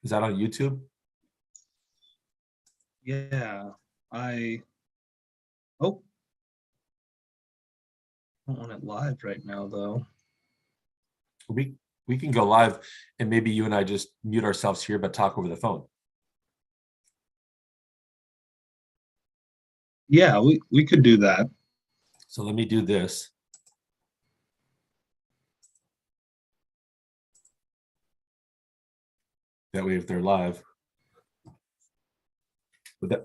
Is that on YouTube? Yeah, oh, I don't want it live right now though. We can go live, and maybe you and I just mute ourselves here, but talk over the phone. Yeah, we could do that. So let me do this. That way, if they're live, but that,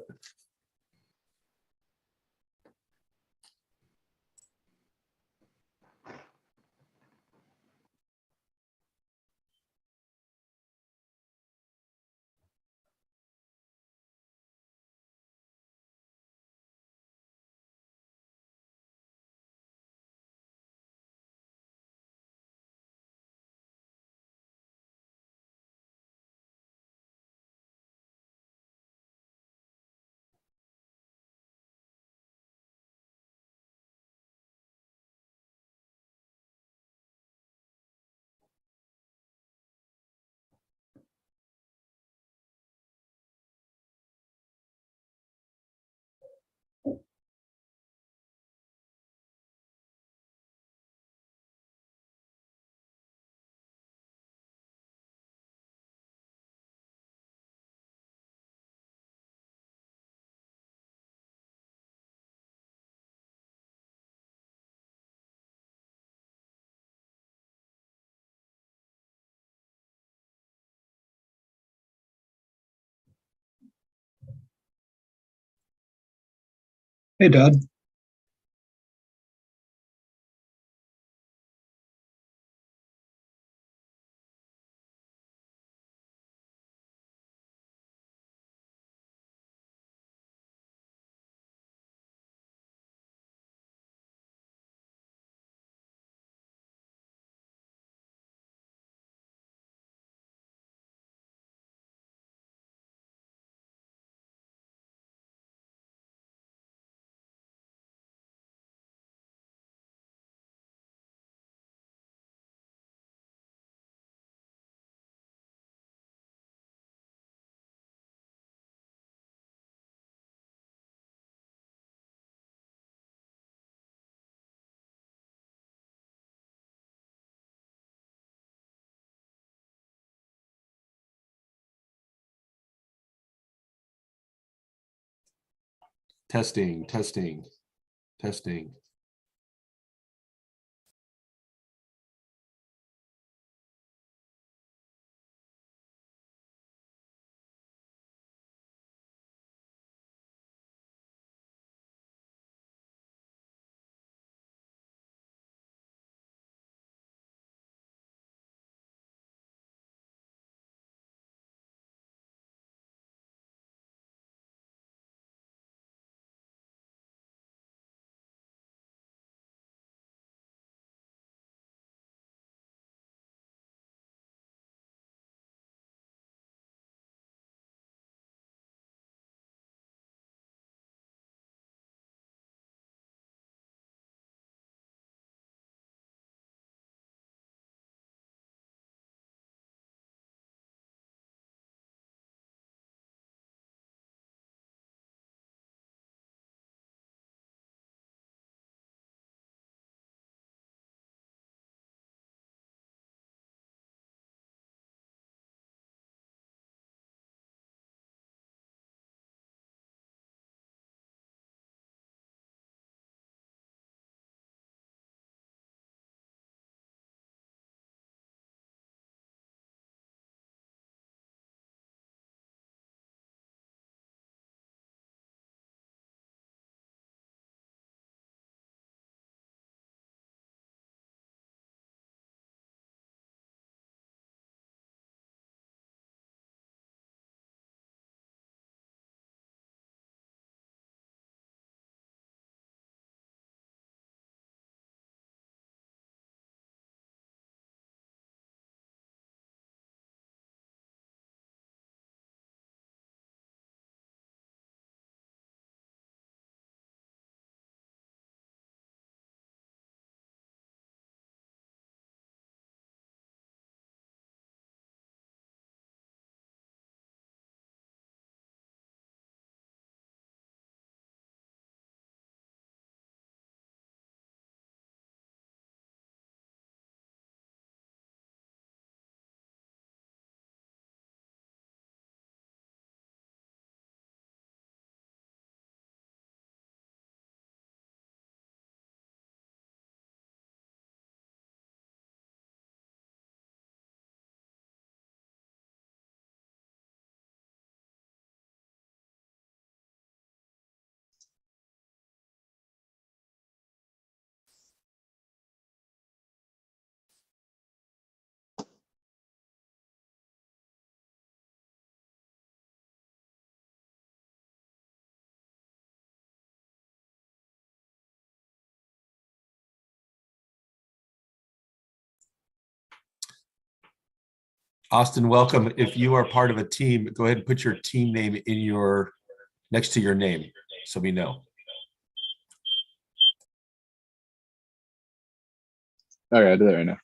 Hey, Dad. testing, testing, testing. Austin, welcome. If you are part of a team, go ahead and put your team name in your next to your name so we know. Okay, I'll do that right now.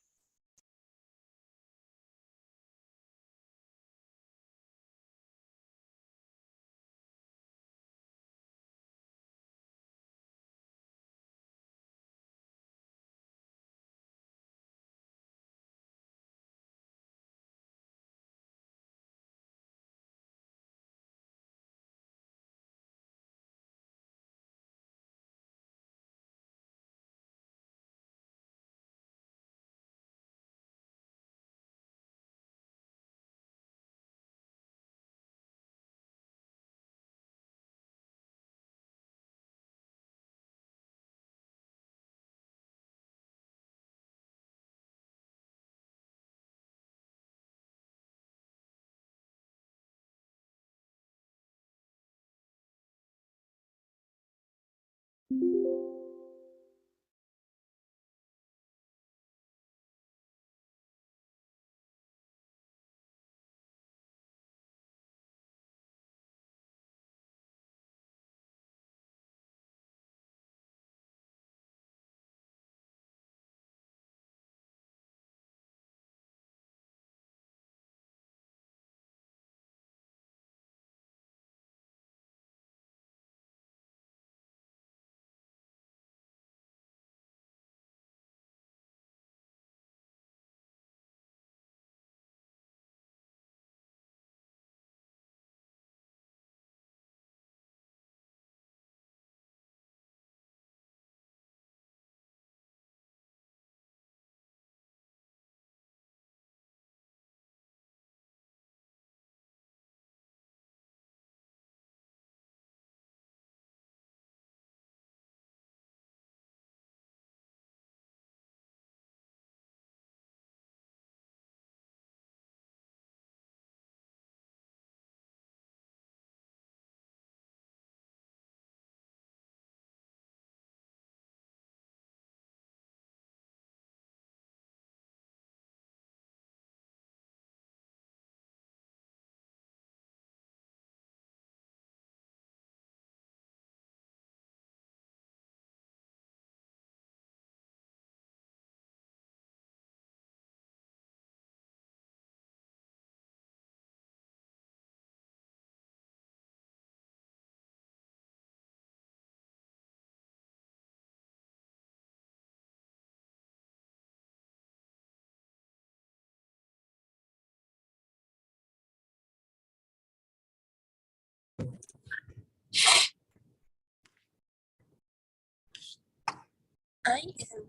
I am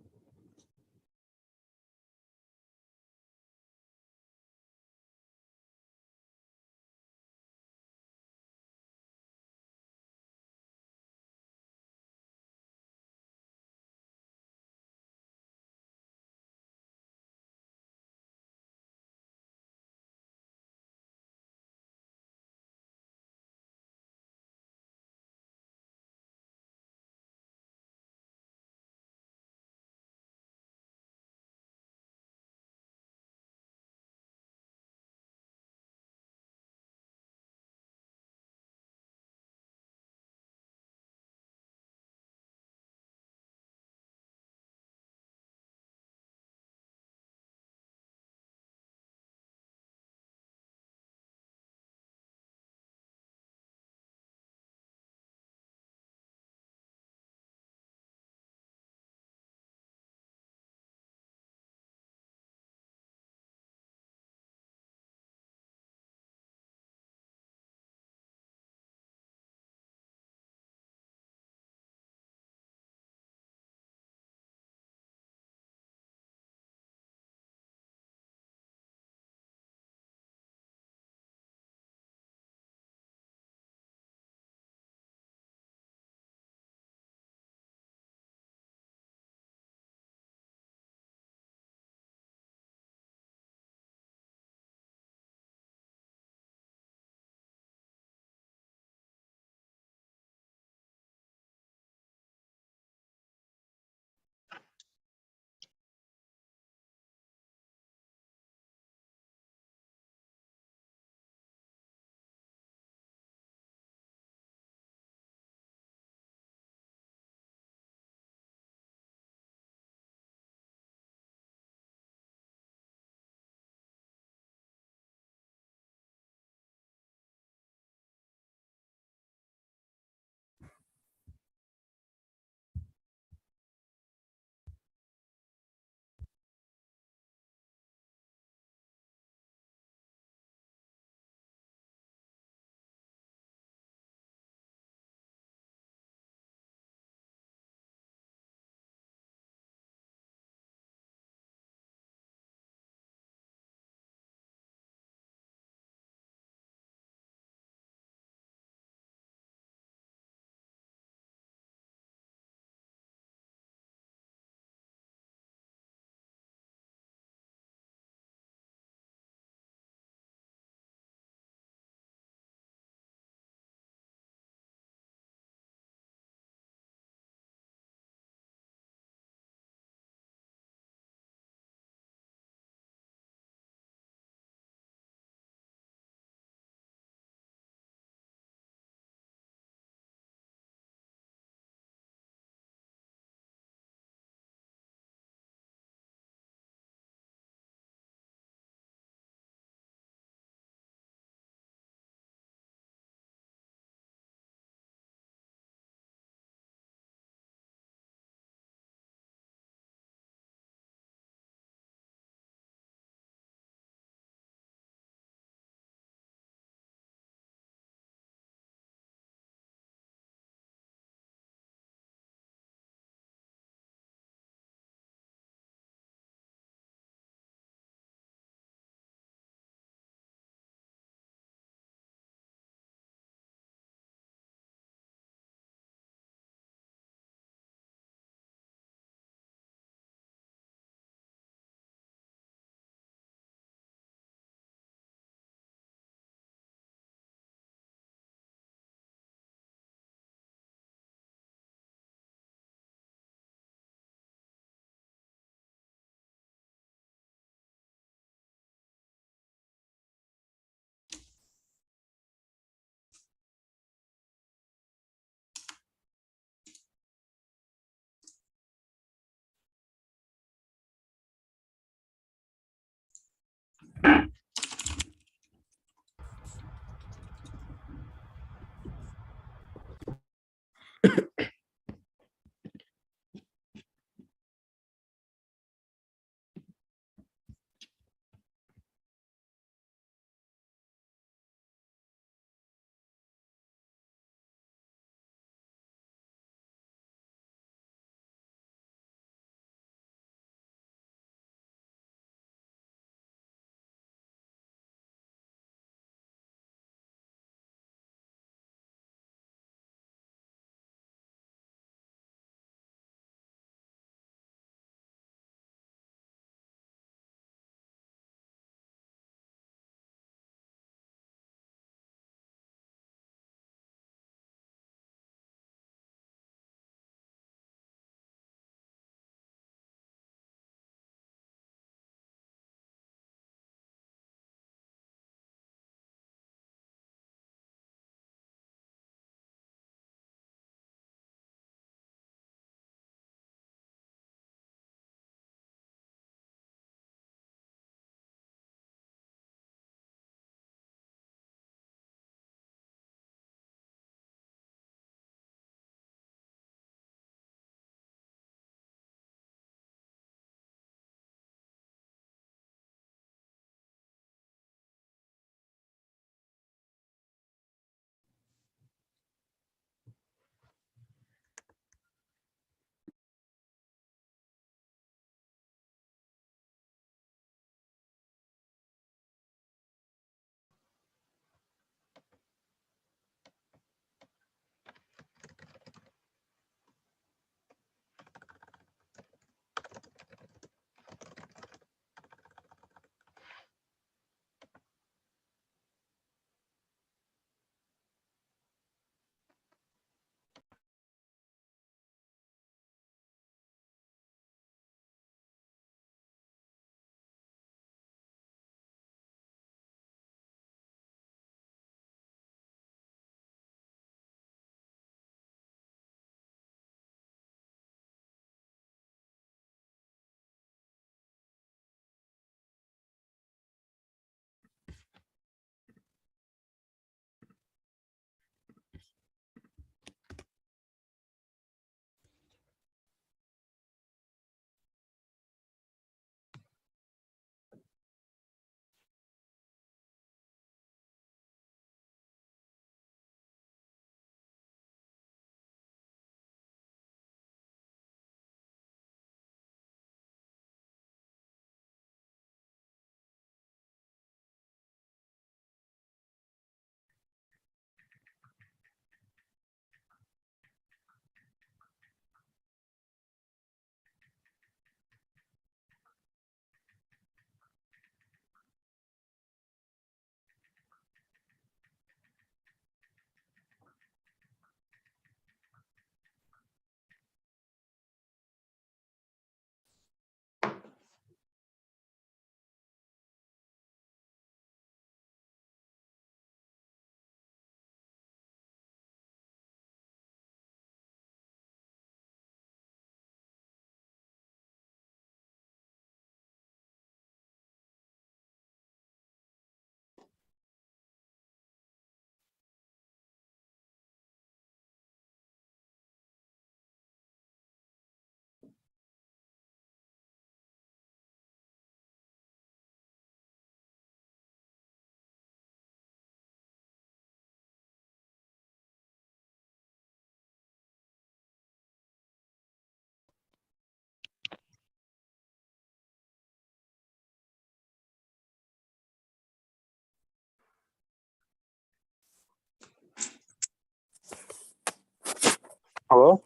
Hello?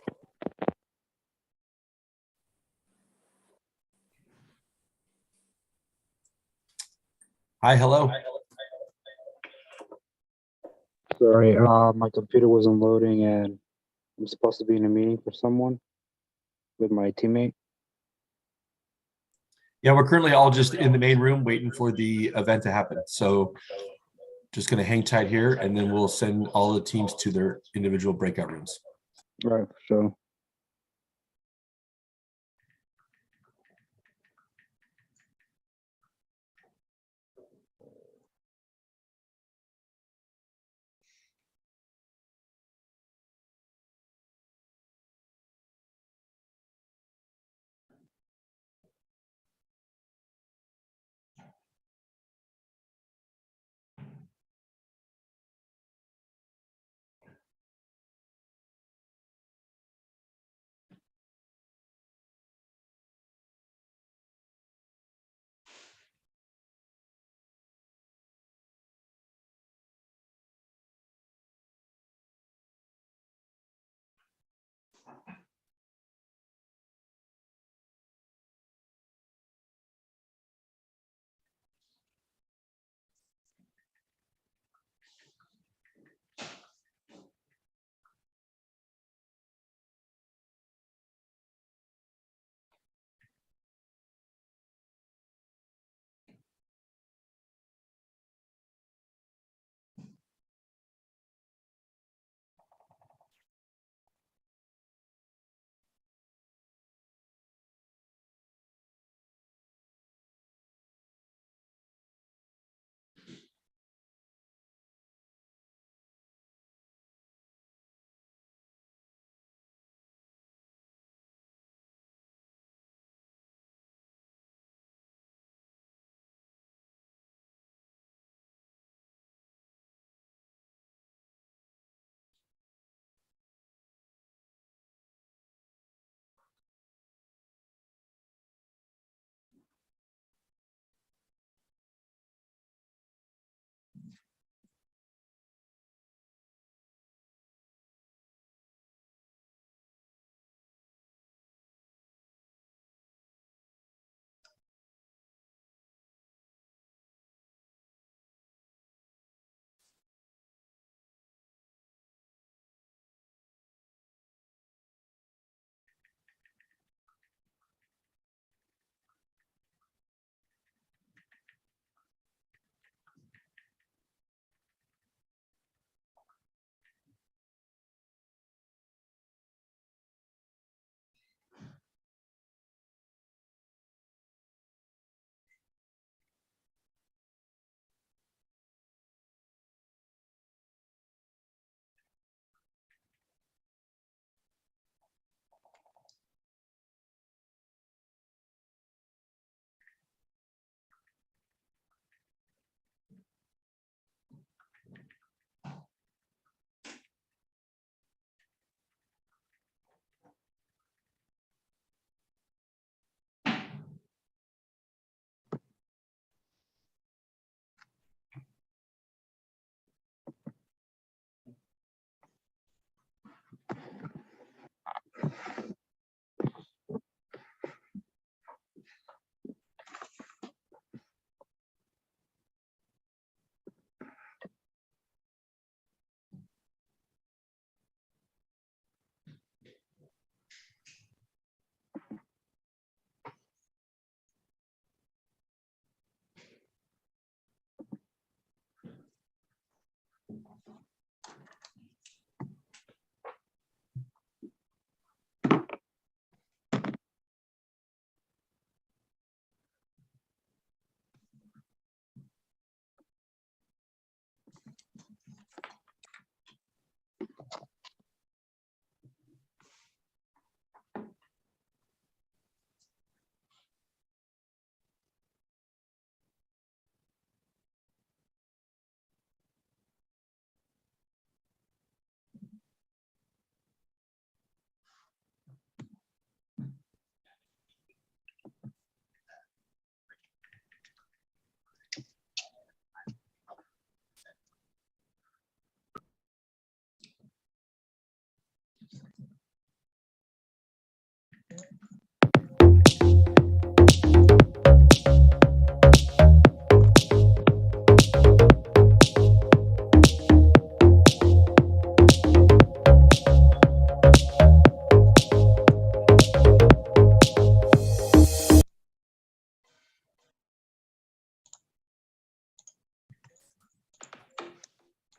Hi, hello. Sorry, my computer wasn't loading and I'm supposed to be in a meeting for someone with my teammate. Yeah, we're currently all just in the main room waiting for the event to happen. So just going to hang tight here and then we'll send all the teams to their individual breakout rooms. Right, so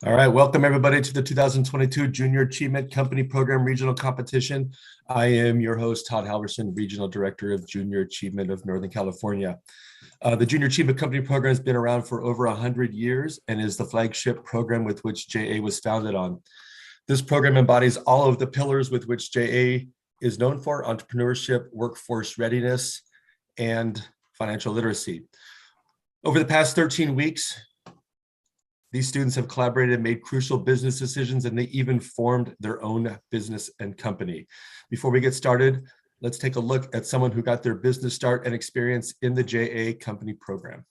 All right, welcome everybody to the 2022 Junior Achievement Company Program Regional Competition. I am your host, Todd Halverson, Regional Director of Junior Achievement of Northern California. The Junior Achievement Company Program has been around for over 100 years and is the flagship program with which JA was founded on. This program embodies all of the pillars with which JA is known for: entrepreneurship, workforce readiness, and financial literacy. Over the past 13 weeks, these students have collaborated and made crucial business decisions, and they even formed their own business and company. Before we get started, let's take a look at someone who got their business start and experience in the JA Company Program.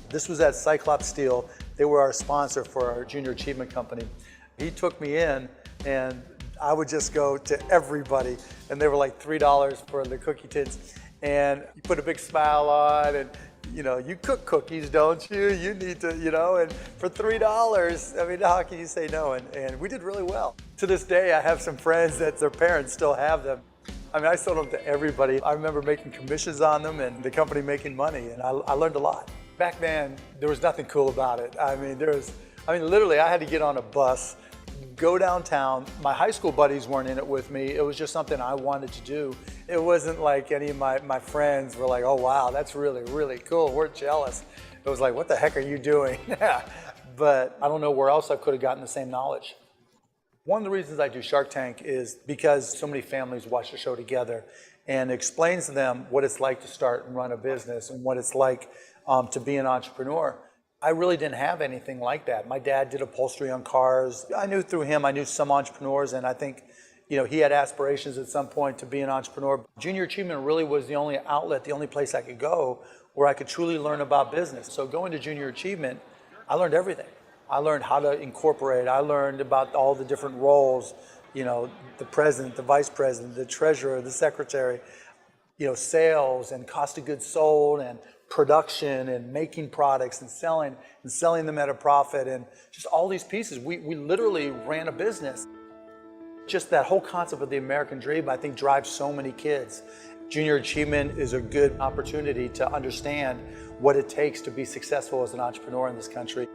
This was at Cyclops Steel. They were our sponsor for our Junior Achievement Company. He took me in, and I would just go to everybody, and they were like $3 for the cookie tins. And you put a big smile on, and you cook cookies, don't you? You need to, and for $3, I mean, how can you say no? And we did really well. To this day, I have some friends that their parents still have them. I mean, I sold them to everybody. I remember making commissions on them and the company making money, and I learned a lot. Back then, there was nothing cool about it. I mean, literally, I had to get on a bus, go downtown. My high school buddies weren't in it with me. It was just something I wanted to do. It wasn't like any of my friends were like, oh, wow, that's really, really cool. We're jealous. It was like, what the heck are you doing? But I don't know where else I could have gotten the same knowledge. One of the reasons I do Shark Tank is because so many families watch the show together, and it explains to them what it's like to start and run a business and what it's like to be an entrepreneur. I really didn't have anything like that. My dad did upholstery on cars. I knew through him, I knew some entrepreneurs, and I think he had aspirations at some point to be an entrepreneur. Junior Achievement really was the only outlet, the only place I could go where I could truly learn about business. So going to Junior Achievement, I learned everything. I learned how to incorporate. I learned about all the different roles, the president, the vice president, the treasurer, the secretary, sales and cost of goods sold and production and making products and selling them at a profit, and just all these pieces. We literally ran a business. Just that whole concept of the American dream, I think, drives so many kids. Junior Achievement is a good opportunity to understand what it takes to be successful as an entrepreneur in this country.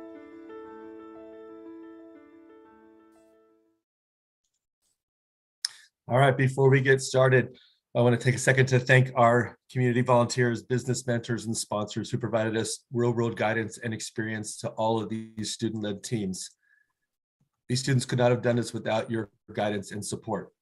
All right, before we get started, I want to take a second to thank our community volunteers, business mentors, and sponsors who provided us real-world guidance and experience to all of these student-led teams. These students could not have done this without your guidance and support.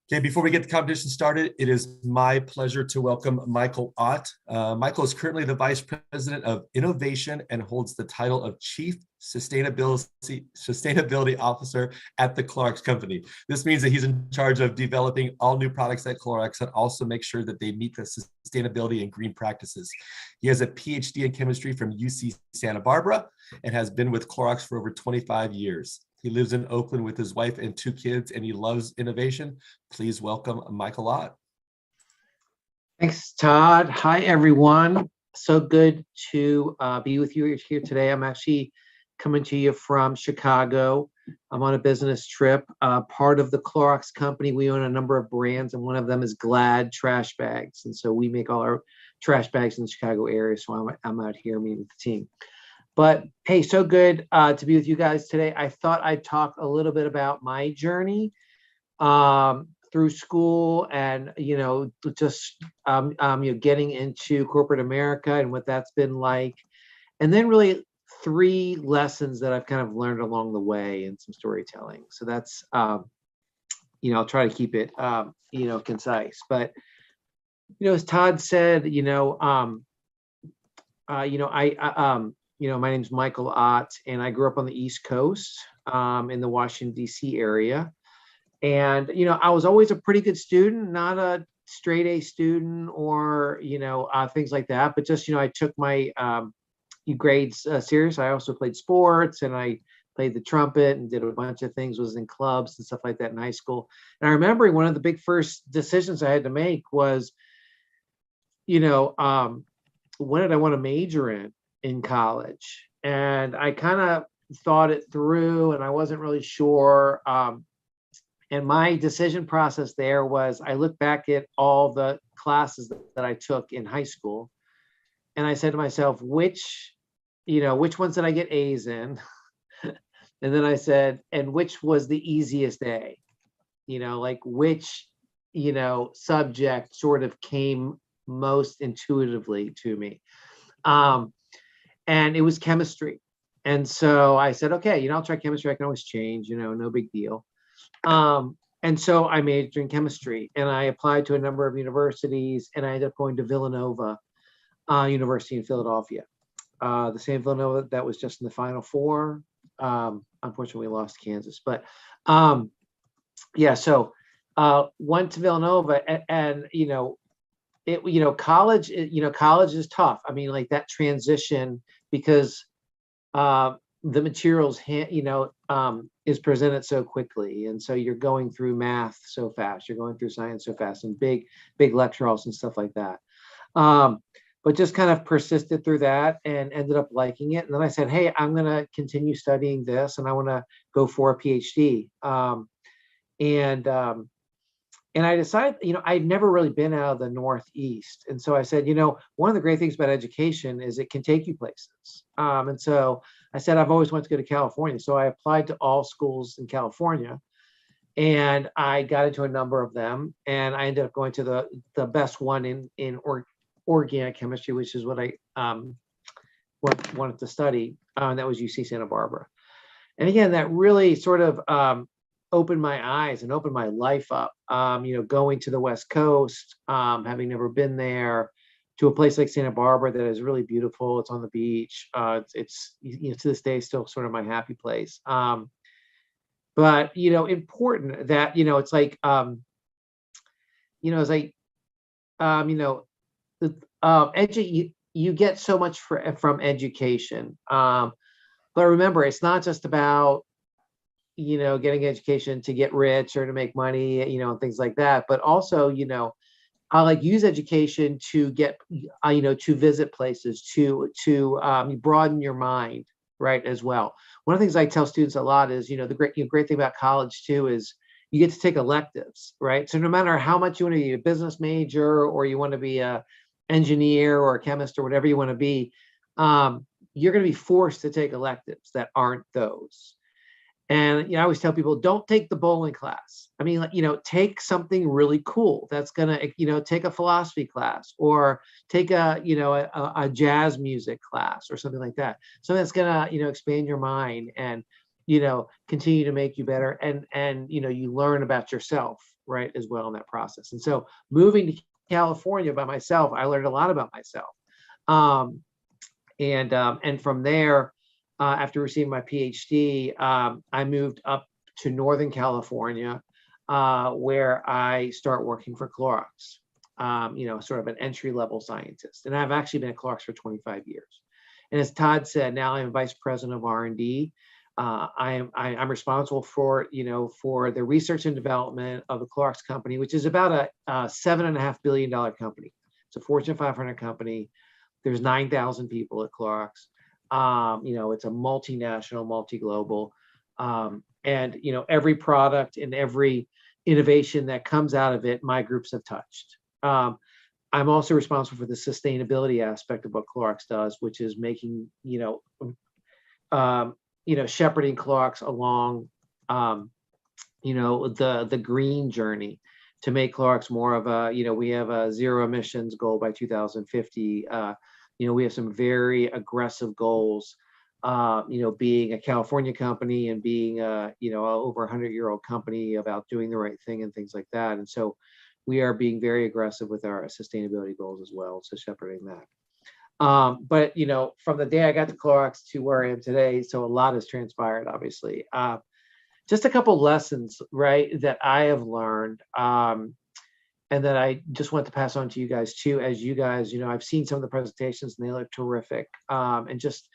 Okay, before we get the competition started, it is my pleasure to welcome Michael Ott. Michael is currently the Vice President of Innovation and holds the title of Chief Sustainability Officer at the Clorox Company. This means that he's in charge of developing all new products at Clorox and also make sure that they meet the sustainability and green practices. He has a PhD in chemistry from UC Santa Barbara and has been with Clorox for over 25 years. He lives in Oakland with his wife and 2 kids, and he loves innovation. Please welcome Michael Ott. Thanks, Todd. Hi, everyone. So good to be with you here today. I'm actually coming to you from Chicago. I'm on a business trip. Part of the Clorox Company, we own a number of brands, and one of them is Glad trash bags. And so we make all our trash bags in the Chicago area. So I'm out here meeting with the team. But hey, so good to be with you guys today. I thought I'd talk a little bit about my journey through school and, just getting into corporate America and what that's been like. And then really 3 lessons that I've kind of learned along the way and some storytelling. So that's, I'll try to keep it, concise. But, as Todd said, my name's Michael Ott, and I grew up on the East Coast in the Washington, D.C. area. And, I was always a pretty good student, not a straight A student or, things like that. But just, I took my grades serious. I also played sports, and I played the trumpet and did a bunch of things, was in clubs and stuff like that in high school. And I remember one of the big first decisions I had to make was, what did I want to major in college? And I kind of thought it through, and I wasn't really sure. And my decision process there was I looked back at all the classes that I took in high school, and I said to myself, which ones did I get A's in? And then I said, and which was the easiest A? Like which, subject sort of came most intuitively to me. And it was chemistry. And so I said, okay, I'll try chemistry. I can always change, no big deal. And so I majored in chemistry, and I applied to a number of universities, and I ended up going to Villanova University in Philadelphia. The same Villanova that was just in the Final Four. Unfortunately, we lost Kansas, but yeah. So went to Villanova, and college. College is tough. I mean, like that transition, because the materials is presented so quickly, and so you're going through math so fast, you're going through science so fast, and big lecture halls and stuff like that. But just kind of persisted through that and ended up liking it. And then I said, hey, I'm going to continue studying this, and I want to go for a PhD. And I decided, I'd never really been out of the Northeast. And so I said, one of the great things about education is it can take you places. And so I said, I've always wanted to go to California. So I applied to all schools in California, and I got into a number of them, and I ended up going to the best one in organic chemistry, which is what I wanted to study. And that was UC Santa Barbara. And again, that really sort of opened my eyes and opened my life up, going to the West Coast, having never been there, to a place like Santa Barbara that is really beautiful. It's on the beach. It's to this day still sort of my happy place. But important that it's like you get so much from education. But remember, it's not just about getting education to get rich or to make money, and things like that. But also, I like use education to get, to visit places, to broaden your mind, right, as well. One of the things I tell students a lot is, the great thing about college too is you get to take electives, right? So no matter how much you want to be a business major, or you want to be a engineer or a chemist or whatever you want to be, you're going to be forced to take electives that aren't those. And I always tell people, don't take the bowling class. I mean, take something really cool that's gonna, take a philosophy class, or take a jazz music class or something like that. So that's gonna, expand your mind and, continue to make you better, and you learn about yourself, right, as well in that process. And so moving to California by myself, I learned a lot about myself. And from there, after receiving my PhD, I moved up to Northern California, where I start working for Clorox, sort of an entry-level scientist. And I've actually been at Clorox for 25 years. And as Todd said, now I'm vice president of R&D. I'm responsible for, for the research and development of the Clorox company, which is about a $7.5 billion company. It's a Fortune 500 company. There's 9,000 people at Clorox. It's a multinational, multi-global, and every product and every innovation that comes out of it, my groups have touched. I'm also responsible for the sustainability aspect of what Clorox does, which is making, shepherding Clorox along, the green journey to make Clorox more of a, we have a zero emissions goal by 2050. We have some very aggressive goals, being a California company and being a, over 100-year-old company about doing the right thing and things like that. And so we are being very aggressive with our sustainability goals as well, so shepherding that. But, from the day I got to Clorox to where I am today, so a lot has transpired, obviously. Just a couple lessons, right, that I have learned, and that I just want to pass on to you guys too. As you guys, I've seen some of the presentations and they look terrific. And just,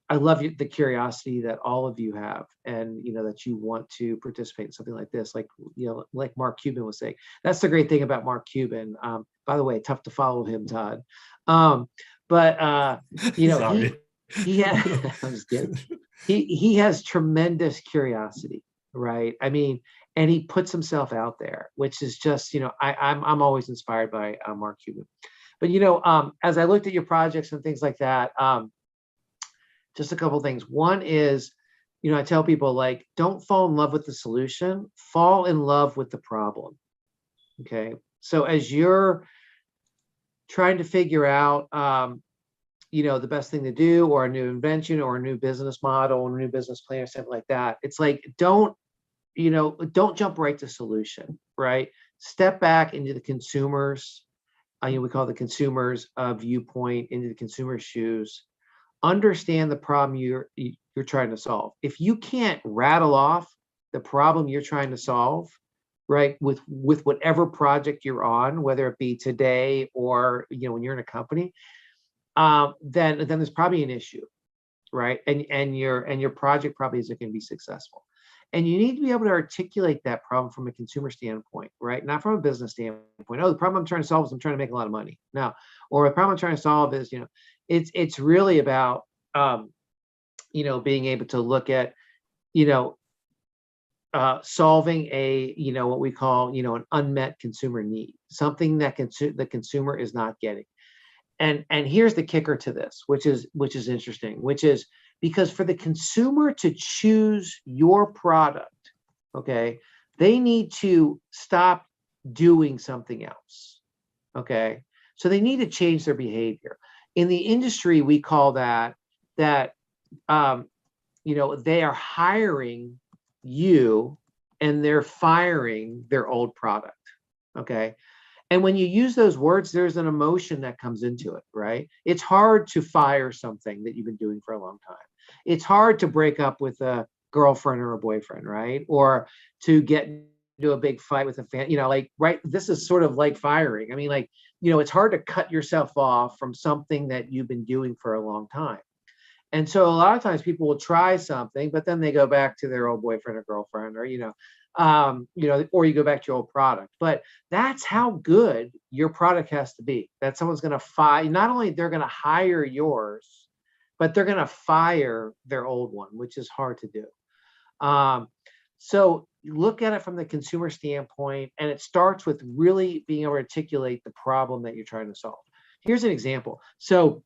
I love the curiosity that all of you have, and, that you want to participate in something like this, like, like Mark Cuban was saying. That's the great thing about Mark Cuban. By the way, tough to follow him, Todd. But Sorry. he I'm just kidding. He has tremendous curiosity, right? I mean, and he puts himself out there, which is just, I'm always inspired by Mark Cuban. But as I looked at your projects and things like that, just a couple of things. One is, I tell people, like, don't fall in love with the solution, fall in love with the problem. Okay. So as you're trying to figure out, the best thing to do, or a new invention, or a new business model, or a new business plan, or something like that, it's like, don't jump right to solution, right? Step back into the consumer's, we call the consumer's viewpoint, into the consumer's shoes. Understand the problem you're trying to solve. If you can't rattle off the problem you're trying to solve, right, with whatever project you're on, whether it be today or when you're in a company, then there's probably an issue, right? And your project probably isn't going to be successful. And you need to be able to articulate that problem from a consumer standpoint, right? Not from a business standpoint. Oh, the problem I'm trying to solve is I'm trying to make a lot of money. No, or the problem I'm trying to solve is, it's really about, being able to look at, solving a, what we call, an unmet consumer need, something that the consumer is not getting. And here's the kicker to this, which is interesting, which is, because for the consumer to choose your product, okay, they need to stop doing something else, okay? So they need to change their behavior. In the industry, we call that they are hiring you and they're firing their old product, okay? And when you use those words, there's an emotion that comes into it, right? It's hard to fire something that you've been doing for a long time. It's hard to break up with a girlfriend or a boyfriend, right? Or to get into a big fight with a fan, right? This is sort of like firing. I mean, it's hard to cut yourself off from something that you've been doing for a long time. And so a lot of times people will try something, but then they go back to their old boyfriend or girlfriend, or, or you go back to your old product. But that's how good your product has to be, that someone's going to fire. Not only they're going to hire yours, but they're going to fire their old one, which is hard to do. So you look at it from the consumer standpoint, and it starts with really being able to articulate the problem that you're trying to solve. Here's an example. So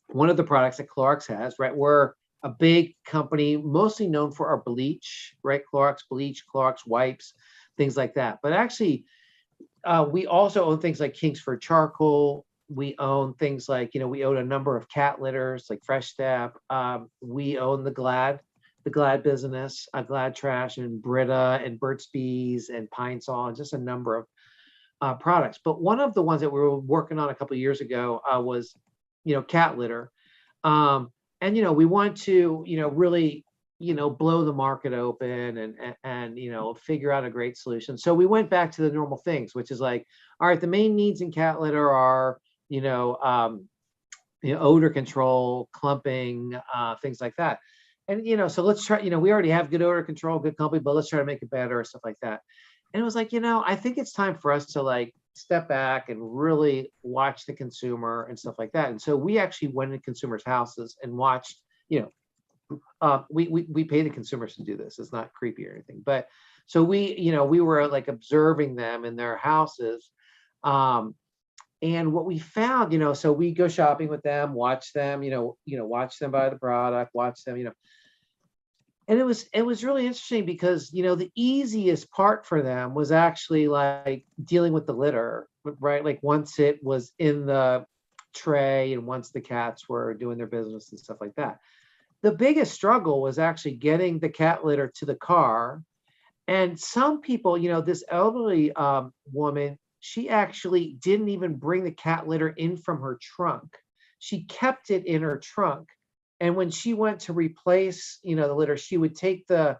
one of the products that Clorox has, right, we're a big company, mostly known for our bleach, right? Clorox bleach, Clorox wipes, things like that. But actually, we also own things like Kingsford charcoal. We own things like, we own a number of cat litters like Fresh Step. We own the Glad business, Glad Trash, and Brita, and Burt's Bees, and Pine Sol, and just a number of products. But one of the ones that we were working on a couple of years ago was, cat litter. And, we want to, really, blow the market open and figure out a great solution. So we went back to the normal things, which is like, all right, the main needs in cat litter are, odor control, clumping, things like that. And, so let's try, we already have good odor control, good clumping, but let's try to make it better, or stuff like that. And it was like, I think it's time for us to step back and really watch the consumer and stuff like that. And so we actually went in consumers' houses and watched, we pay the consumers to do this. It's not creepy or anything, but so we were observing them in their houses. And what we found, so we go shopping with them, watch them, watch them buy the product, watch them, and it was really interesting because, the easiest part for them was actually dealing with the litter, right? Once it was in the tray and once the cats were doing their business and stuff like that. The biggest struggle was actually getting the cat litter to the car. And some people, this elderly woman, she actually didn't even bring the cat litter in from her trunk. She kept it in her trunk. And when she went to replace, the litter, she would take the,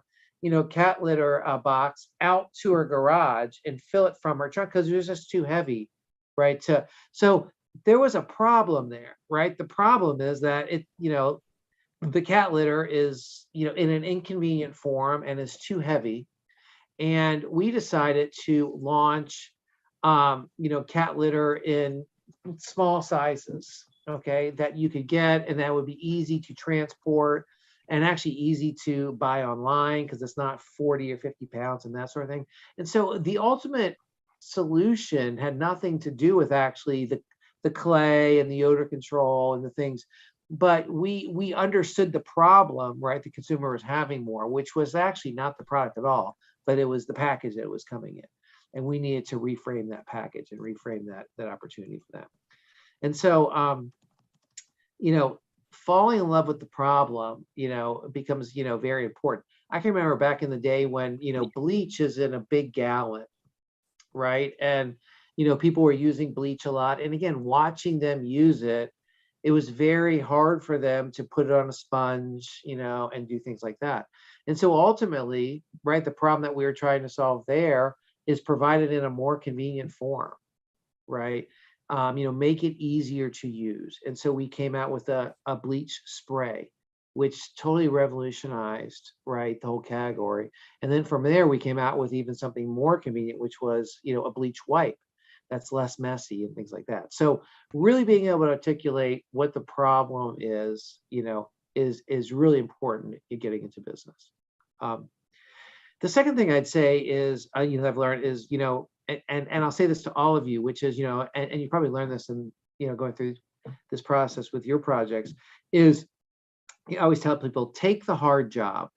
cat litter box out to her garage and fill it from her trunk because it was just too heavy, right? So there was a problem there, right? The problem is that the cat litter is, in an inconvenient form and is too heavy. And we decided to launch, cat litter in small sizes, okay, that you could get, and that would be easy to transport and actually easy to buy online because it's not 40 or 50 pounds and that sort of thing. And so the ultimate solution had nothing to do with actually the clay and the odor control and the things, but we understood the problem, right? The consumer was having more, which was actually not the product at all, but it was the package that was coming in. And we needed to reframe that package and reframe that opportunity for them. And so, falling in love with the problem, becomes, very important. I can remember back in the day when, bleach is in a big gallon, right? And, people were using bleach a lot. And again, watching them use it, it was very hard for them to put it on a sponge, and do things like that. And so ultimately, right, the problem that we were trying to solve there is provided in a more convenient form, right? Make it easier to use. And so we came out with a bleach spray, which totally revolutionized, right, the whole category. And then from there, we came out with even something more convenient, which was, a bleach wipe that's less messy and things like that. So really being able to articulate what the problem is, is really important in getting into business. The second thing I'd say is, I've learned is, and I'll say this to all of you, which is, and you probably learned this in, going through this process with your projects, is I always tell people, take the hard job,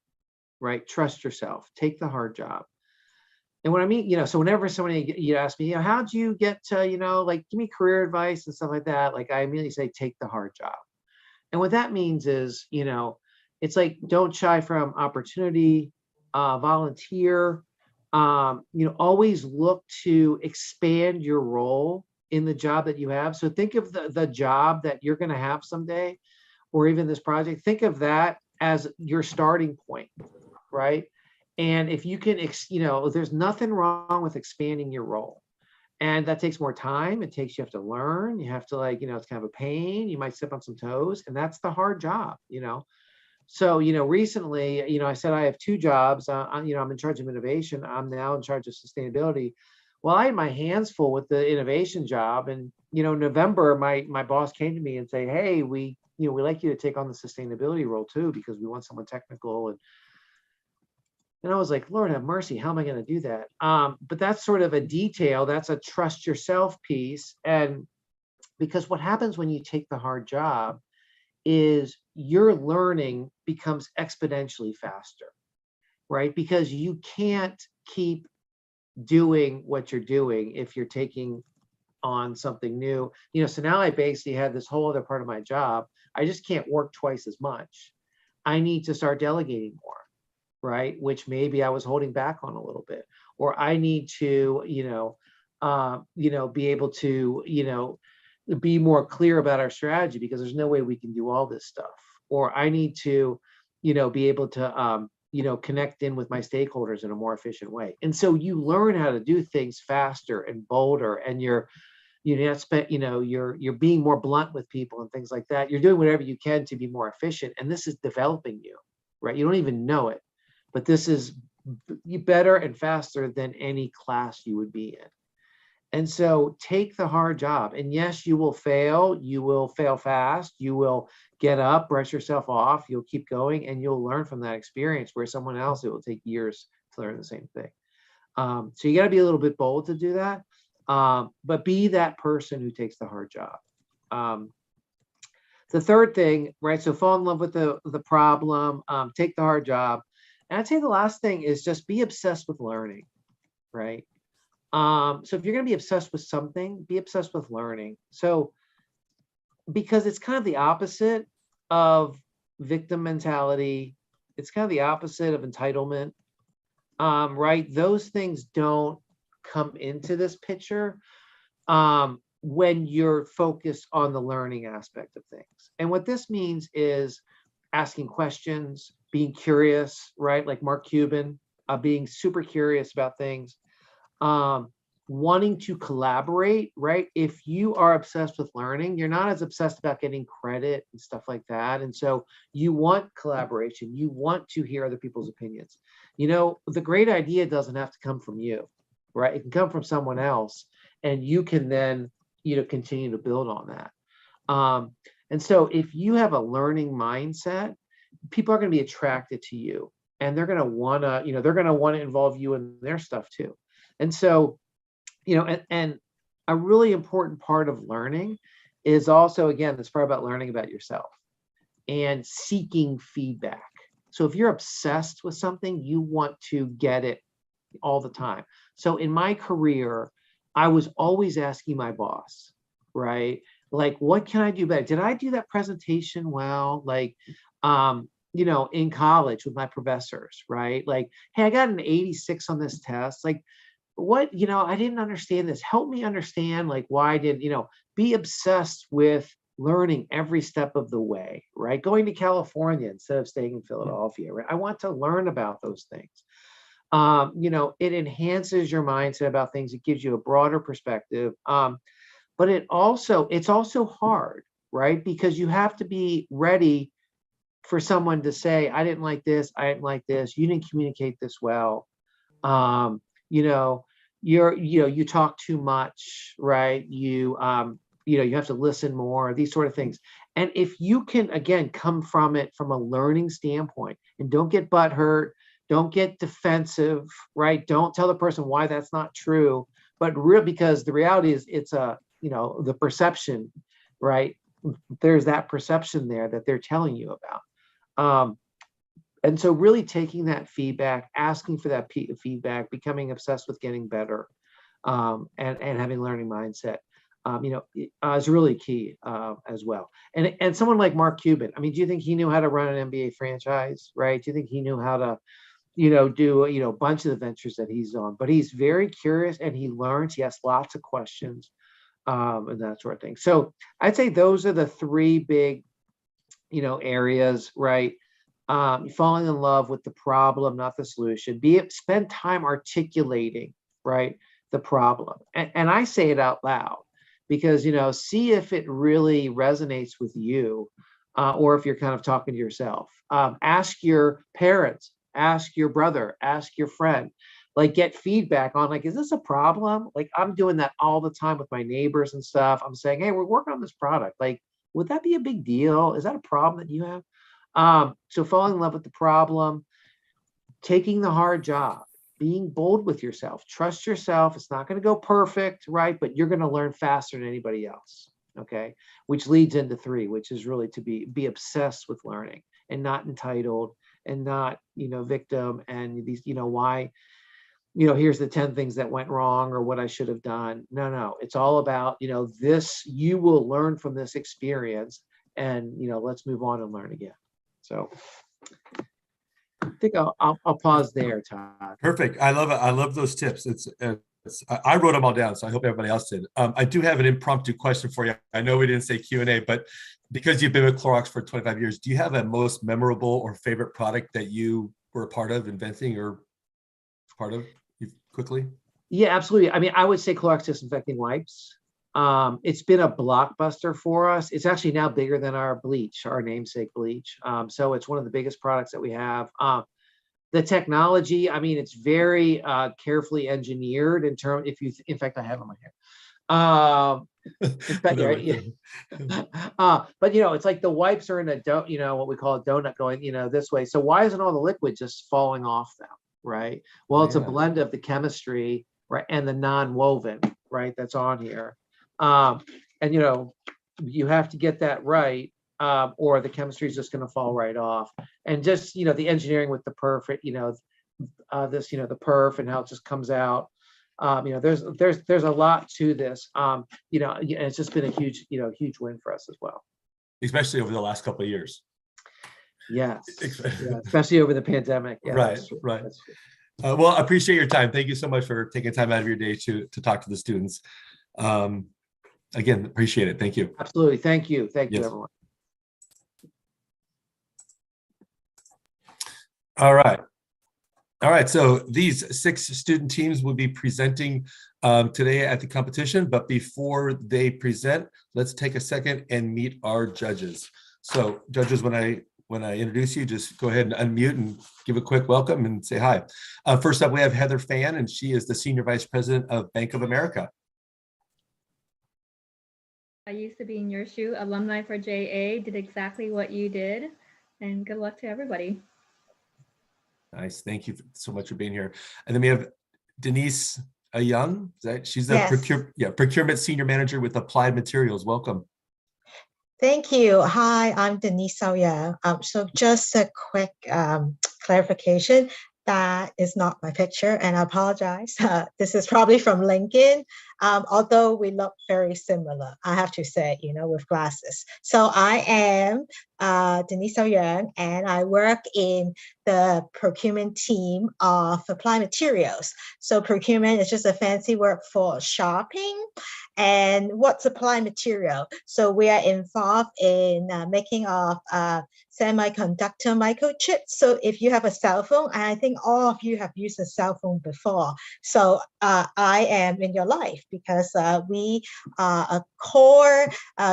right? Trust yourself, take the hard job. And what I mean, so whenever somebody, ask me, how'd you get to, like, give me career advice and stuff like that, like I immediately say, take the hard job. And what that means is, it's like, don't shy from opportunity, volunteer, always look to expand your role in the job that you have. So think of the job that you're going to have someday, or even this project, think of that as your starting point, right? And if you can, there's nothing wrong with expanding your role. And that takes more time. You have to learn, you have to it's kind of a pain. You might step on some toes, and that's the hard job, So, recently, I said I have two jobs. I'm in charge of innovation. I'm now in charge of sustainability. Well, I had my hands full with the innovation job. And, November, my boss came to me and say, hey, we'd like you to take on the sustainability role too, because we want someone technical. And I was like, Lord have mercy, how am I going to do that? But that's sort of a detail. That's a trust yourself piece. And because what happens when you take the hard job is your learning becomes exponentially faster, right? Because you can't keep doing what you're doing if you're taking on something new. So now I basically had this whole other part of my job. I just can't work twice as much. I need to start delegating more, right? Which maybe I was holding back on a little bit, or I need to, be able to, be more clear about our strategy, because there's no way we can do all this stuff. Or I need to, be able to, connect in with my stakeholders in a more efficient way. And so you learn how to do things faster and bolder, and you're being more blunt with people and things like that. You're doing whatever you can to be more efficient. And this is developing you, right? You don't even know it, but this is better and faster than any class you would be in. And so take the hard job. And yes, you will fail fast. You will get up, brush yourself off, you'll keep going, and you'll learn from that experience, where someone else, it will take years to learn the same thing. So you got to be a little bit bold to do that. But be that person who takes the hard job. The third thing, right? So fall in love with the problem, take the hard job. And I'd say the last thing is just be obsessed with learning, right? So if you're going to be obsessed with something, be obsessed with learning. So, because it's kind of the opposite of victim mentality. It's kind of the opposite of entitlement, right? Those things don't come into this picture when you're focused on the learning aspect of things. And what this means is asking questions, being curious, right? Like Mark Cuban, being super curious about things. Wanting to collaborate, right? If you are obsessed with learning, you're not as obsessed about getting credit and stuff like that. And so you want collaboration. You want to hear other people's opinions. The great idea doesn't have to come from you, right? It can come from someone else, and you can then, continue to build on that. And so if you have a learning mindset, people are going to be attracted to you, and they're going to want to, they're going to want to involve you in their stuff too. And so, and a really important part of learning is also, again, this part about learning about yourself and seeking feedback. So if you're obsessed with something, you want to get it all the time. So in my career, I was always asking my boss, right? Like, what can I do better? Did I do that presentation well? Like, in college with my professors, right? Like, hey, I got an 86 on this test. Like, what, I didn't understand this. Help me understand, like, why I didn't, be obsessed with learning every step of the way, right? Going to California instead of staying in Philadelphia, right? I want to learn about those things. It enhances your mindset about things. It gives you a broader perspective. But it's also hard, right? Because you have to be ready for someone to say, I didn't like this, I didn't like this, you didn't communicate this well. You talk too much, right? You have to listen more, these sort of things. And if you can, again, come from it from a learning standpoint and don't get butthurt, don't get defensive, right? Don't tell the person why that's not true, but because the reality is it's the perception, right? There's that perception there that they're telling you about. And so really taking that feedback, asking for that feedback, becoming obsessed with getting better, and having learning mindset, is really key as well. And someone like Mark Cuban, I mean, do you think he knew how to run an NBA franchise, right? Do you think he knew how to, do, a bunch of the ventures that he's on? But he's very curious and he learns, he asks lots of questions, and that sort of thing. So I'd say those are the three big, areas, right? Falling in love with the problem, not the solution. Spend time articulating, right, the problem. And I say it out loud because, see if it really resonates with you, or if you're kind of talking to yourself. Ask your parents, ask your brother, ask your friend, like get feedback on, like, is this a problem? Like, I'm doing that all the time with my neighbors and stuff. I'm saying, hey, we're working on this product. Like, would that be a big deal? Is that a problem that you have? So falling in love with the problem, taking the hard job, being bold with yourself, trust yourself. It's not going to go perfect, right? But you're going to learn faster than anybody else. Okay. Which leads into 3, which is really to be obsessed with learning and not entitled and not, victim and these, why, here's the 10 things that went wrong or what I should have done. No, it's all about, this, you will learn from this experience and, let's move on and learn again. So I think I'll pause there, Todd. Perfect. I love it. I love those tips. I wrote them all down, so I hope everybody else did. I do have an impromptu question for you. I know we didn't say Q&A, but because you've been with Clorox for 25 years, do you have a most memorable or favorite product that you were a part of inventing or part of quickly? Yeah, absolutely. I mean, I would say Clorox disinfecting wipes. It's been a blockbuster for us. It's actually now bigger than our bleach, our namesake bleach. So it's one of the biggest products that we have. The technology, I mean, it's very carefully engineered in terms, in fact, I have it on my hair. But it's like the wipes are in a what we call a donut going, this way. So why isn't all the liquid just falling off them, right? Well, it's a blend of the chemistry, right, and the non-woven, right, that's on here. And you have to get that right, or the chemistry is just going to fall right off. And just the engineering with the perf, this the perf and how it just comes out. There's a lot to this. And it's just been a huge huge win for us as well, especially over the last couple of years. Yes, yeah, especially over the pandemic. Yeah, right. Well, I appreciate your time. Thank you so much for taking time out of your day to talk to the students. Again, appreciate it. Thank you. Absolutely. Thank you. Thank you, everyone. All right. So these 6 student teams will be presenting today at the competition. But before they present, let's take a second and meet our judges. So judges, when I introduce you, just go ahead and unmute and give a quick welcome and say hi. First up, we have Heather Fan, and she is the Senior Vice President of Bank of America. I used to be in your shoe, alumni for JA, did exactly what you did. and good luck to everybody. Nice. Thank you so much for being here. And then we have Denise Young. She's the Yes. procurement senior manager with Applied Materials. Welcome. Thank you. Hi, I'm Denise Young. So just a quick clarification. That is not my picture, and I apologize. This is probably from LinkedIn, although we look very similar, I have to say, with glasses. So I am Denise Young, and I work in the procurement team of Applied Materials. So procurement is just a fancy word for shopping. And what's applied material? So we are involved in making of semiconductor microchips. So if you have a cell phone, and I think all of you have used a cell phone before, so I am in your life because we are a core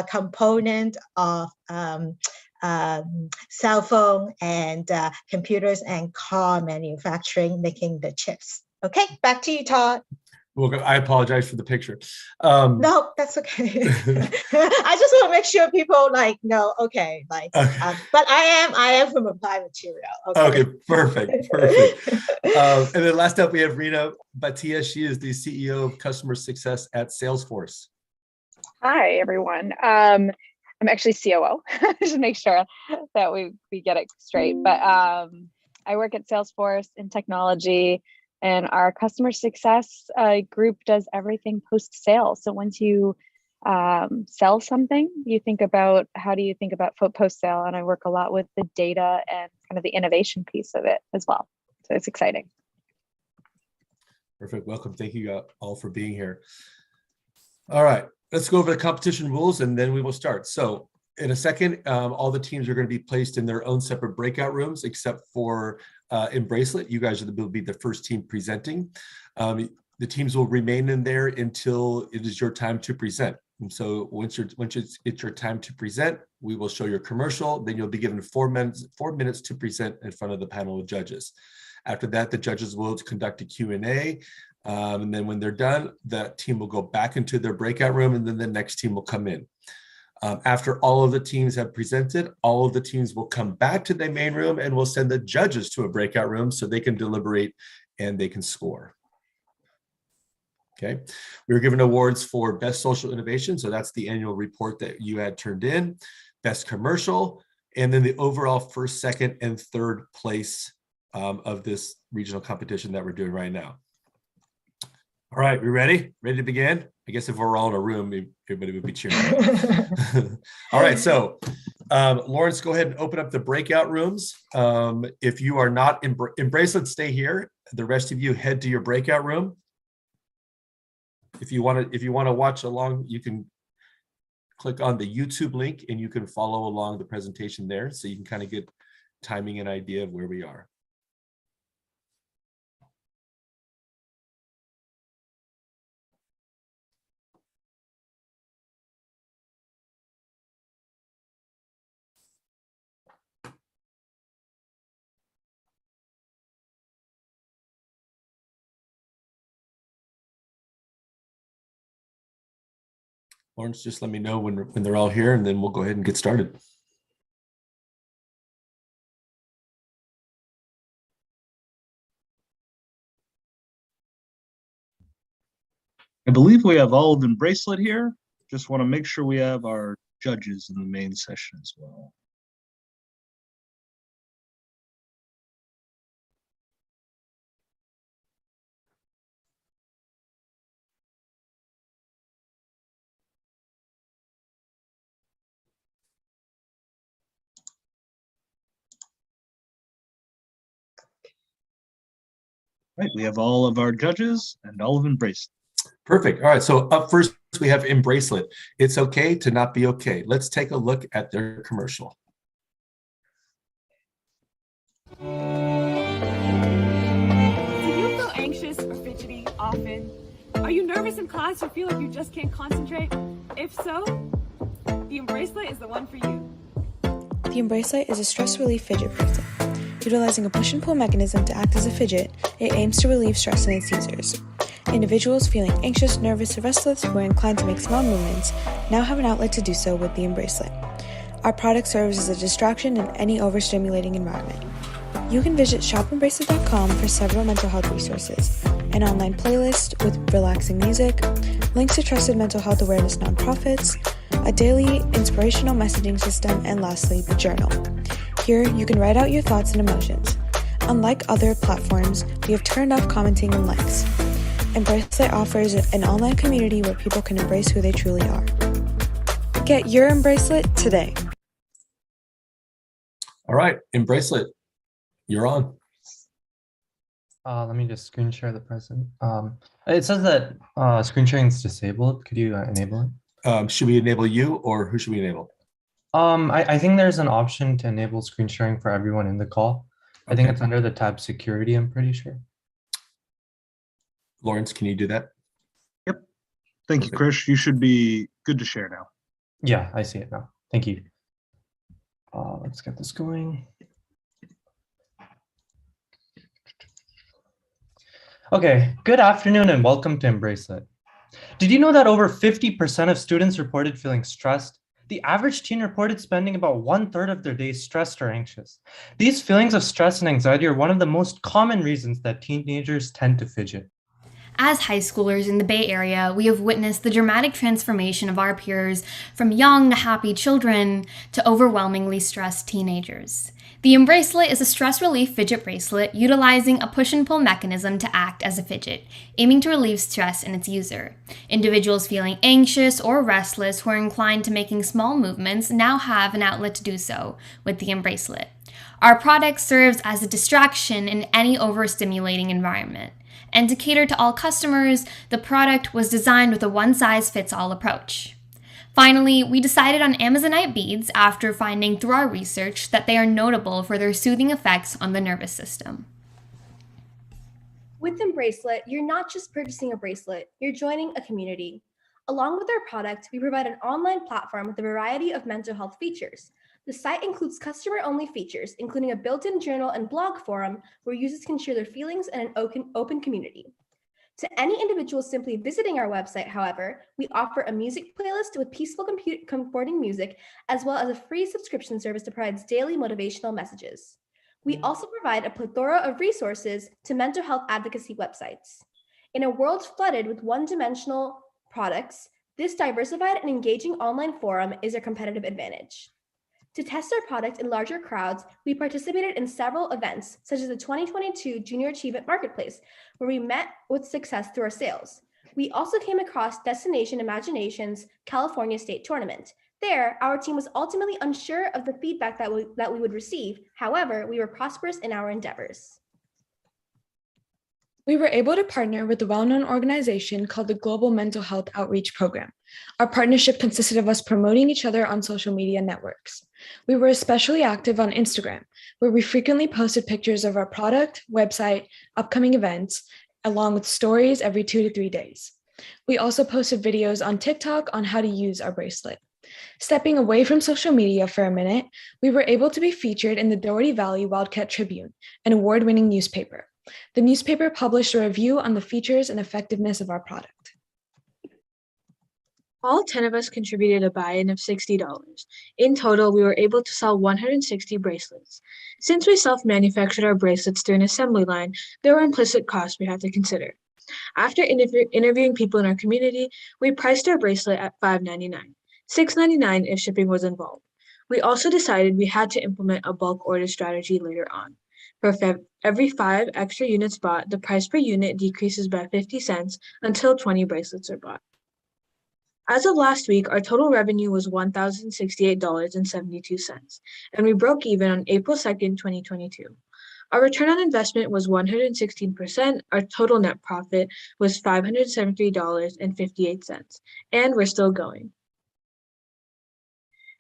component of cell phone and computers and car manufacturing, making the chips. Okay, back to you, Todd. Well, I apologize for the picture. No, that's okay. I just want to make sure people know, okay, but I am from Applied Material. Okay, perfect. And then last up, we have Rena Bhatia. She is the CEO of Customer Success at Salesforce. Hi, everyone. I'm actually COO, just to make sure that we get it straight. But I work at Salesforce in technology. And our customer success group does everything post-sale. So once you sell something, you think about how do you think about post-sale? And I work a lot with the data and kind of the innovation piece of it as well. So it's exciting. Perfect. Welcome. Thank you all for being here. All right, let's go over the competition rules and then we will start. So in a second, all the teams are going to be placed in their own separate breakout rooms, except for in Bracelet. You guys will be the first team presenting. The teams will remain in there until it is your time to present. And so once it's your time to present, we will show your commercial. Then you'll be given 4 minutes to present in front of the panel of judges. After that, the judges will conduct a Q&A. And then when they're done, that team will go back into their breakout room, and then the next team will come in. After all of the teams have presented, all of the teams will come back to the main room and we'll send the judges to a breakout room so they can deliberate and they can score. Okay, we were given awards for Best Social Innovation. So that's the annual report that you had turned in, Best Commercial, and then the overall first, second, and third place of this regional competition that we're doing right now. All right, we ready? Ready to begin? I guess if we're all in a room, everybody would be cheering. All right, so Lawrence, go ahead and open up the breakout rooms. If you are not in Bracelet, stay here. The rest of you head to your breakout room. If you want to watch along, you can click on the YouTube link and you can follow along the presentation there, so you can kind of get timing and idea of where we are. Lawrence, just let me know when they're all here, and then we'll go ahead and get started. I believe we have all of them Bracelet here. Just want to make sure we have our judges in the main session as well. Right, we have all of our judges and all of them Bracelet. Perfect. All right, so up first we have in Bracelet. It's okay to not be okay. Let's take a look at their commercial. Do you feel anxious or fidgety often? Are you nervous in class or feel like you just can't concentrate? If so, the Embracelet is the one for you. The Embracelet is a stress relief fidget bracelet. Utilizing a push and pull mechanism to act as a fidget, it aims to relieve stress in its users. Individuals feeling anxious, nervous, or restless who are inclined to make small movements now have an outlet to do so with the Embracelet. Our product serves as a distraction in any overstimulating environment. You can visit shopandbracelet.com for several mental health resources, an online playlist with relaxing music, links to trusted mental health awareness nonprofits, a daily inspirational messaging system, and lastly, the journal. Here, you can write out your thoughts and emotions. Unlike other platforms, we have turned off commenting and likes. Embracelet offers an online community where people can embrace who they truly are. Get your Embracelet today. All right, Embracelet, you're on. Let me just screen share the present. It says that screen sharing is disabled. Could you enable it? Should we enable you or who should we enable? I think there's an option to enable screen sharing for everyone in the call. I think it's under the tab security, I'm pretty sure. Lawrence, can you do that? Yep. Thank you, Krish. You should be good to share now. Yeah, I see it now. Thank you. Let's get this going. Okay, good afternoon and welcome to Embracelet. Did you know that over 50% of students reported feeling stressed? The average teen reported spending about 1/3 of their days stressed or anxious. These feelings of stress and anxiety are one of the most common reasons that teenagers tend to fidget. As high schoolers in the Bay Area, we have witnessed the dramatic transformation of our peers from young, happy children to overwhelmingly stressed teenagers. The Embracelet is a stress relief fidget bracelet utilizing a push and pull mechanism to act as a fidget, aiming to relieve stress in its user. Individuals feeling anxious or restless who are inclined to making small movements now have an outlet to do so with the Embracelet. Our product serves as a distraction in any overstimulating environment. And to cater to all customers, the product was designed with a one-size-fits-all approach. Finally, we decided on Amazonite beads after finding through our research that they are notable for their soothing effects on the nervous system. With Embracelet, you're not just purchasing a bracelet, you're joining a community. Along with our product, we provide an online platform with a variety of mental health features. The site includes customer-only features, including a built-in journal and blog forum where users can share their feelings in an open community. To any individual simply visiting our website, however, we offer a music playlist with peaceful, comforting music, as well as a free subscription service that provides daily motivational messages. We also provide a plethora of resources to mental health advocacy websites. In a world flooded with one-dimensional products, this diversified and engaging online forum is a competitive advantage. To test our product in larger crowds, we participated in several events, such as the 2022 Junior Achievement Marketplace, where we met with success through our sales. We also came across Destination Imagination's California State Tournament. There, our team was ultimately unsure of the feedback that we would receive. However, we were prosperous in our endeavors. We were able to partner with a well-known organization called the Global Mental Health Outreach Program. Our partnership consisted of us promoting each other on social media networks. We were especially active on Instagram, where we frequently posted pictures of our product, website, upcoming events, along with stories every 2 to 3 days. We also posted videos on TikTok on how to use our bracelet. Stepping away from social media for a minute, we were able to be featured in the Doherty Valley Wildcat Tribune, an award-winning newspaper. The newspaper published a review on the features and effectiveness of our product. All 10 of us contributed a buy-in of $60. In total, we were able to sell 160 bracelets. Since we self-manufactured our bracelets through an assembly line, there were implicit costs we had to consider. After interviewing people in our community, we priced our bracelet at $5.99, $6.99 if shipping was involved. We also decided we had to implement a bulk order strategy later on. For every 5 extra units bought, the price per unit decreases by 50 cents until 20 bracelets are bought. As of last week, our total revenue was $1,068.72, and we broke even on April 2nd, 2022. Our return on investment was 116%, our total net profit was $573.58, and we're still going.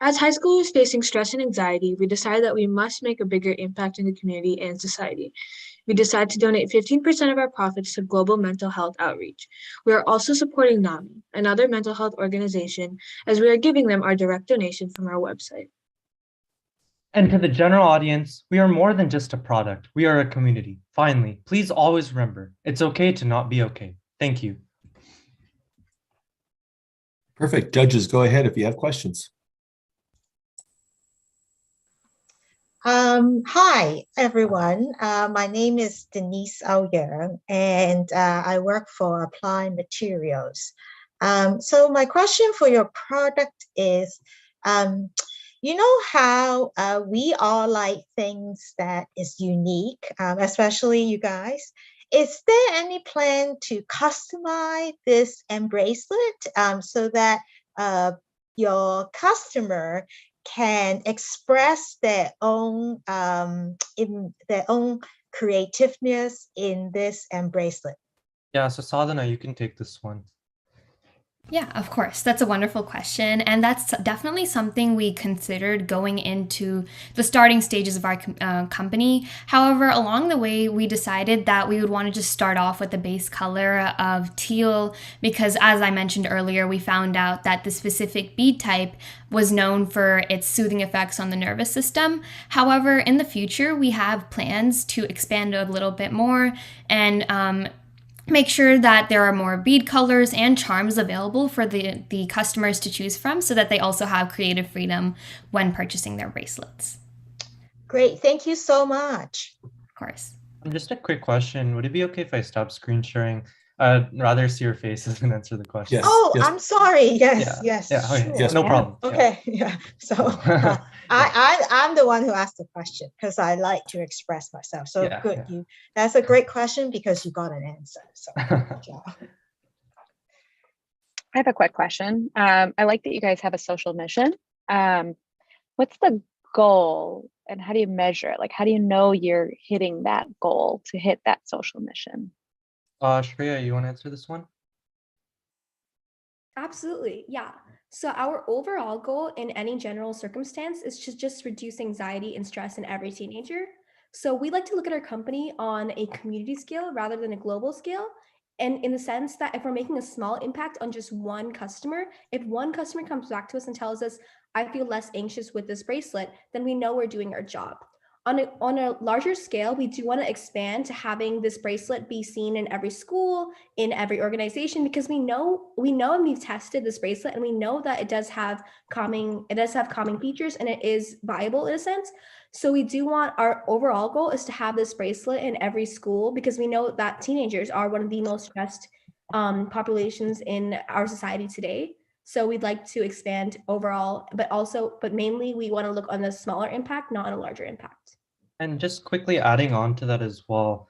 As high schoolers facing stress and anxiety, we decided that we must make a bigger impact in the community and society. We decided to donate 15% of our profits to global mental health outreach. We are also supporting NAMI, another mental health organization, as we are giving them our direct donation from our website. And to the general audience, we are more than just a product. We are a community. Finally, please always remember, it's okay to not be okay. Thank you. Perfect. Judges, go ahead if you have questions. Hi, everyone. My name is Denise Aoyang, and I work for Applied Materials. So my question for your product is, you know how we all like things that is unique, especially you guys. Is there any plan to customize this bracelet so that your customer can express their own in their own creativeness in this bracelet? Yeah, so Sadhana, you can take this one. Yeah, of course. That's a wonderful question. And that's definitely something we considered going into the starting stages of our company. However, along the way, we decided that we would want to just start off with the base color of teal because, as I mentioned earlier, we found out that the specific bead type was known for its soothing effects on the nervous system. However, in the future, we have plans to expand a little bit more and make sure that there are more bead colors and charms available for the customers to choose from so that they also have creative freedom when purchasing their bracelets. Great, thank you so much. Of course. Just a quick question. Would it be okay if I stop screen sharing? I'd rather see your faces and answer the question. Yes. Oh, yes. I'm sorry. Yes, Yeah. yes, Yeah, okay. sure. Yes, no problem. Okay, yeah. So I'm the one who asked the question because I like to express myself. So Yeah, good. yeah. That's a great question because you got an answer. So good job. I have a quick question. I like that you guys have a social mission. What's the goal and how do you measure it? Like, how do you know you're hitting that goal to hit that social mission? Shreya, you want to answer this one? Absolutely, yeah. So our overall goal in any general circumstance is to just reduce anxiety and stress in every teenager. So we like to look at our company on a community scale rather than a global scale. And in the sense that if we're making a small impact on just one customer, if one customer comes back to us and tells us, I feel less anxious with this bracelet, then we know we're doing our job. On a larger scale, we do want to expand to having this bracelet be seen in every school, in every organization, because we know and we've tested this bracelet and we know that it does have calming features and it is viable in a sense. So we do want, our overall goal is to have this bracelet in every school because we know that teenagers are one of the most stressed populations in our society today. So we'd like to expand overall, but mainly we want to look on the smaller impact, not on a larger impact. And just quickly adding on to that as well,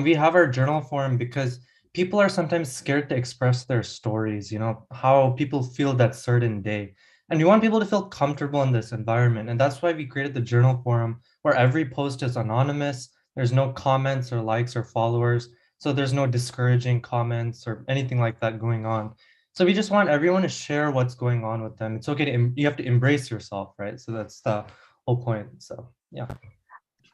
we have our journal forum because people are sometimes scared to express their stories, how people feel that certain day. And we want people to feel comfortable in this environment. And that's why we created the journal forum where every post is anonymous. There's no comments or likes or followers. So there's no discouraging comments or anything like that going on. So we just want everyone to share what's going on with them. It's okay you have to embrace yourself, right? So that's the whole point. So yeah.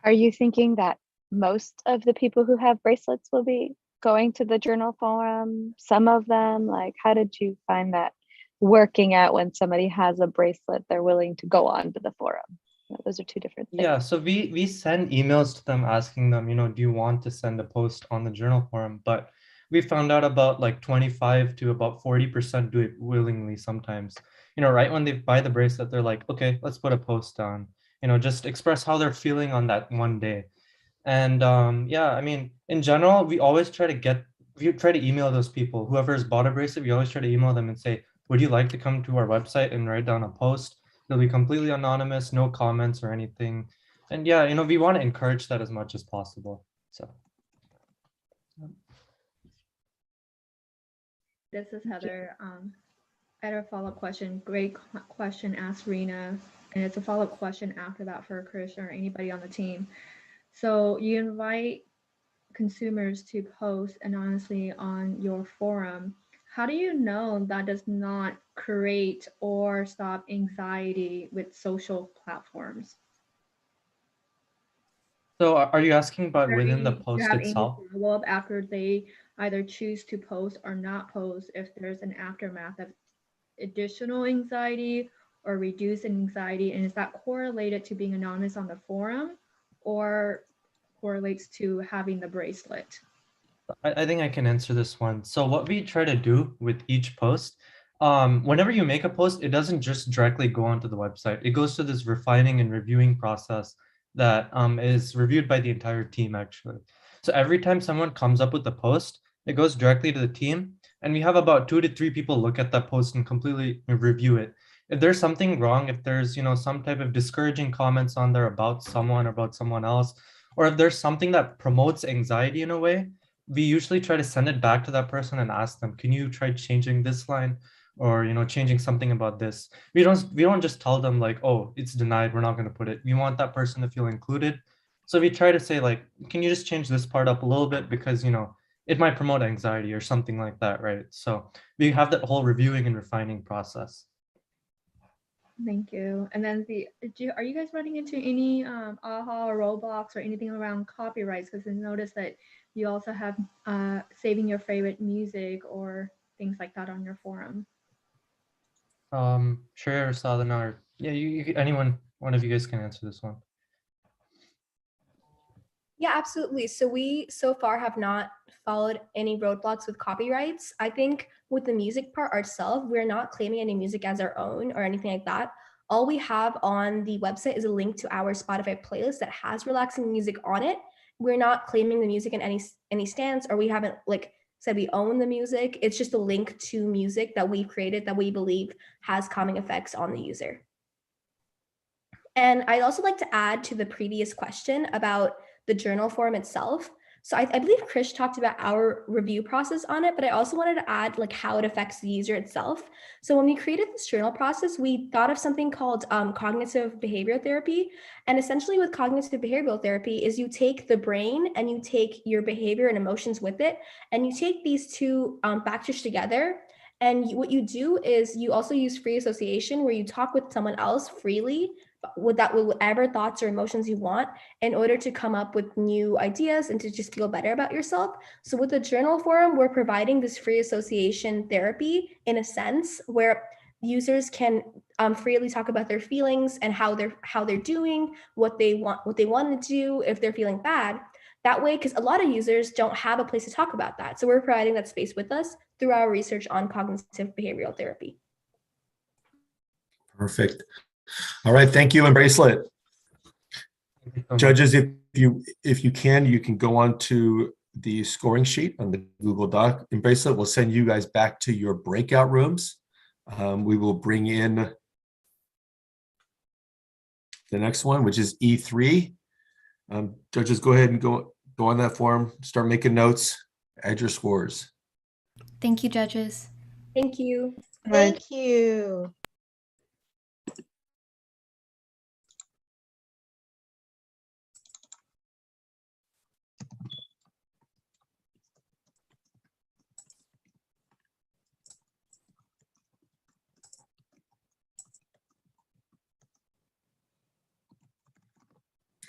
Are you thinking that most of the people who have bracelets will be going to the journal forum? Some of them, like, how did you find that working out when somebody has a bracelet, they're willing to go on to the forum? Those are two different things. Yeah, so we send emails to them asking them, do you want to send a post on the journal forum? But we found out about like 25 to about 40% do it willingly sometimes. Right when they buy the bracelet, they're like, okay, let's put a post on, just express how they're feeling on that one day. And yeah, I mean, in general, we try to email those people, whoever's bought a bracelet, we always try to email them and say, would you like to come to our website and write down a post? It'll be completely anonymous, no comments or anything. And yeah, we want to encourage that as much as possible. So. This is Heather. I had a follow-up question. Great question asked Rena, and it's a follow-up question after that for Chris or anybody on the team. So you invite consumers to post anonymously on your forum. How do you know that does not create or stop anxiety with social platforms? So are you asking about within the post itself? Any follow-up after they either choose to post or not post, if there's an aftermath of additional anxiety or reduced anxiety, and is that correlated to being anonymous on the forum or correlates to having the bracelet? I think I can answer this one. So what we try to do with each post, whenever you make a post, it doesn't just directly go onto the website. It goes to this refining and reviewing process that is reviewed by the entire team actually. So every time someone comes up with a post, it goes directly to the team, and we have about 2 to 3 people look at that post and completely review it. If there's something wrong, if there's some type of discouraging comments on there about someone or about someone else, or if there's something that promotes anxiety in a way, we usually try to send it back to that person and ask them, can you try changing this line, or changing something about this. We don't just tell them like, oh, it's denied, we're not going to put it. We want that person to feel included. So we try to say like, can you just change this part up a little bit, because it might promote anxiety or something like that, right? So we have that whole reviewing and refining process. Thank you. And then are you guys running into any AHA or roadblocks or anything around copyrights? Because I noticed that you also have saving your favorite music or things like that on your forum. Sure, Sadhana, or anyone, one of you guys can answer this one. Yeah, absolutely. So we so far have not followed any roadblocks with copyrights. I think with the music part ourselves, we're not claiming any music as our own or anything like that. All we have on the website is a link to our Spotify playlist that has relaxing music on it. We're not claiming the music in any stance, or we haven't said we own the music. It's just a link to music that we've created that we believe has calming effects on the user. And I'd also like to add to the previous question about the journal form itself. So I believe Chris talked about our review process on it, but I also wanted to add how it affects the user itself. So when we created this journal process, we thought of something called cognitive behavioral therapy. And essentially with cognitive behavioral therapy is you take the brain and you take your behavior and emotions with it, and you take these two factors together. And what you do is you also use free association, where you talk with someone else freely with whatever thoughts or emotions you want, in order to come up with new ideas and to just feel better about yourself. So with the journal forum, we're providing this free association therapy in a sense where users can freely talk about their feelings and how they're doing, what they want to do if they're feeling bad. That way, because a lot of users don't have a place to talk about that. So we're providing that space with us through our research on cognitive behavioral therapy. Perfect. All right, thank you, and Bracelet. Judges, if you can go on to the scoring sheet on the Google Doc, and Bracelet will send you guys back to your breakout rooms. We will bring in the next one, which is E3. Judges, go ahead and go on that form, start making notes, add your scores. Thank you, judges. Thank you. Thank you.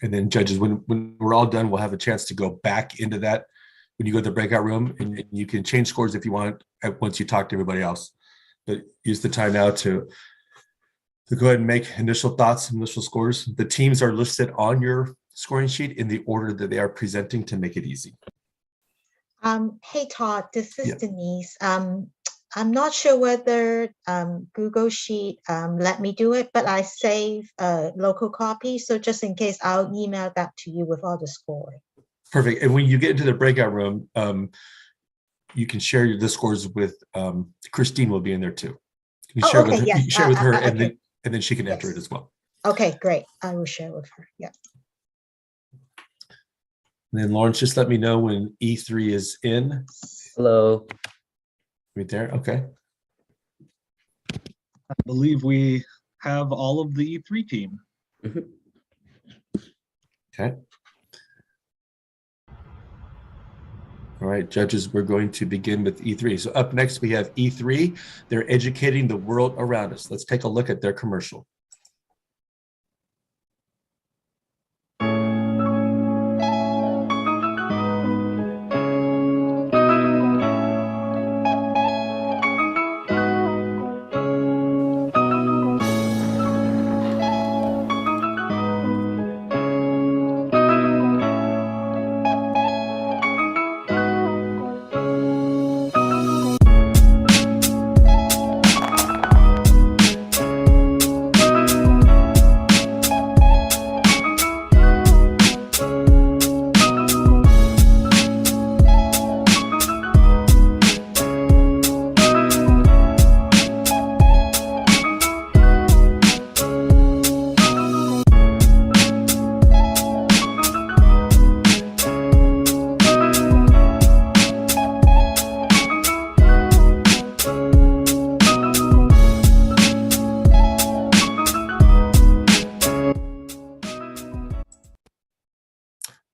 And then judges, when we're all done, we'll have a chance to go back into that when you go to the breakout room, and you can change scores if you want once you talk to everybody else. But use the time now to go ahead and make initial thoughts, initial scores. The teams are listed on your scoring sheet in the order that they are presenting to make it easy. Hey Todd, this is Denise. I'm not sure whether Google Sheet let me do it, but I save a local copy. So just in case, I'll email that to you with all the scoring. Perfect. And when you get into the breakout room, you can share the scores with Christine. Will be in there too. You can share with her, yes. share with her, and okay. then she can enter it as well. Okay, great. I will share with her. Yeah. And then Lawrence, just let me know when E3 is in. Hello. Right there. Okay. I believe we have all of the E3 team. Okay. All right, judges, we're going to begin with E3. So up next, we have E3. They're educating the world around us. Let's take a look at their commercial.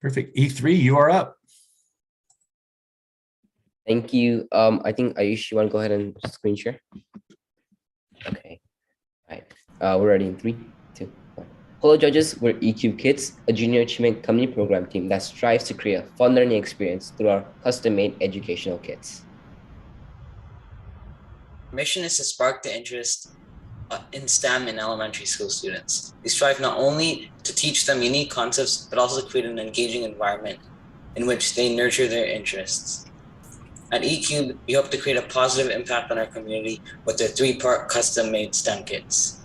Perfect. E3, you are up. Thank you. I think Ayush, you want to go ahead and screen share? Okay. All right. We're ready in 3, 2, 1. Hello, judges. We're ECUBE Kids, a junior achievement community program team that strives to create a fun learning experience through our custom-made educational kits. Our mission is to spark the interest in STEM in elementary school students. We strive not only to teach them unique concepts, but also to create an engaging environment in which they nurture their interests. At ECUBE, we hope to create a positive impact on our community with their 3-part custom-made STEM kits.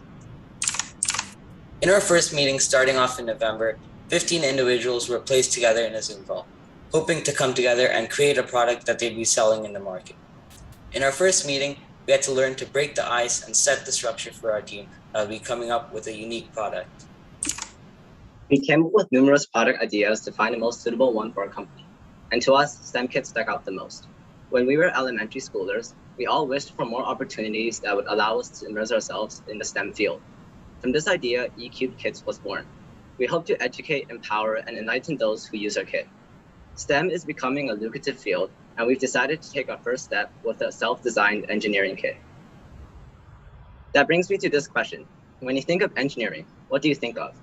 In our first meeting, starting off in November, 15 individuals were placed together in a Zoom call, hoping to come together and create a product that they'd be selling in the market. In our first meeting, we had to learn to break the ice and set the structure for our team that will be coming up with a unique product. We came up with numerous product ideas to find the most suitable one for our company. And to us, STEM kits stuck out the most. When we were elementary schoolers, we all wished for more opportunities that would allow us to immerse ourselves in the STEM field. From this idea, ECUBE Kits was born. We hope to educate, empower, and enlighten those who use our kit. STEM is becoming a lucrative field, and we've decided to take our first step with a self-designed engineering kit. That brings me to this question. When you think of engineering, what do you think of?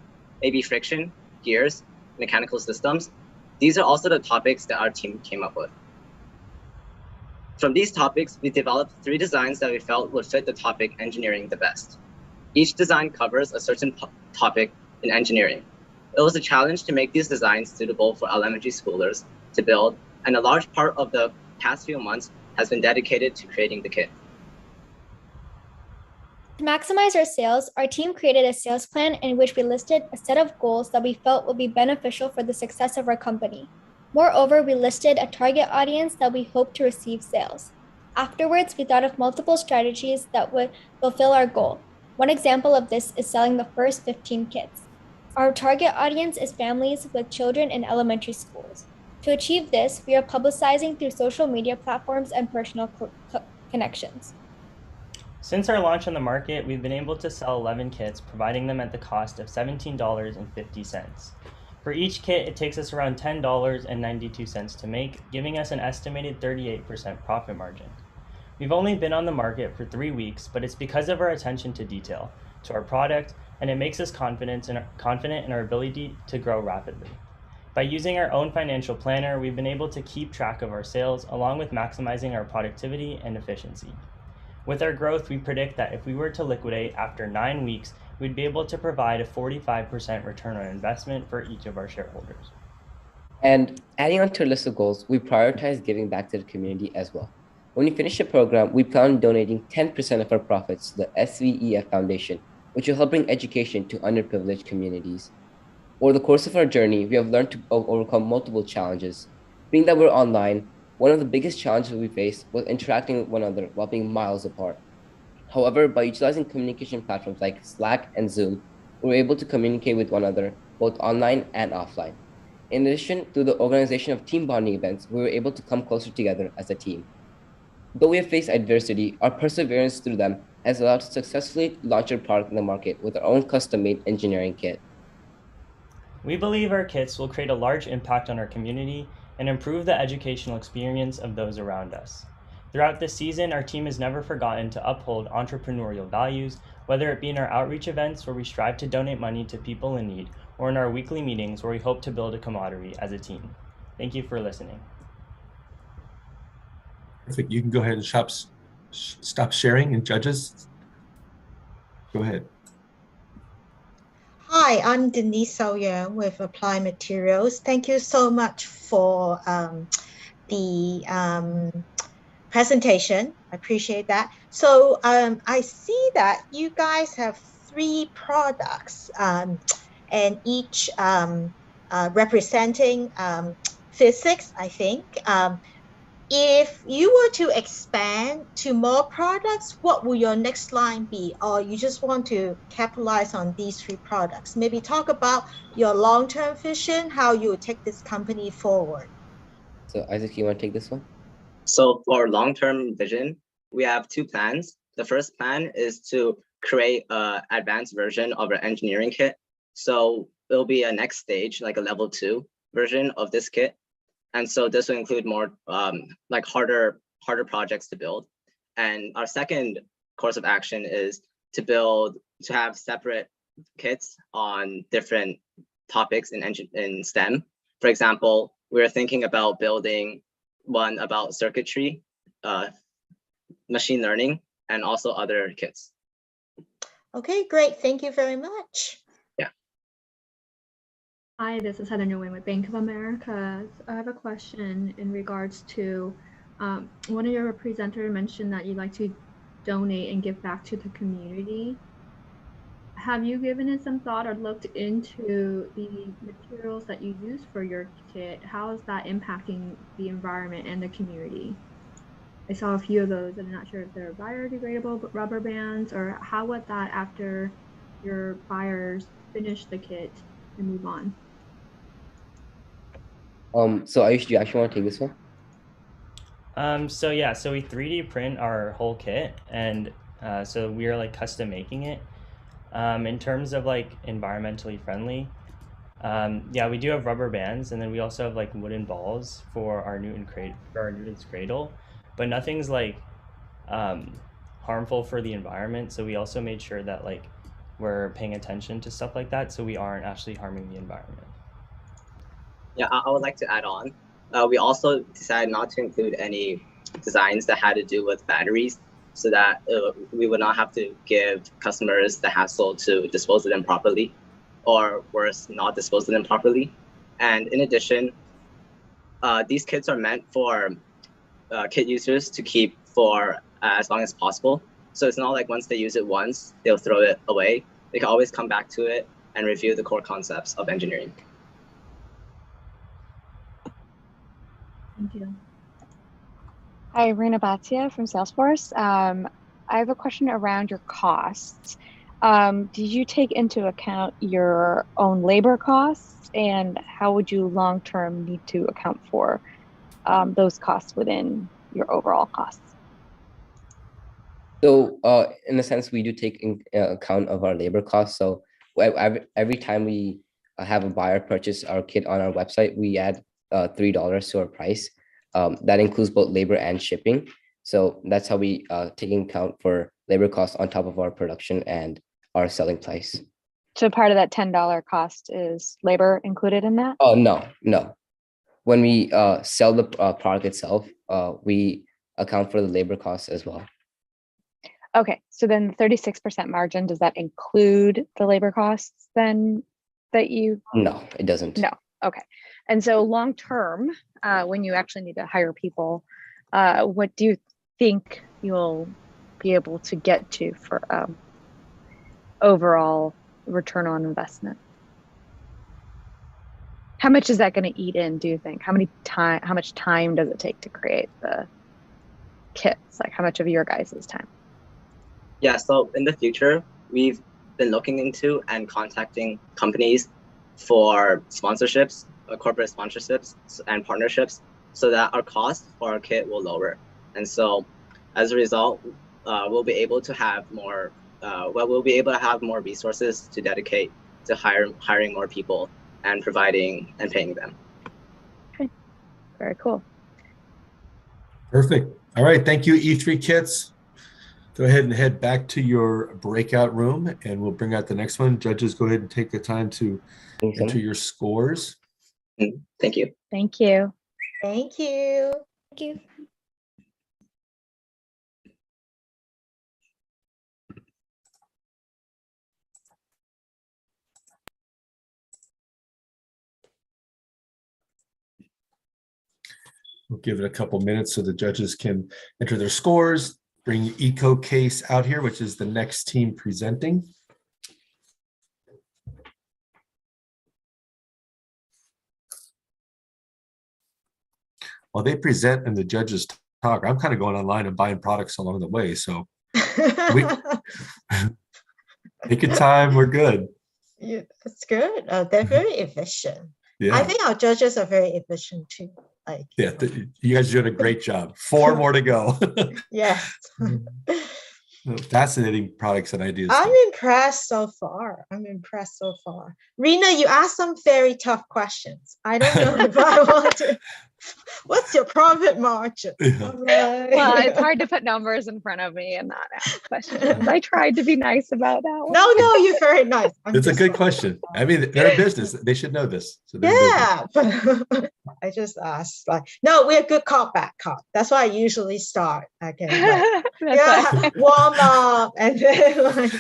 Maybe friction, gears, mechanical systems? These are also the topics that our team came up with. From these topics, we developed 3 designs that we felt would fit the topic engineering the best. Each design covers a certain topic in engineering. It was a challenge to make these designs suitable for elementary schoolers to build, and a large part of the past few months has been dedicated to creating the kit. To maximize our sales, our team created a sales plan in which we listed a set of goals that we felt would be beneficial for the success of our company. Moreover, we listed a target audience that we hoped to receive sales. Afterwards, we thought of multiple strategies that would fulfill our goal. One example of this is selling the first 15 kits. Our target audience is families with children in elementary schools. To achieve this, we are publicizing through social media platforms and personal connections. Since our launch on the market, we've been able to sell 11 kits, providing them at the cost of $17.50. For each kit, it takes us around $10.92 to make, giving us an estimated 38% profit margin. We've only been on the market for 3 weeks, but it's because of our attention to detail, to our product, and it makes us confident in our ability to grow rapidly. By using our own financial planner, we've been able to keep track of our sales, along with maximizing our productivity and efficiency. With our growth, we predict that if we were to liquidate after 9 weeks, we'd be able to provide a 45% return on investment for each of our shareholders. And adding on to our list of goals, we prioritize giving back to the community as well. When we finish the program, we plan on donating 10% of our profits to the SVEF Foundation, which will help bring education to underprivileged communities. Over the course of our journey, we have learned to overcome multiple challenges. Being that we're online, one of the biggest challenges we faced was interacting with one another while being miles apart. However, by utilizing communication platforms like Slack and Zoom, we were able to communicate with one another, both online and offline. In addition, through the organization of team bonding events, we were able to come closer together as a team. Though we have faced adversity, our perseverance through them has allowed us to successfully launch our product in the market with our own custom-made engineering kit. We believe our kits will create a large impact on our community and improve the educational experience of those around us. Throughout this season, our team has never forgotten to uphold entrepreneurial values, whether it be in our outreach events where we strive to donate money to people in need, or in our weekly meetings where we hope to build a camaraderie as a team. Thank you for listening. Perfect. You can go ahead and stop sharing, and judges, go ahead. Hi, I'm Denise Sawyer with Applied Materials. Thank you so much for the presentation. I appreciate that. So I see that you guys have 3 products and each representing physics, I think. If you were to expand to more products, what will your next line be? Or you just want to capitalize on these 3 products? Maybe talk about your long-term vision, how you would take this company forward. So Isaac, you want to take this one? So for long-term vision, we have 2 plans. The first plan is to create an advanced version of our engineering kit. So it'll be a next stage, like a level 2. version of this kit. And so this will include more like harder projects to build. And our second course of action is to have separate kits on different topics in STEM. For example, we're thinking about building one about circuitry, machine learning, and also other kits. Okay, great. Thank you very much. Yeah. Hi, this is Heather Nguyen with Bank of America. I have a question in regards to one of your presenters mentioned that you'd like to donate and give back to the community. Have you given it some thought or looked into the materials that you use for your kit? How is that impacting the environment and the community? I saw a few of those, and I'm not sure if they're biodegradable rubber bands, or how would that, after your buyers finish the kit and move on? So Ayush, do you actually want to take this one? So we 3D print our whole kit, and so we are like custom making it. In terms of like environmentally friendly, we do have rubber bands, and then we also have like wooden balls for our Newton's cradle, but nothing's like harmful for the environment. So we also made sure that like we're paying attention to stuff like that, so we aren't actually harming the environment. Yeah, I would like to add on. We also decided not to include any designs that had to do with batteries, so that we would not have to give customers the hassle to dispose of them properly, or worse, not dispose of them properly. And in addition, these kits are meant for kit users to keep for as long as possible. So it's not like once they use it once, they'll throw it away. They can always come back to it and review the core concepts of engineering. Thank you. Hi, Rena Bhatia from Salesforce. I have a question around your costs. Did you take into account your own labor costs, and how would you long-term need to account for those costs within your overall costs? So in a sense, we do take account of our labor costs. So every time we have a buyer purchase our kit on our website, we add $3 to our price. That includes both labor and shipping. So that's how we take into account for labor costs on top of our production and our selling price. So part of that $10 cost is labor included in that? Oh, no. When we sell the product itself, we account for the labor costs as well. Okay, so then the 36% margin, does that include the labor costs then that you? No, it doesn't. No, okay. And so long-term, when you actually need to hire people, what do you think you'll be able to get to for overall return on investment? How much is that going to eat in, do you think? How much time does it take to create the kits? Like how much of your guys' time? Yeah, so in the future, we've been looking into and contacting companies for sponsorships, corporate sponsorships and partnerships, so that our cost for our kit will lower. And so as a result, we'll be able to have more, resources to dedicate to hiring more people and providing and paying them. Okay, very cool. Perfect. All right, thank you, E3 Kits. Go ahead and head back to your breakout room, and we'll bring out the next one. Judges, go ahead and take the time to enter your scores. Thank you. Thank you. Thank you. Thank you. We'll give it a couple minutes so the judges can enter their scores. Bring EcoCase out here, which is the next team presenting. While they present and the judges talk, I'm kind of going online and buying products along the way. So take your time. We're good. Yeah, that's good. They're very efficient. Yeah. I think our judges are very efficient too. Like, yeah, you guys are doing a great job. 4 more to go. yes. Fascinating products and ideas. I'm impressed so far. I'm impressed so far. Rena, you asked some very tough questions. I don't know if I want to. What's your profit margin? Well, it's hard to put numbers in front of me and not ask questions. I tried to be nice about that one. No, you're very nice. It's a good question. I mean, they're in business. They should know this. So yeah, but I just asked like, no, we're good cop, bad cop. That's why I usually start. Okay, yeah, warm up and then like.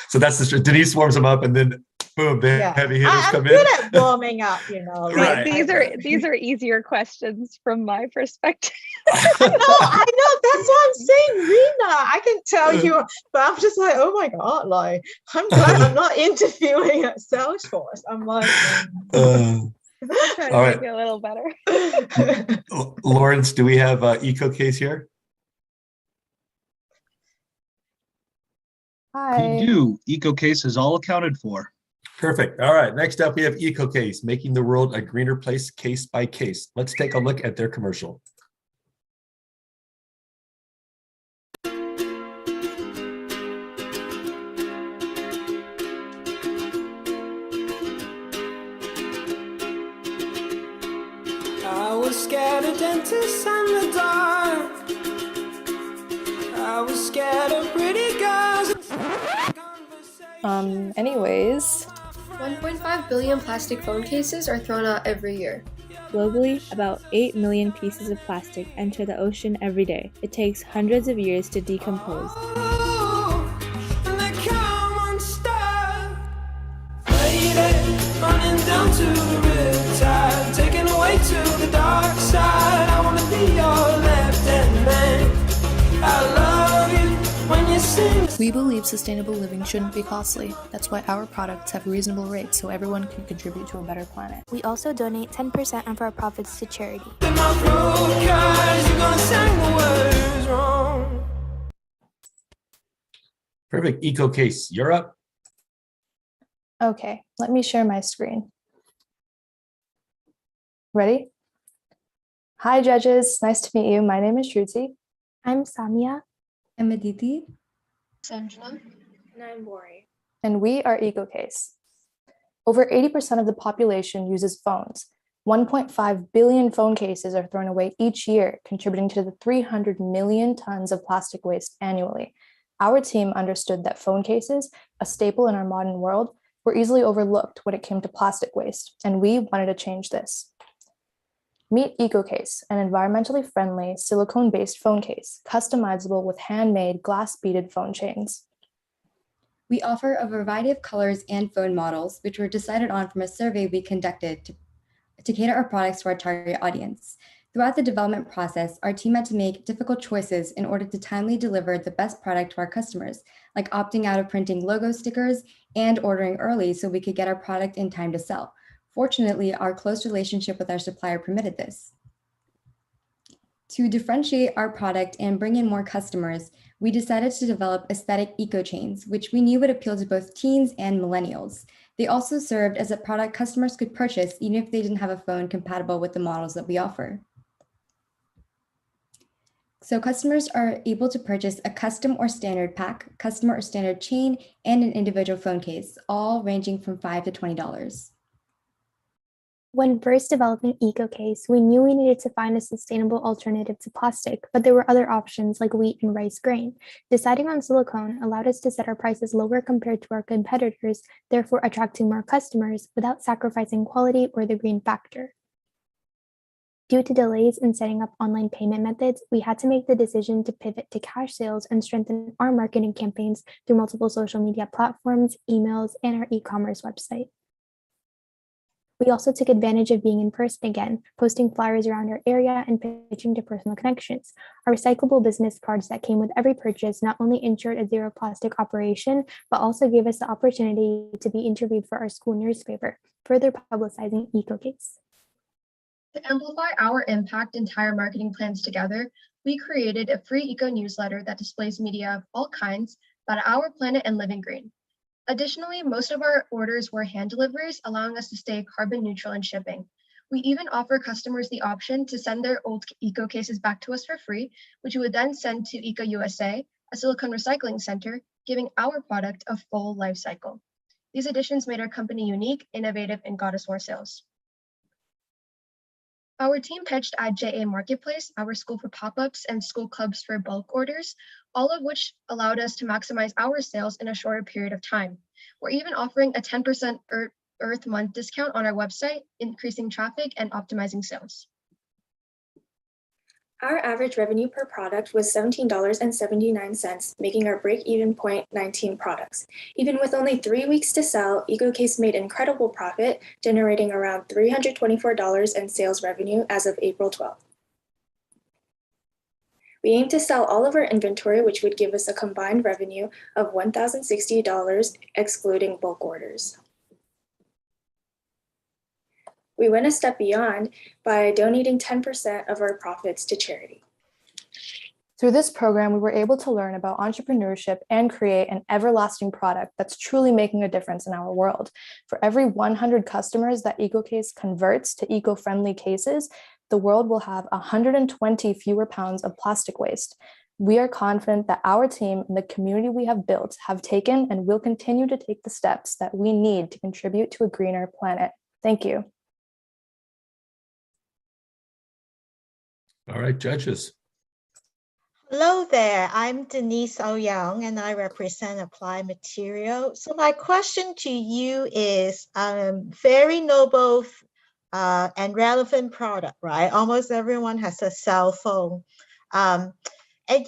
So that's the Denise warms them up and then boom, the heavy hitters come in. I'm good at warming up, you know. Right. These are easier questions from my perspective. I know. That's what I'm saying, Rena. I can tell you, but I'm just like, oh my god, like I'm glad I'm not interviewing at Salesforce. I'm like, I'll try to all make right. it a little better. Lawrence, do we have Eco Case here? We do. EcoCase is all accounted for. Perfect. All right. Next up, we have EcoCase, making the world a greener place case by case. Let's take a look at their commercial. I was scared of dentists and the dark. I was scared of pretty girls. Anyways. 1.5 billion plastic phone cases are thrown out every year. Globally, about 8 million pieces of plastic enter the ocean every day. It takes hundreds of years to decompose. Running down to the riptide, taken away to the dark side. I wanna be your left-hand man. I love you when you sing. We believe sustainable living shouldn't be costly. That's why our products have reasonable rates so everyone can contribute to a better planet. We also donate 10% of our profits to charity. Perfect. EcoCase, you're up. Okay, let me share my screen. Ready? Hi, judges. Nice to meet you. My name is Shruti. I'm Samia. I'm Aditi. Sanjana. And I'm Bori. And we are EcoCase. Over 80% of the population uses phones. 1.5 billion phone cases are thrown away each year, contributing to the 300 million tons of plastic waste annually. Our team understood that phone cases, a staple in our modern world, were easily overlooked when it came to plastic waste, and we wanted to change this. Meet EcoCase, an environmentally friendly silicone-based phone case, customizable with handmade glass-beaded phone chains. We offer a variety of colors and phone models, which were decided on from a survey we conducted to cater our products to our target audience. Throughout the development process, our team had to make difficult choices in order to timely deliver the best product to our customers, like opting out of printing logo stickers and ordering early so we could get our product in time to sell. Fortunately, our close relationship with our supplier permitted this. To differentiate our product and bring in more customers, we decided to develop aesthetic eco chains, which we knew would appeal to both teens and millennials. They also served as a product customers could purchase even if they didn't have a phone compatible with the models that we offer. So customers are able to purchase a custom or standard pack, custom or standard chain, and an individual phone case, all ranging from $5 to $20. When first developing EcoCase, we knew we needed to find a sustainable alternative to plastic, but there were other options like wheat and rice grain. Deciding on silicone allowed us to set our prices lower compared to our competitors, therefore attracting more customers without sacrificing quality or the green factor. Due to delays in setting up online payment methods, we had to make the decision to pivot to cash sales and strengthen our marketing campaigns through multiple social media platforms, emails, and our e-commerce website. We also took advantage of being in person again, posting flyers around our area and pitching to personal connections. Our recyclable business cards that came with every purchase not only ensured a zero plastic operation, but also gave us the opportunity to be interviewed for our school newspaper, further publicizing EcoCase. To amplify our impact and tie our marketing plans together, we created a free eco newsletter that displays media of all kinds about our planet and living green. Additionally, most of our orders were hand deliveries, allowing us to stay carbon neutral in shipping. We even offer customers the option to send their old eco cases back to us for free, which we would then send to Eco USA a silicone recycling center, giving our product a full life cycle. These additions made our company unique, innovative, and got us more sales. Our team pitched at JA Marketplace, our school for pop-ups and school clubs for bulk orders, all of which allowed us to maximize our sales in a shorter period of time. We're even offering a 10% Earth Month discount on our website, increasing traffic and optimizing sales. Our average revenue per product was $17.79, making our break-even point 19 products. Even with only 3 weeks to sell, EcoCase made incredible profit, generating around $324 in sales revenue as of April 12th. We aim to sell all of our inventory, which would give us a combined revenue of $1,060, excluding bulk orders. We went a step beyond by donating 10% of our profits to charity. Through this program, we were able to learn about entrepreneurship and create an everlasting product that's truly making a difference in our world. For every 100 customers that EcoCase converts to eco-friendly cases, the world will have 120 fewer pounds of plastic waste. We are confident that our team and the community we have built have taken and will continue to take the steps that we need to contribute to a greener planet. Thank you. All right, judges. Hello there, I'm Denise Ouyang and I represent Applied Material. So my question to you is very noble and relevant product, right? Almost everyone has a cell phone. And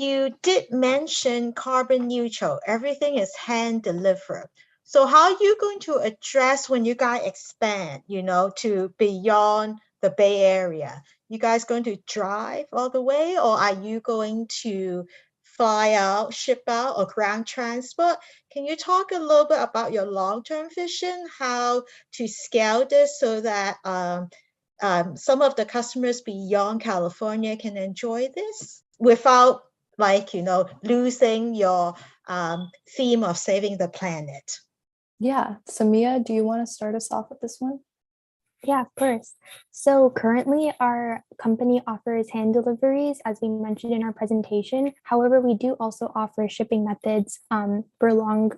you did mention carbon neutral, everything is hand delivered. So how are you going to address when you guys expand, to beyond the Bay Area? You guys going to drive all the way, or are you going to fly out, ship out, or ground transport? Can you talk a little bit about your long-term vision, how to scale this so that some of the customers beyond California can enjoy this without, losing your theme of saving the planet? Yeah, Samia, do you want to start us off with this one? Yeah, of course. So currently our company offers hand deliveries, as we mentioned in our presentation. However, we do also offer shipping methods for long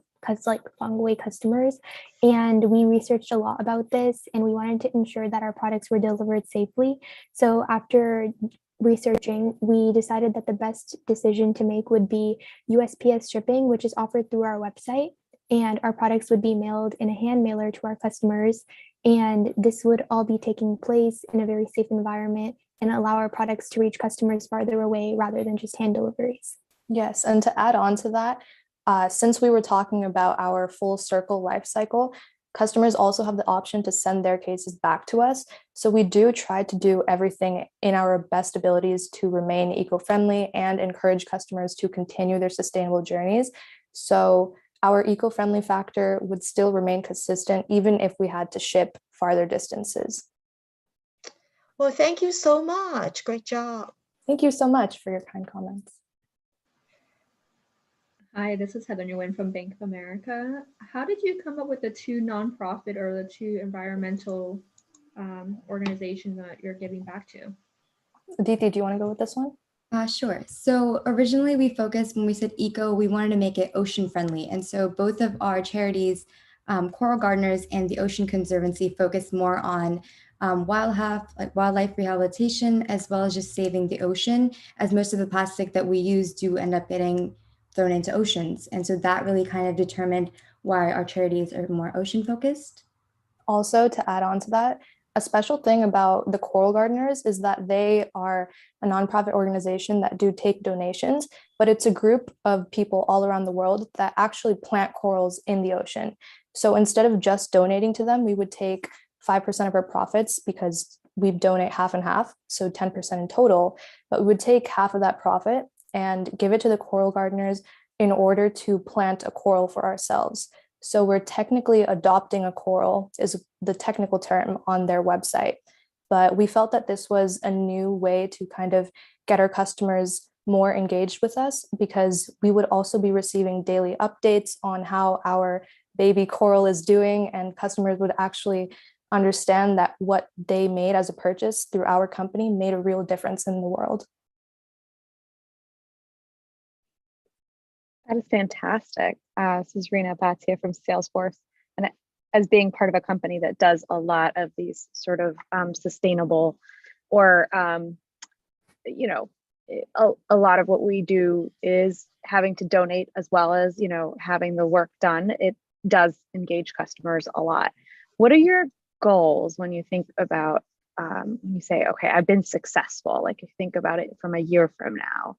way customers. And we researched a lot about this and we wanted to ensure that our products were delivered safely. So after researching, we decided that the best decision to make would be USPS shipping, which is offered through our website. And our products would be mailed in a hand mailer to our customers. And this would all be taking place in a very safe environment and allow our products to reach customers farther away rather than just hand deliveries. Yes, and to add on to that, since we were talking about our full circle life cycle, customers also have the option to send their cases back to us. So we do try to do everything in our best abilities to remain eco-friendly and encourage customers to continue their sustainable journeys. So our eco-friendly factor would still remain consistent even if we had to ship farther distances. Well, thank you so much. Great job. Thank you so much for your kind comments. Hi, this is Heather Nguyen from Bank of America. How did you come up with the two nonprofit or the two environmental organizations that you're giving back to? Aditi, do you want to go with this one? Sure. So originally we focused, when we said eco, we wanted to make it ocean friendly. And so both of our charities, Coral Gardeners and the Ocean Conservancy, focus more on wildlife rehabilitation, as well as just saving the ocean, as most of the plastic that we use do end up getting thrown into oceans. And so that really kind of determined why our charities are more ocean focused. Also, to add on to that, a special thing about the Coral Gardeners is that they are a nonprofit organization that do take donations, but it's a group of people all around the world that actually plant corals in the ocean. So instead of just donating to them, we would take 5% of our profits, because we donate half and half, so 10% in total, but we would take half of that profit and give it to the Coral Gardeners in order to plant a coral for ourselves. So we're technically adopting a coral, is the technical term on their website. But we felt that this was a new way to kind of get our customers more engaged with us, because we would also be receiving daily updates on how our baby coral is doing, and customers would actually understand that what they made as a purchase through our company made a real difference in the world. That is fantastic. This is Rena Bhatia from Salesforce. And as being part of a company that does a lot of these sort of sustainable or, you know, a lot of what we do is having to donate as well as, you know, having the work done. It does engage customers a lot. What are your goals when you think about, when you say, okay, I've been successful, like if you think about it from a year from now,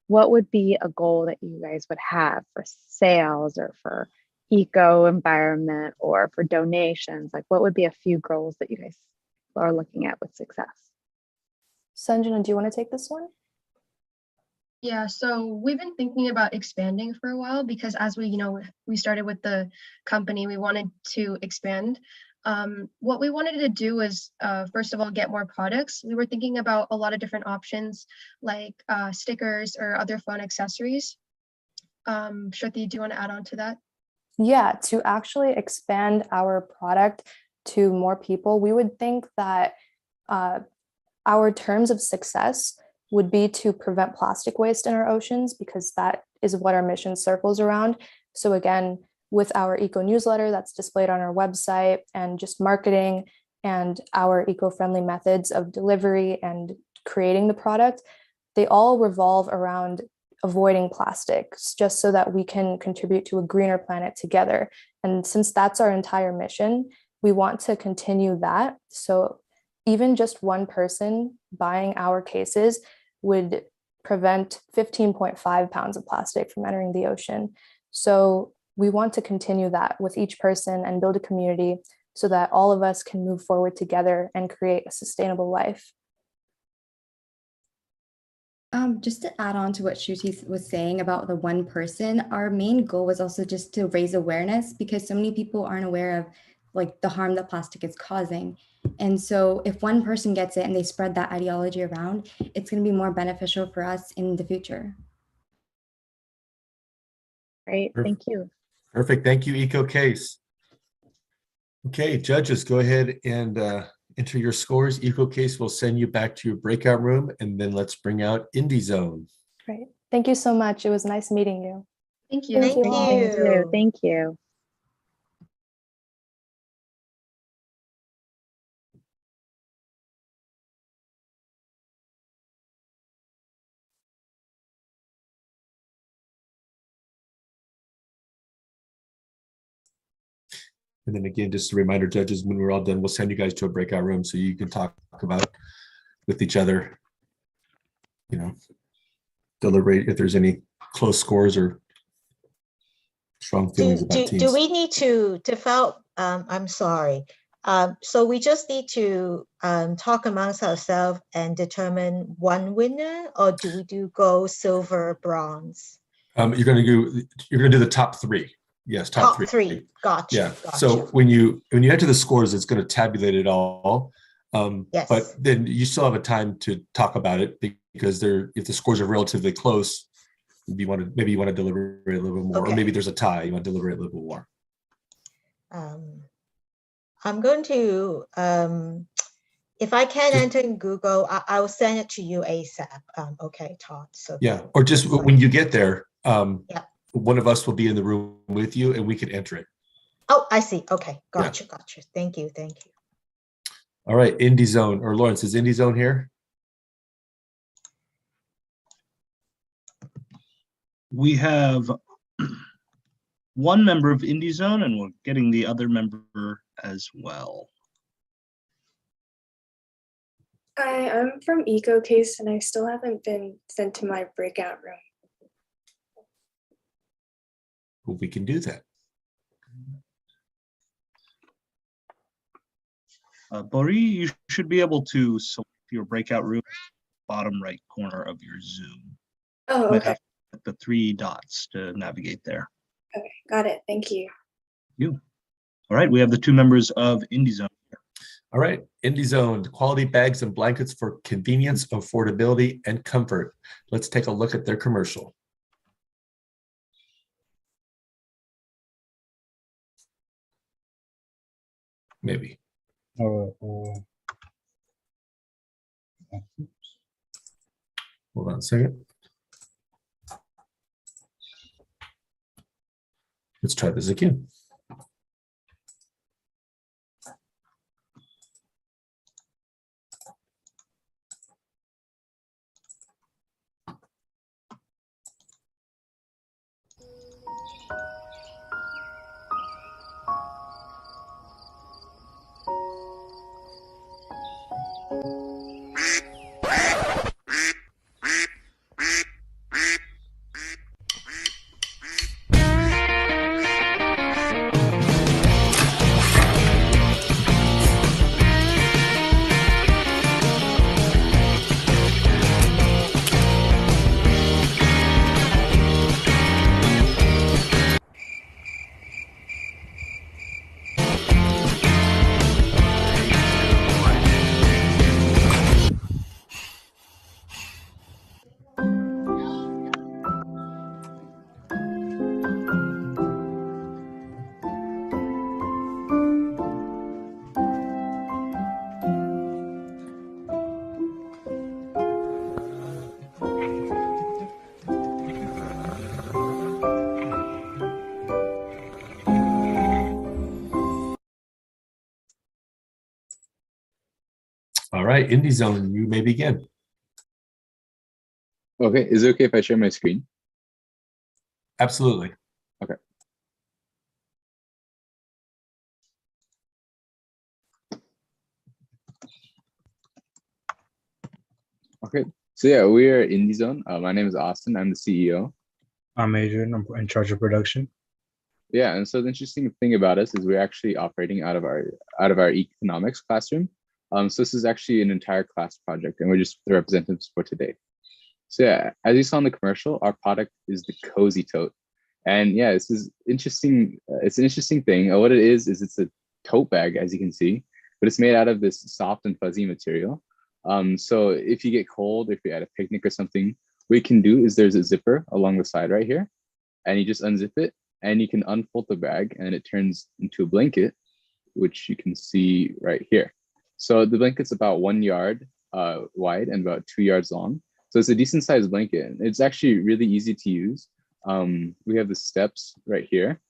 what would be a goal that you guys would have for sales or for eco environment or for donations? Like what would be a few goals that you guys are looking at with success? Sanjana, do you want to take this one? Yeah, so we've been thinking about expanding for a while because as we, we started with the company, we wanted to expand. What we wanted to do is, first of all, get more products. We were thinking about a lot of different options like stickers or other phone accessories. Shruti, do you want to add on to that? Yeah, to actually expand our product to more people, we would think that our terms of success would be to prevent plastic waste in our oceans because that is what our mission circles around. So again, with our eco newsletter that's displayed on our website and just marketing and our eco-friendly methods of delivery and creating the product, they all revolve around avoiding plastics just so that we can contribute to a greener planet together. And since that's our entire mission, we want to continue that. So even just one person buying our cases would prevent 15.5 pounds of plastic from entering the ocean. So we want to continue that with each person and build a community so that all of us can move forward together and create a sustainable life. Just to add on to what Shruti was saying about the one person, our main goal was also just to raise awareness because so many people aren't aware of like the harm that plastic is causing. And so if one person gets it and they spread that ideology around, it's going to be more beneficial for us in the future. Great, thank you. Perfect, thank you, Eco Case. Okay, judges, go ahead and enter your scores. Eco Case will send you back to your breakout room, and then let's bring out Indie Zone. Great, thank you so much. It was nice meeting you. Thank you. Thank you. Thank you. And then again, just a reminder, judges, when we're all done, we'll send you guys to a breakout room so you can talk about with each other, deliberate if there's any close scores or strong feelings about teams. Do we need to develop, I'm sorry. So we just need to talk amongst ourselves and determine one winner, or do we do gold, silver, bronze? You're going to do the top three. Yes, top three. Gotcha. Yeah. Gotcha. So when you enter the scores, it's going to tabulate it all. Yes. But then you still have a time to talk about it because if the scores are relatively close, maybe you want to deliberate a little bit more, Okay. or maybe there's a tie, you want to deliberate a little bit more. I'm going to, if I can enter in Google, I will send it to you ASAP. Okay, Todd. So yeah, or just when you get there, yeah. One of us will be in the room with you and we can enter it. Oh, I see. Okay, gotcha, gotcha. Thank you. All right, Indie Zone, or Lawrence, is Indie Zone here? We have one member of Indie Zone, and we're getting the other member as well. Hi, I'm from EcoCase, and I still haven't been sent to my breakout room. Well, we can do that. Bori, you should be able to select your breakout room bottom right corner of your Zoom. Oh, Might okay. have the 3 dots to navigate there. Okay, got it. Thank you. All right, we have the 2 members of Indie Zone. All right, Indie Zone, quality bags and blankets for convenience, affordability, and comfort. Let's take a look at their commercial. Maybe. Hold on a second. Let's try this again. All right, Indie Zone, you may begin. Okay, is it okay if I share my screen? Absolutely. Okay. Okay, so yeah, we are Indie Zone. My name is Austin. I'm the CEO. I'm Adrian. I'm in charge of production. Yeah, and so the interesting thing about us is we're actually operating out of our economics classroom. So this is actually an entire class project, and we're just the representatives for today. So yeah, as you saw in the commercial, our product is the Cozy Tote, and yeah, this is interesting. It's an interesting thing. What it is it's a tote bag, as you can see, but it's made out of this soft and fuzzy material. So if you get cold, if you're at a picnic or something, what you can do is there's a zipper along the side right here, and you just unzip it, and you can unfold the bag, and it turns into a blanket, which you can see right here. So the blanket's about 1 yard wide and about 2 yards long. So it's a decent sized blanket. It's actually really easy to use. We have the steps right here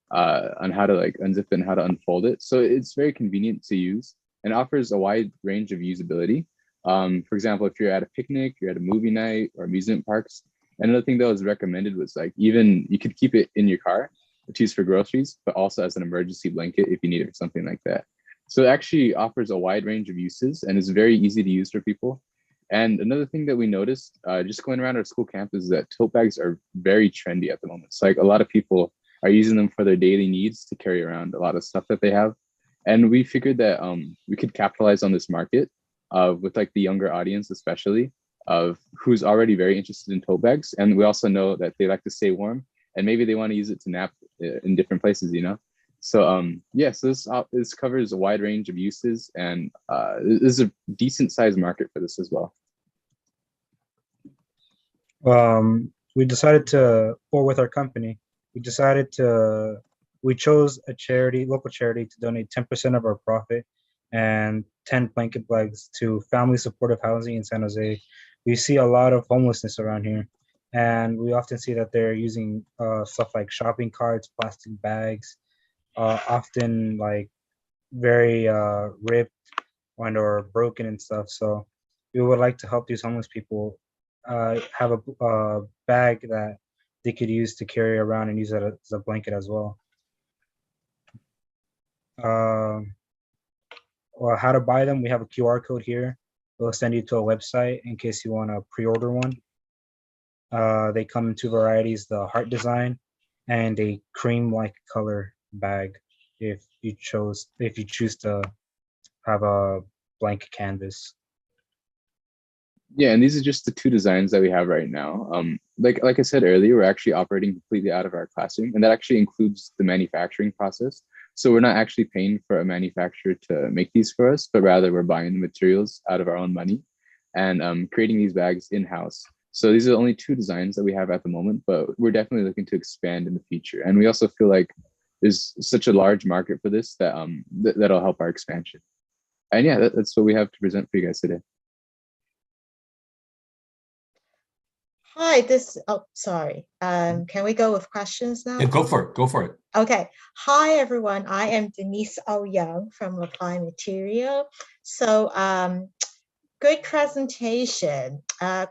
on how to like unzip it and how to unfold it. So it's very convenient to use and offers a wide range of usability. For example, if you're at a picnic, you're at a movie night or amusement parks. Another thing that was recommended was like even you could keep it in your car to use for groceries, but also as an emergency blanket if you need it for something like that. So it actually offers a wide range of uses and is very easy to use for people. And another thing that we noticed just going around our school campus is that tote bags are very trendy at the moment. So like a lot of people are using them for their daily needs to carry around a lot of stuff that they have. And we figured that we could capitalize on this market with like the younger audience, especially of who's already very interested in tote bags. And we also know that they like to stay warm and maybe they want to use it to nap in different places, you know? So yeah, so this covers a wide range of uses and this is a decent sized market for this as well. We decided to, or with our company, we chose a charity, local charity, to donate 10% of our profit and 10 blanket bags to family supportive housing in San Jose. We see a lot of homelessness around here, and we often see that they're using stuff like shopping carts, plastic bags, often like very ripped and or broken and stuff. So we would like to help these homeless people have a bag that they could use to carry around and use it as a blanket as well. Or how to buy them, we have a QR code here. We'll send you to a website in case you want to pre-order one. They come in two varieties, the heart design and a cream-like color bag if you choose to have a blank canvas. Yeah, and these are just the two designs that we have right now. Like I said earlier, we're actually operating completely out of our classroom, and that actually includes the manufacturing process. So we're not actually paying for a manufacturer to make these for us, but rather we're buying the materials out of our own money and creating these bags in-house. So these are only two designs that we have at the moment, but we're definitely looking to expand in the future. And we also feel like there's such a large market for this that that'll help our expansion. And yeah, that's what we have to present for you guys today. Hi, sorry. Can we go with questions now? Yeah, go for it. Go for it. Okay. Hi, everyone. I am Denise O. Young from Applied Material. So, great presentation.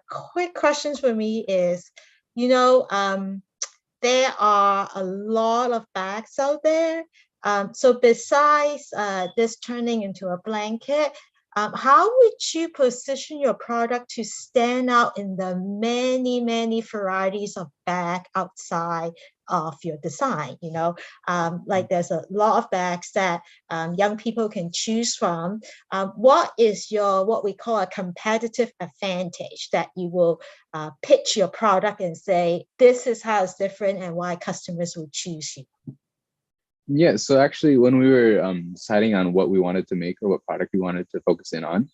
Quick questions for me is, there are a lot of bags out there. So besides this turning into a blanket, how would you position your product to stand out in the many, many varieties of bag outside of your design? Like there's a lot of bags that young people can choose from. What is what we call a competitive advantage that you will pitch your product and say, this is how it's different and why customers will choose you? Yeah, so actually, when we were deciding on what we wanted to make or what product we wanted to focus in on,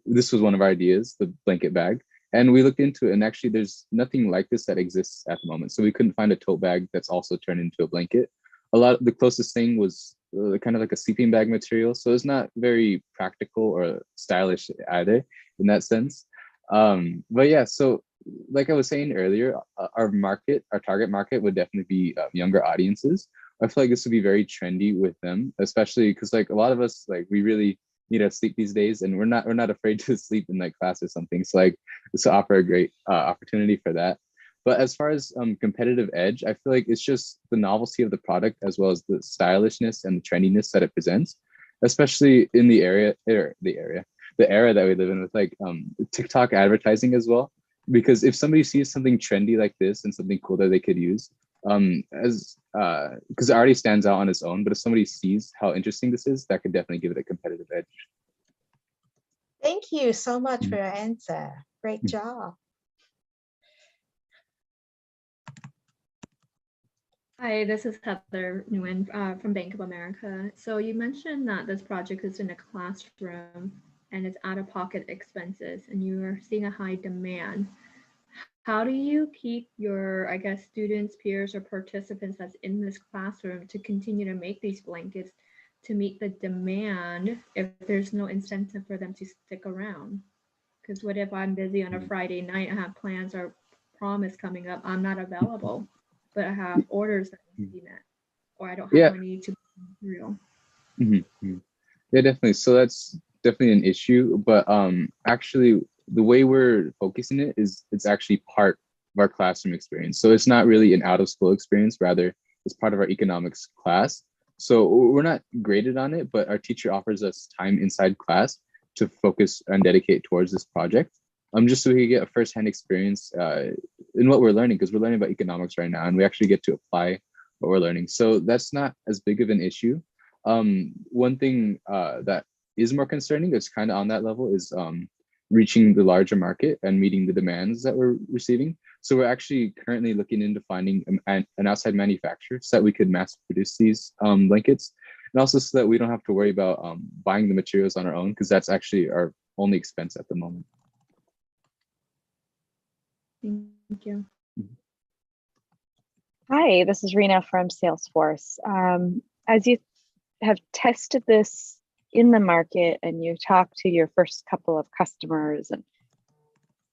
this was one of our ideas, the blanket bag. And we looked into it, and actually, there's nothing like this that exists at the moment. So we couldn't find a tote bag that's also turned into a blanket. The closest thing was kind of like a sleeping bag material. So it's not very practical or stylish either in that sense. But yeah, so like I was saying earlier, our target market would definitely be younger audiences. I feel like this would be very trendy with them, especially because like a lot of us, like we really need to sleep these days, and we're not afraid to sleep in like class or something. So like this will offer a great opportunity for that. But as far as competitive edge, I feel like it's just the novelty of the product as well as the stylishness and the trendiness that it presents, especially in the era that we live in with like TikTok advertising as well. Because if somebody sees something trendy like this and something cool that they could use, because it already stands out on its own, but if somebody sees how interesting this is, that could definitely give it a competitive edge. Thank you so much for your answer. Great job. Hi, this is Heather Nguyen from Bank of America. So you mentioned that this project is in a classroom and it's out-of-pocket expenses, and you are seeing a high demand. How do you keep your, I guess, students, peers, or participants that's in this classroom to continue to make these blankets to meet the demand if there's no incentive for them to stick around? Because what if I'm busy on a Friday night, I have plans or prom is coming up, I'm not available, but I have orders that need to be met, or I don't have money to buy material. Yeah, definitely. So that's definitely an issue, but actually the way we're focusing it is it's actually part of our classroom experience. So it's not really an out of school experience, rather it's part of our economics class. So we're not graded on it, but our teacher offers us time inside class to focus and dedicate towards this project. Just so we can get a firsthand experience in what we're learning, because we're learning about economics right now and we actually get to apply what we're learning. So that's not as big of an issue. One thing that is more concerning, that's kind of on that level, is reaching the larger market and meeting the demands that we're receiving. So we're actually currently looking into finding an outside manufacturer so that we could mass produce these blankets, and also so that we don't have to worry about buying the materials on our own, because that's actually our only expense at the moment. Thank you. Hi, this is Rena from Salesforce. As you have tested this in the market and you talked to your first couple of customers, and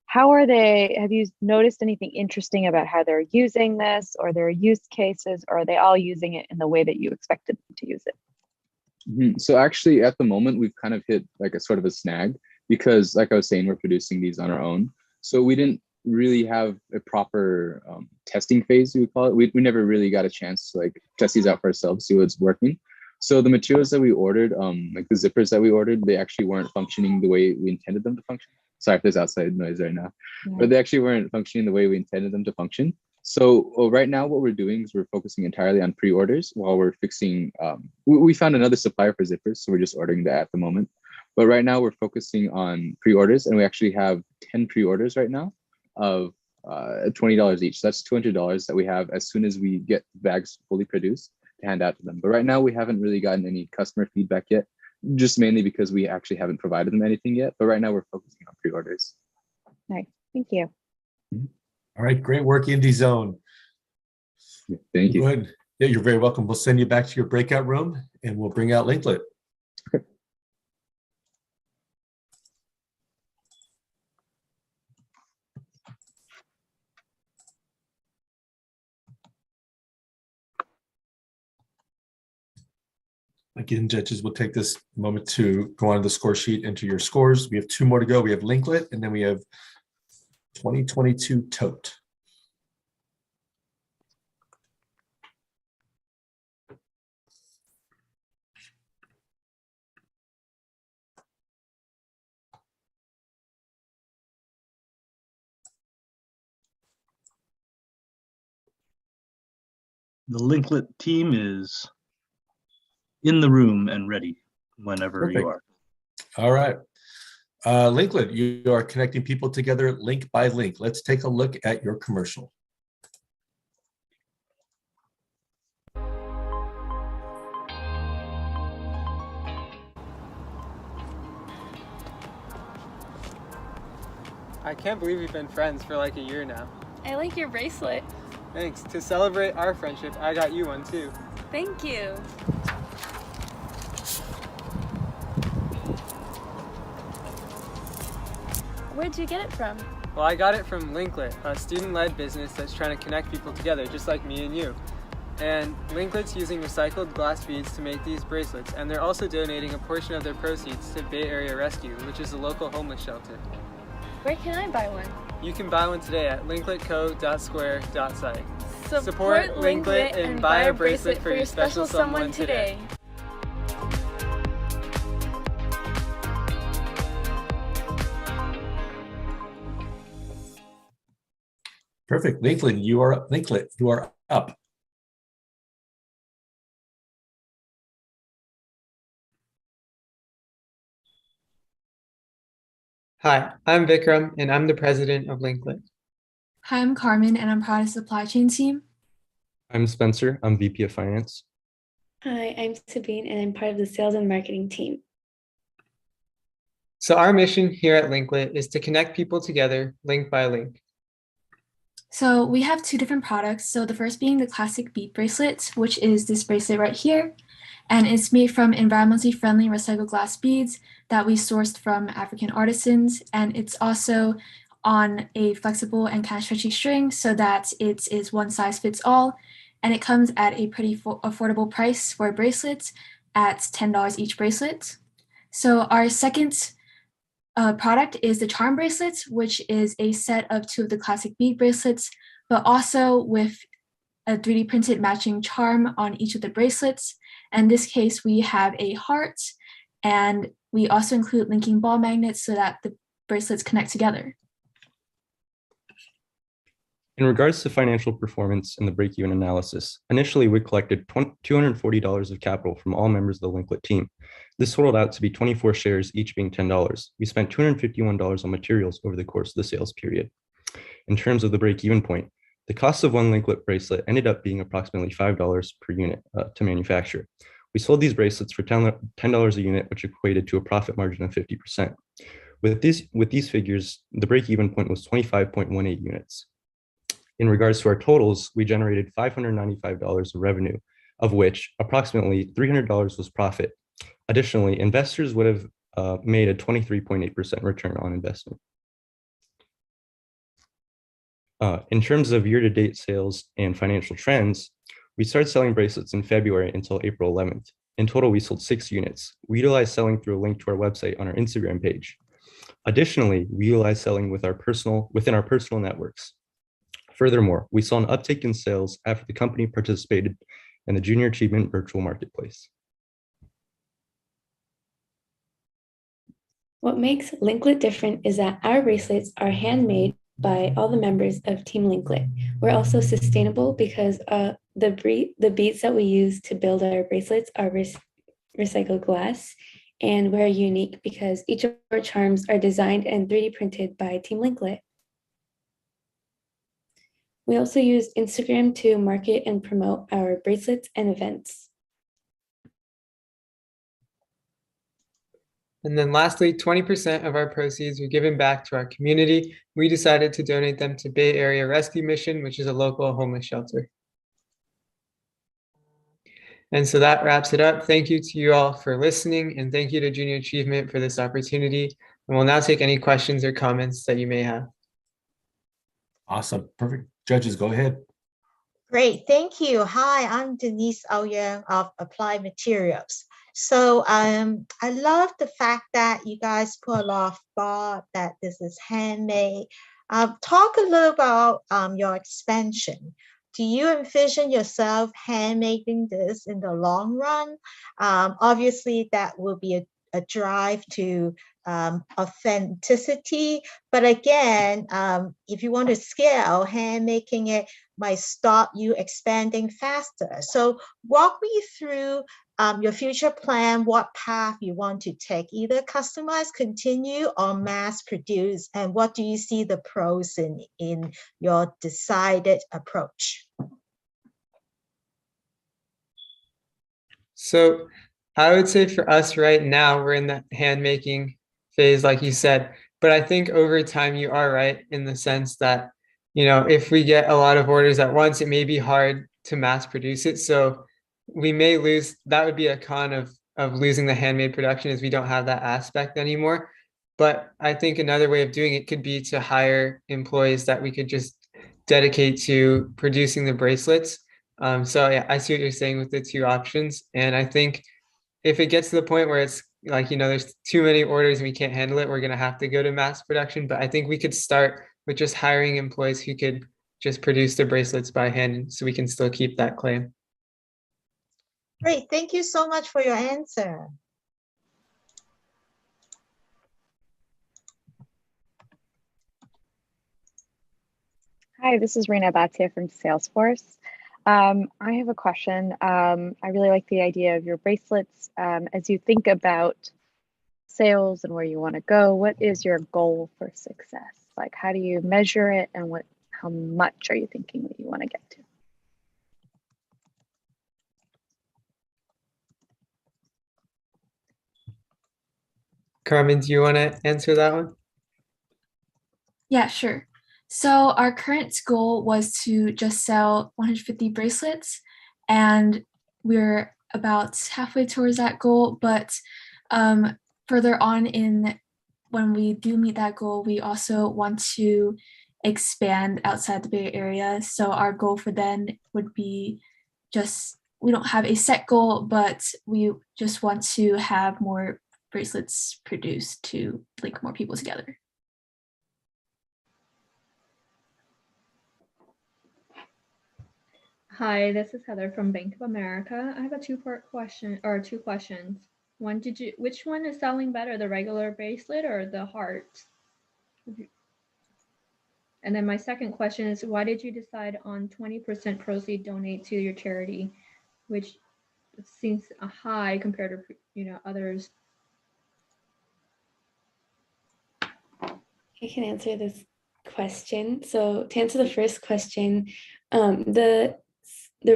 how are they, have you noticed anything interesting about how they're using this or their use cases, or are they all using it in the way that you expected them to use it? So actually at the moment, we've kind of hit like a sort of a snag, because like I was saying, we're producing these on our own. So we didn't really have a proper testing phase, we would call it. We never really got a chance to like test these out for ourselves, see what's working. So the materials that we ordered, like the zippers that we ordered, they actually weren't functioning the way we intended them to function. Sorry if there's outside noise right now, but they actually weren't functioning the way we intended them to function. So right now what we're doing is we're focusing entirely on pre-orders while we're fixing, we found another supplier for zippers, so we're just ordering that at the moment. But right now we're focusing on pre-orders, and we actually have 10 pre-orders right now of $20 each. So that's $200 that we have as soon as we get bags fully produced to hand out to them. But right now we haven't really gotten any customer feedback yet, just mainly because we actually haven't provided them anything yet. But right now we're focusing on pre-orders. Nice, thank you. All right, great work, Indie Zone. Thank you. Good. Yeah, you're very welcome. We'll send you back to your breakout room and we'll bring out Linklet. Again, judges, we'll take this moment to go on the score sheet, enter your scores. We have 2 more to go. We have Linklet, and then we have 2022 Tote. The Linklet team is in the room and ready whenever Perfect. you are. All right. Linklet, you are connecting people together link by link. Let's take a look at your commercial. I can't believe we've been friends for like a year now. I like your bracelet. Thanks. To celebrate our friendship, I got you one too. Thank you. Where'd you get it from? Well, I got it from Linklet, a student-led business that's trying to connect people together, just like me and you. And Linklet's using recycled glass beads to make these bracelets, and they're also donating a portion of their proceeds to Bay Area Rescue, which is a local homeless shelter. Where can I buy one? You can buy one today at linkletco.square.site. Support Linklet and buy a bracelet for your special someone today. Perfect. Linklet, you are up. Linklet, you are up. Hi, I'm Vikram, and I'm the president of Linklet. Hi, I'm Carmen, and I'm part of the supply chain team. I'm Spencer. I'm VP of Finance. Hi, I'm Sabine, and I'm part of the sales and marketing team. So our mission here at Linklet is to connect people together link by link. So we have 2 different products. So the first being the classic bead bracelet, which is this bracelet right here. And it's made from environmentally friendly recycled glass beads that we sourced from African artisans. And it's also on a flexible and kind of stretchy string so that it is one size fits all. And it comes at a pretty affordable price for bracelets at $10 each bracelet. So our second product is the charm bracelet, which is a set of 2 of the classic bead bracelets, but also with a 3D printed matching charm on each of the bracelets. In this case, we have a heart, and we also include linking ball magnets so that the bracelets connect together. In regards to financial performance and the break-even analysis, initially we collected $240 of capital from all members of the Linklet team. This totaled out to be 24 shares, each being $10. We spent $251 on materials over the course of the sales period. In terms of the break-even point, the cost of one Linklet bracelet ended up being approximately $5 per unit to manufacture. We sold these bracelets for $10 a unit, which equated to a profit margin of 50%. With these figures, the break-even point was 25.18 units. In regards to our totals, we generated $595 of revenue, of which approximately $300 was profit. Additionally, investors would have made a 23.8% return on investment. In terms of year-to-date sales and financial trends, we started selling bracelets in February until April 11th. In total, we sold 6 units. We utilized selling through a link to our website on our Instagram page. Additionally, we utilized selling within our personal networks. Furthermore, we saw an uptick in sales after the company participated in the Junior Achievement Virtual Marketplace. What makes Linklet different is that our bracelets are handmade by all the members of Team Linklet. We're also sustainable because the beads that we use to build our bracelets are recycled glass, and we're unique because each of our charms are designed and 3D printed by Team Linklet. We also use Instagram to market and promote our bracelets and events. And then lastly, 20% of our proceeds were given back to our community. We decided to donate them to Bay Area Rescue Mission, which is a local homeless shelter. And so that wraps it up. Thank you to you all for listening, and thank you to Junior Achievement for this opportunity. And we'll now take any questions or comments that you may have. Awesome. Perfect. Judges, go ahead. Great, thank you. Hi, I'm Denise Aoyang of Applied Materials. So I love the fact that you guys put a lot of thought that this is handmade. Talk a little about your expansion. Do you envision yourself handmaking this in the long run? Obviously, that will be a drive to authenticity. But again, if you want to scale, hand making it might stop you expanding faster. So walk me through your future plan, what path you want to take, either customize, continue, or mass produce, and what do you see the pros in your decided approach? So I would say for us right now, we're in the hand making phase, like you said, but I think over time you are right in the sense that, if we get a lot of orders at once, it may be hard to mass produce it. So we may lose, that would be a con of losing the handmade production, is we don't have that aspect anymore. But I think another way of doing it could be to hire employees that we could just dedicate to producing the bracelets. So yeah, I see what you're saying with the two options. And I think if it gets to the point where it's like, there's too many orders and we can't handle it, we're going to have to go to mass production. But I think we could start with just hiring employees who could just produce the bracelets by hand so we can still keep that claim. Great. Thank you so much for your answer. Hi, this is Rena Batia from Salesforce. I have a question. I really like the idea of your bracelets. As you think about sales and where you want to go, what is your goal for success? Like, how do you measure it, and how much are you thinking that you want to get to? Carmen, do you want to answer that one? Yeah, sure. So our current goal was to just sell 150 bracelets, and we're about halfway towards that goal. But further on when we do meet that goal, we also want to expand outside the Bay Area. So our goal for then would be we don't have a set goal, but we just want to have more bracelets produced to link more people together. Hi, this is Heather from Bank of America. I have a two-part question, or two questions. One, which one is selling better, the regular bracelet or the heart? And then my second question is, why did you decide on 20% proceed donate to your charity, which seems a high compared to others? I can answer this question. So to answer the first question, the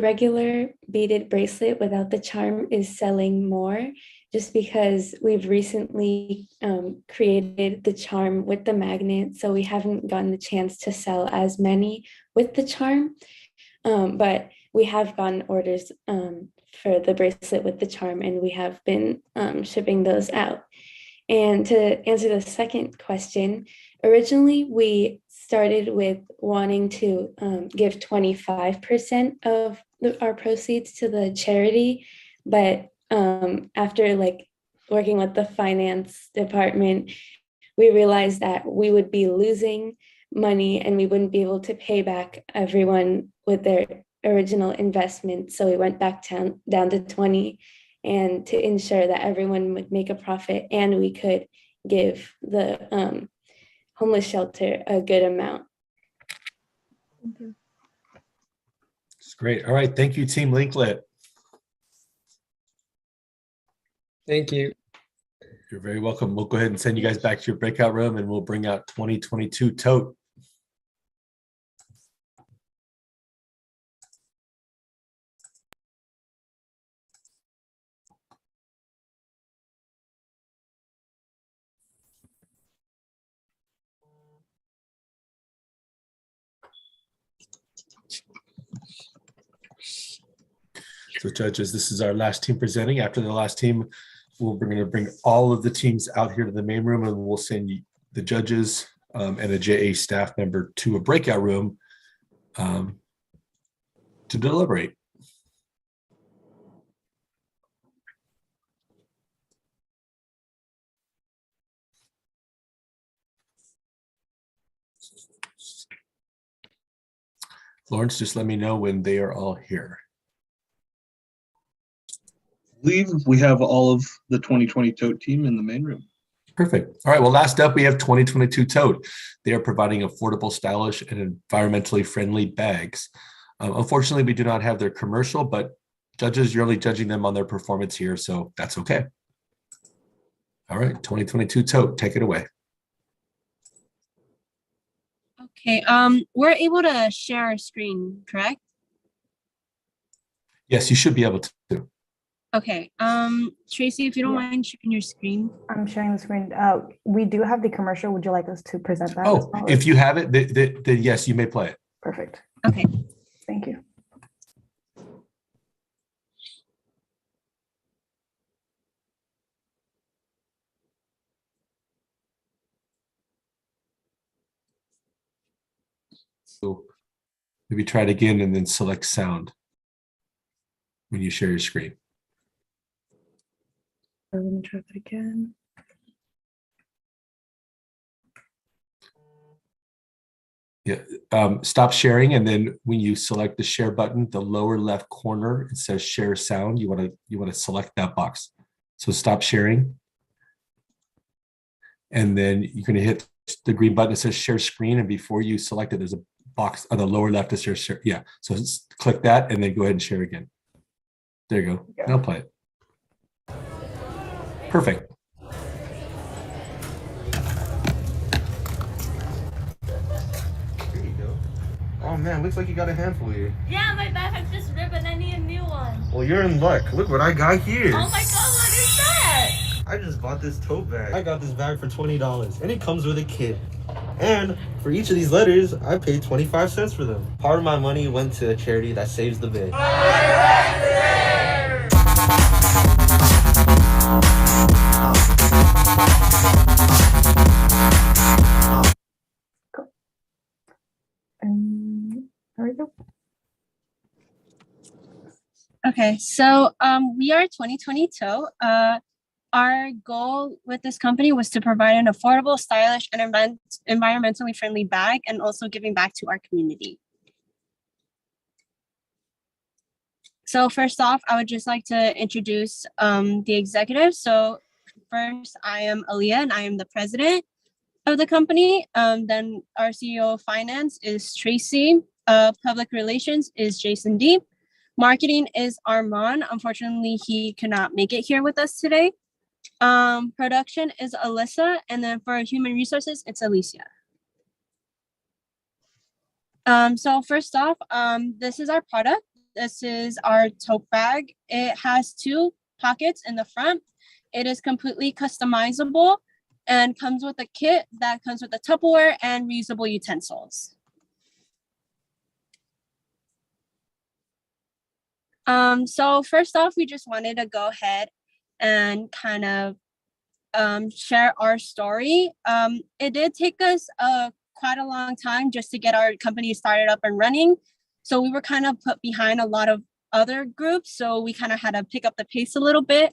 regular beaded bracelet without the charm is selling more, just because we've recently created the charm with the magnet, so we haven't gotten the chance to sell as many with the charm, but we have gotten orders for the bracelet with the charm, and we have been shipping those out. And to answer the second question, originally we started with wanting to give 25% of our proceeds to the charity, but after working with the finance department, we realized that we would be losing money and we wouldn't be able to pay back everyone with their original investment. So we went back down to 20, and to ensure that everyone would make a profit and we could give the homeless shelter a good amount. Thank you. It's great. All right. Thank you, Team Linklet. Thank you. You're very welcome. We'll go ahead and send you guys back to your breakout room, and we'll bring out 2022 tote. So judges, this is our last team presenting. After the last team, we're going to bring all of the teams out here to the main room, and we'll send the judges and a JA staff member to a breakout room to deliberate. Lawrence, just let me know when they are all here. I believe we have all of the 2020 tote team in the main room. Perfect. All right. Well, last up, we have 2022 Tote. They are providing affordable, stylish, and environmentally friendly bags. Unfortunately, we do not have their commercial, but judges, you're only judging them on their performance here, so that's okay. All right, 2022 Tote, take it away. Okay, we're able to share our screen, correct? Yes, you should be able to. Okay, Tracy, if you don't mind sharing your screen. I'm sharing the screen. We do have the commercial. Would you like us to present that? Oh, if you have it, then yes, you may play it. Perfect. Okay. Thank you. So maybe try it again and then select sound when you share your screen. Let me try that again. Yeah, stop sharing, and then when you select the share button, the lower left corner, it says share sound. You want to select that box. So stop sharing, and then you're going to hit the green button that says share screen, and before you select it, there's a box on the lower left that says share. Yeah, so click that, and then go ahead and share again. There you go. Now play it. Perfect. There you go. Oh man, looks like you got a handful here. Yeah, my backpack just ripped and I need a new one. Well, you're in luck. Look what I got here. Oh my god, what is that? I just bought this tote bag. I got this bag for $20, and it comes with a kit. And for each of these letters, I paid 25 cents for them. Part of my money went to a charity that saves the bay. There we go. Okay, so we are 2022. Our goal with this company was to provide an affordable, stylish, and environmentally friendly bag, and also giving back to our community. So first off, I would just like to introduce the executives. So first, I am Aaliyah, and I am the president of the company. Then our CEO of finance is Tracy. Public relations is Jason D. Marketing is Armand. Unfortunately, he could not make it here with us today. Production is Alyssa, and then for human resources, it's Alicia. So first off, this is our product. This is our tote bag. It has 2 pockets in the front. It is completely customizable and comes with a kit that comes with a Tupperware and reusable utensils. So first off, we just wanted to go ahead and kind of share our story. It did take us quite a long time just to get our company started up and running. So we were kind of put behind a lot of other groups. So we kind of had to pick up the pace a little bit.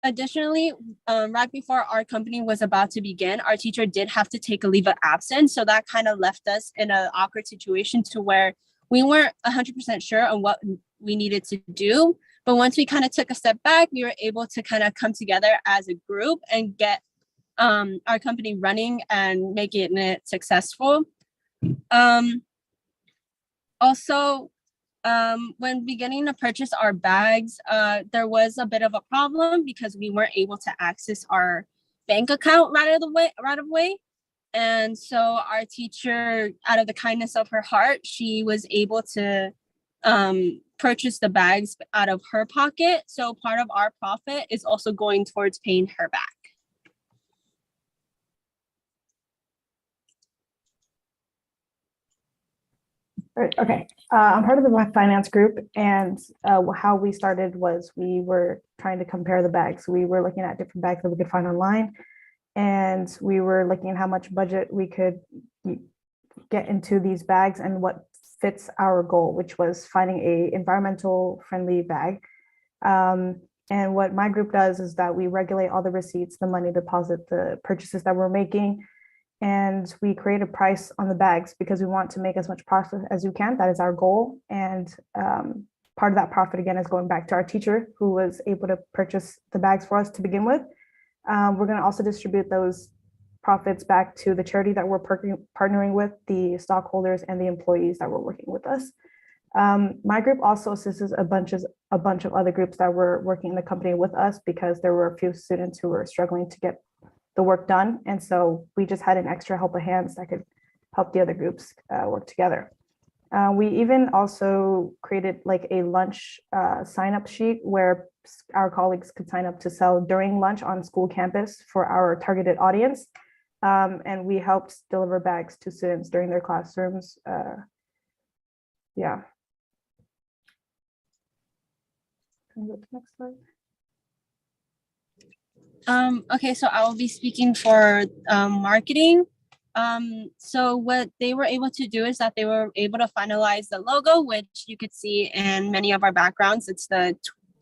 Additionally, right before our company was about to begin, our teacher did have to take a leave of absence. So that kind of left us in an awkward situation to where we weren't 100% sure on what we needed to do. But once we kind of took a step back, we were able to kind of come together as a group and get our company running and making it successful. Also, when beginning to purchase our bags, there was a bit of a problem because we weren't able to access our bank account right away. And so our teacher, out of the kindness of her heart, she was able to purchase the bags out of her pocket. So part of our profit is also going towards paying her back. Right, okay, I'm part of the finance group, and how we started was we were trying to compare the bags. We were looking at different bags that we could find online, and we were looking at how much budget we could get into these bags and what fits our goal, which was finding a environmental friendly bag. And what my group does is that we regulate all the receipts, the money deposit, the purchases that we're making, And we create a price on the bags because we want to make as much profit as we can. That is our goal. And part of that profit, again, is going back to our teacher who was able to purchase the bags for us to begin with. We're going to also distribute those profits back to the charity that we're partnering with, the stockholders and the employees that were working with us. My group also assists a bunch of other groups that were working in the company with us because there were a few students who were struggling to get the work done. And so we just had an extra help of hands that could help the other groups work together. We even also created like a lunch sign-up sheet where our colleagues could sign up to sell during lunch on school campus for our targeted audience. And we helped deliver bags to students during their classrooms. Yeah. Can we go to the next slide? Okay, so I will be speaking for marketing. So what they were able to do is that they were able to finalize the logo, which you could see in many of our backgrounds. It's the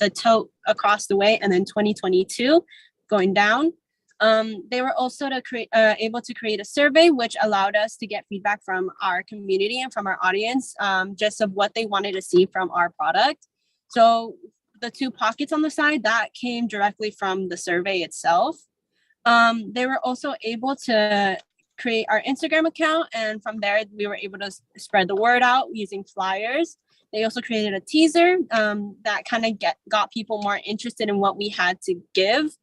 tote across the way and then 2022 going down. They were also able to create a survey, which allowed us to get feedback from our community and from our audience, just of what they wanted to see from our product. So the two pockets on the side, that came directly from the survey itself. They were also able to create our Instagram account, and from there we were able to spread the word out using flyers. They also created a teaser that kind of got people more interested in what we had to give.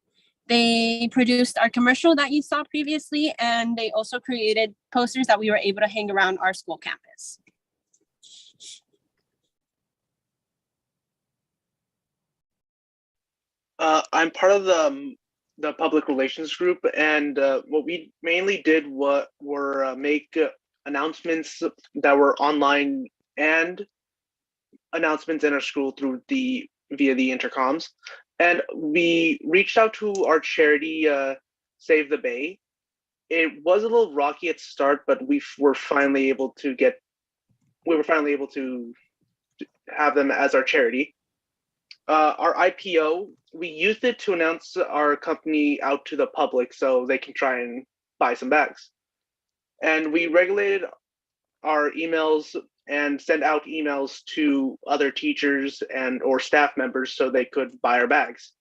They produced our commercial that you saw previously, and they also created posters that we were able to hang around our school campus. I'm part of the public relations group, and what we mainly did were make announcements that were online and announcements in our school via the intercoms. And we reached out to our charity, Save the Bay. It was a little rocky at the start, but we were finally able to have them as our charity. Our IPO, we used it to announce our company out to the public so they can try and buy some bags. And we regulated our emails and sent out emails to other teachers or staff members so they could buy our bags.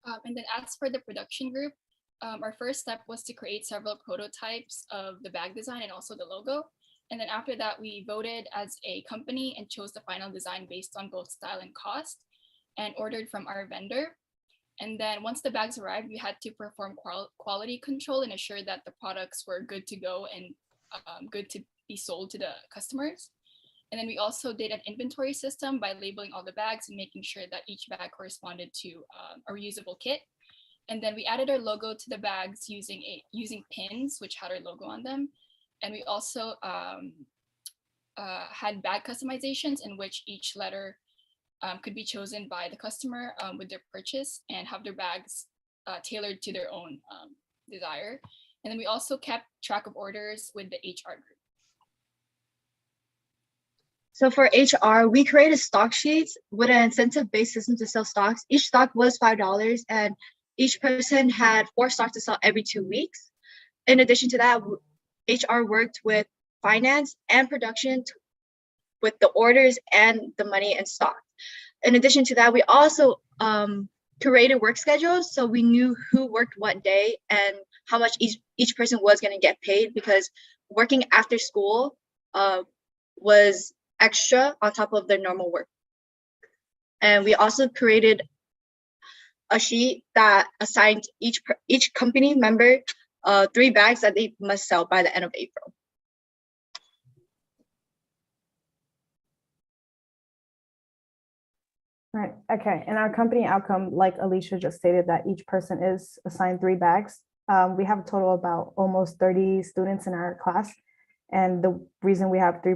And then as for the production group, our first step was to create several prototypes of the bag design and also the logo. And then after that, we voted as a company and chose the final design based on both style and cost and ordered from our vendor. And then once the bags arrived, we had to perform quality control and assure that the products were good to go and good to be sold to the customers. And then we also did an inventory system by labeling all the bags and making sure that each bag corresponded to a reusable kit. And then we added our logo to the bags using pins, which had our logo on them. And we also had bag customizations in which each letter could be chosen by the customer with their purchase and have their bags tailored to their own desire. And then we also kept track of orders with the HR group. So for HR, we created stock sheets with an incentive-based system to sell stocks. Each stock was $5, and each person had 4 stocks to sell every 2 weeks. In addition to that, HR worked with finance and production with the orders and the money and stock. In addition to that, we also curated work schedules, so we knew who worked what day and how much each person was going to get paid, because working after school was extra on top of their normal work. And we also created a sheet that assigned each company member 3 bags that they must sell by the end of April. Right. Okay. And our company outcome, like Alicia just stated, that each person is assigned 3 bags. We have a total of about almost 30 students in our class. And the reason we have 3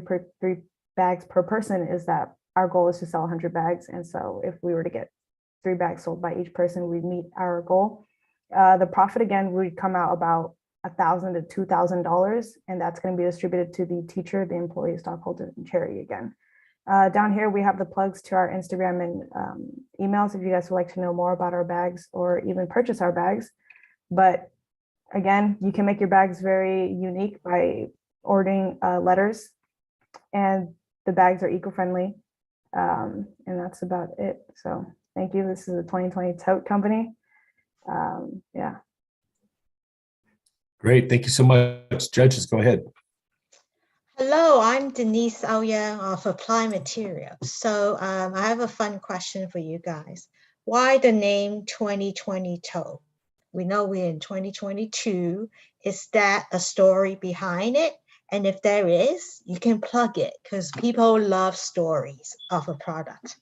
bags per person is that our goal is to sell 100 bags. And so if we were to get 3 bags sold by each person, we'd meet our goal. The profit, again, would come out about $1,000 to $2,000. And that's going to be distributed to the teacher, the employee, stockholder, and charity again. Down here, we have the plugs to our Instagram and emails if you guys would like to know more about our bags or even purchase our bags. But again, you can make your bags very unique by ordering letters, and the bags are eco-friendly. And that's about it. So thank you. This is a 2020 tote company. Yeah. Great. Thank you so much. Judges, go ahead. Hello, I'm Denise Auya of Applied Materials. So I have a fun question for you guys. Why the name 2020 tote? We know we're in 2022. Is that a story behind it? And if there is, you can plug it because people love stories of a product.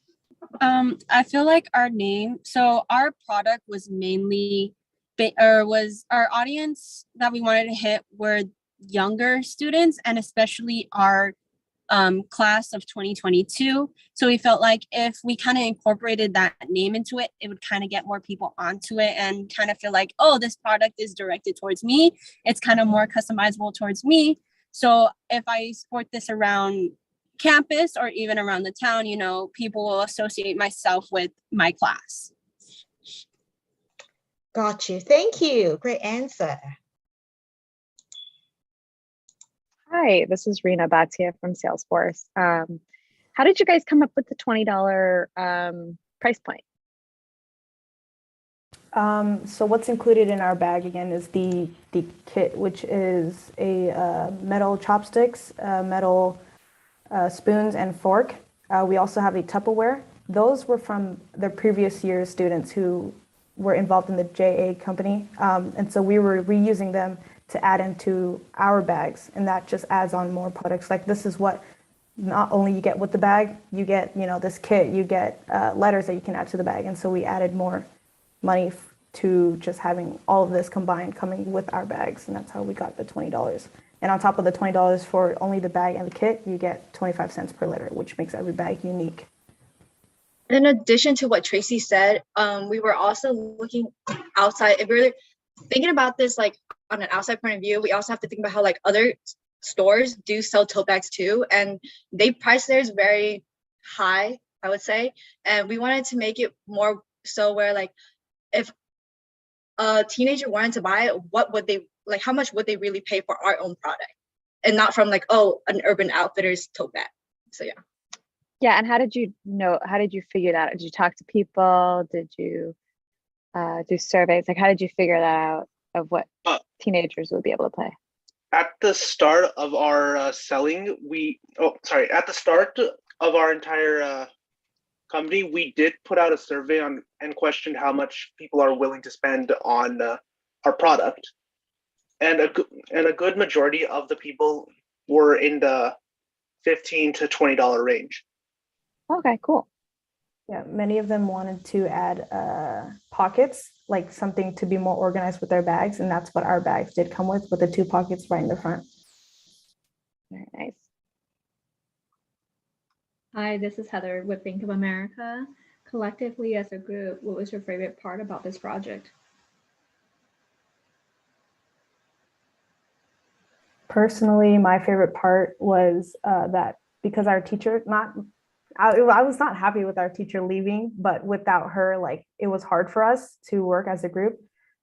I feel like our name, so our product was mainly, was our audience that we wanted to hit were younger students, and especially our class of 2022. So we felt like if we kind of incorporated that name into it, it would kind of get more people onto it and kind of feel like, oh, this product is directed towards me. It's kind of more customizable towards me. So if I sport this around campus or even around the town, you know, people will associate myself with my class. Got you. Thank you. Great answer. Hi, this is Rena Bhatia from Salesforce. How did you guys come up with the $20 price point? So what's included in our bag again is the kit, which is a metal chopsticks, metal spoons and fork. We also have a Tupperware. Those were from the previous year's students who were involved in the JA company. And so we were reusing them to add into our bags, and that just adds on more products. Like this is what not only you get with the bag, you get, you know, this kit, you get letters that you can add to the bag. And so we added more money to just having all of this combined coming with our bags. And that's how we got the $20. And on top of the $20 for only the bag and the kit, you get 25 cents per letter, which makes every bag unique. In addition to what Tracy said, we were also looking outside. If we're thinking about this like on an outside point of view, we also have to think about how like other stores do sell tote bags too, and they price theirs very high, I would say. And we wanted to make it more so where like if a teenager wanted to buy it, what would they like? How much would they really pay for our own product, and not from like, oh, an Urban Outfitters tote bag? So yeah. Yeah, and how did you know? How did you figure that out? Did you talk to people? Did you do surveys? Like, how did you figure that out of what teenagers would be able to pay? At the start of our selling, at the start of our entire company, we did put out a survey on and questioned how much people are willing to spend on our product, and a good majority of the people were in the $15 to $20 range. Okay, cool. Yeah, many of them wanted to add pockets, like something to be more organized with their bags, and that's what our bags did come with the 2 pockets right in the front. Very nice. Hi, this is Heather with Bank of America. Collectively as a group, what was your favorite part about this project? Personally, my favorite part was that because our teacher, I was not happy with our teacher leaving, but without her, like it was hard for us to work as a group.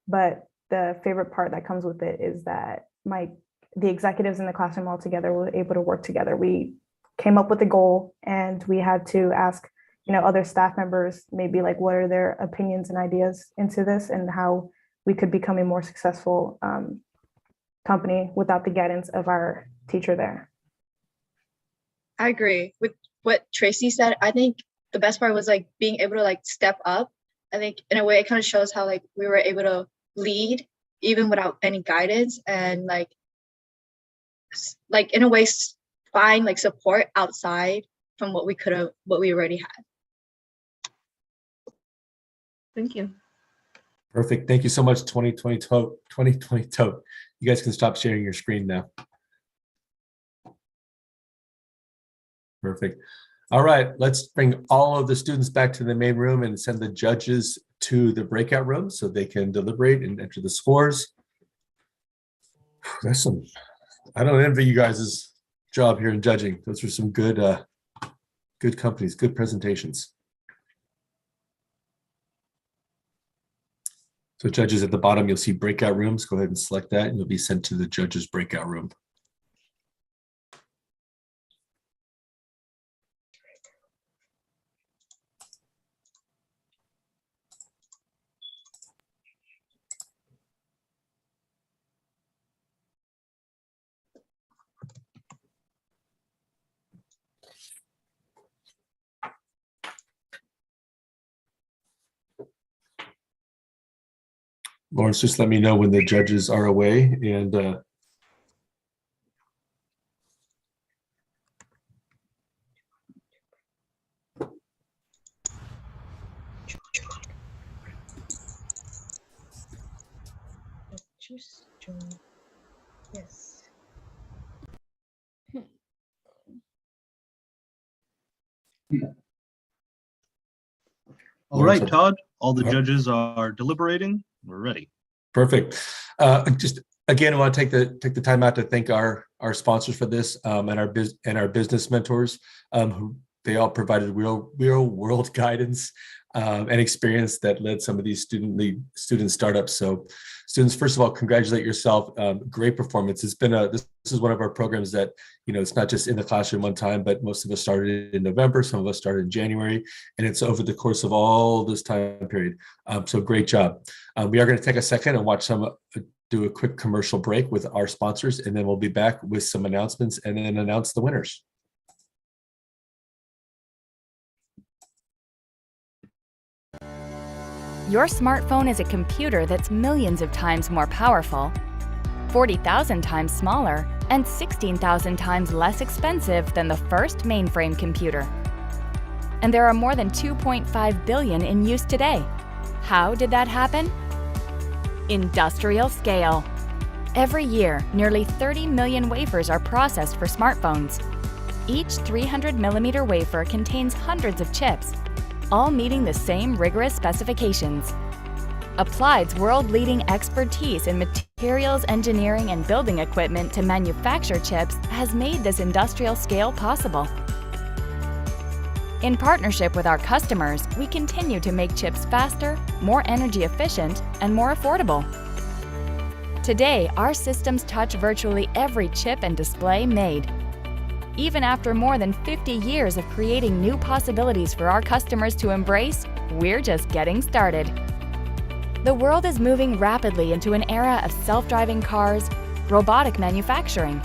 But the favorite part that comes with it is that the executives in the classroom all together were able to work together. We came up with a goal, and we had to ask, you know, other staff members maybe like what are their opinions and ideas into this, and how we could become a more successful company without the guidance of our teacher there. I agree with what Tracy said. I think the best part was like being able to like step up. I think in a way it kind of shows how like we were able to lead even without any guidance, and like in a way find like support outside from what we already had. Thank you. Perfect. Thank you so much, 2020 tote. 2020 tote. You guys can stop sharing your screen now. Perfect. All right, let's bring all of the students back to the main room and send the judges to the breakout room so they can deliberate and enter the scores. That's I don't envy you guys' job here in judging. Those are some good companies, good presentations. So judges at the bottom, you'll see breakout rooms. Go ahead and select that and you'll be sent to the judges breakout room. Lawrence, just let me know when the judges are away and Yes. All right, Todd, all the judges are deliberating. We're ready. Perfect. Just again, I want to take the time out to thank our sponsors for this and our business mentors who they all provided real world guidance and experience that led some of these student startups. So students, first of all, congratulate yourself. Great performance. It's been this is one of our programs that, it's not just in the classroom one time, but most of us started in November, some of us started in January, and it's over the course of all this time period. So great job. We are going to take a second and do a quick commercial break with our sponsors, and then we'll be back with some announcements and then announce the winners. Your smartphone is a computer that's millions of times more powerful, 40,000 times smaller, and 16,000 times less expensive than the first mainframe computer. And there are more than 2.5 billion in use today. How did that happen? Industrial scale. Every year, nearly 30 million wafers are processed for smartphones. Each 300-millimeter wafer contains hundreds of chips, all meeting the same rigorous specifications. Applied's world-leading expertise in materials engineering and building equipment to manufacture chips has made this industrial scale possible. In partnership with our customers, we continue to make chips faster, more energy efficient, and more affordable. Today, our systems touch virtually every chip and display made. Even after more than 50 years of creating new possibilities for our customers to embrace, we're just getting started. The world is moving rapidly into an era of self-driving cars, robotic manufacturing,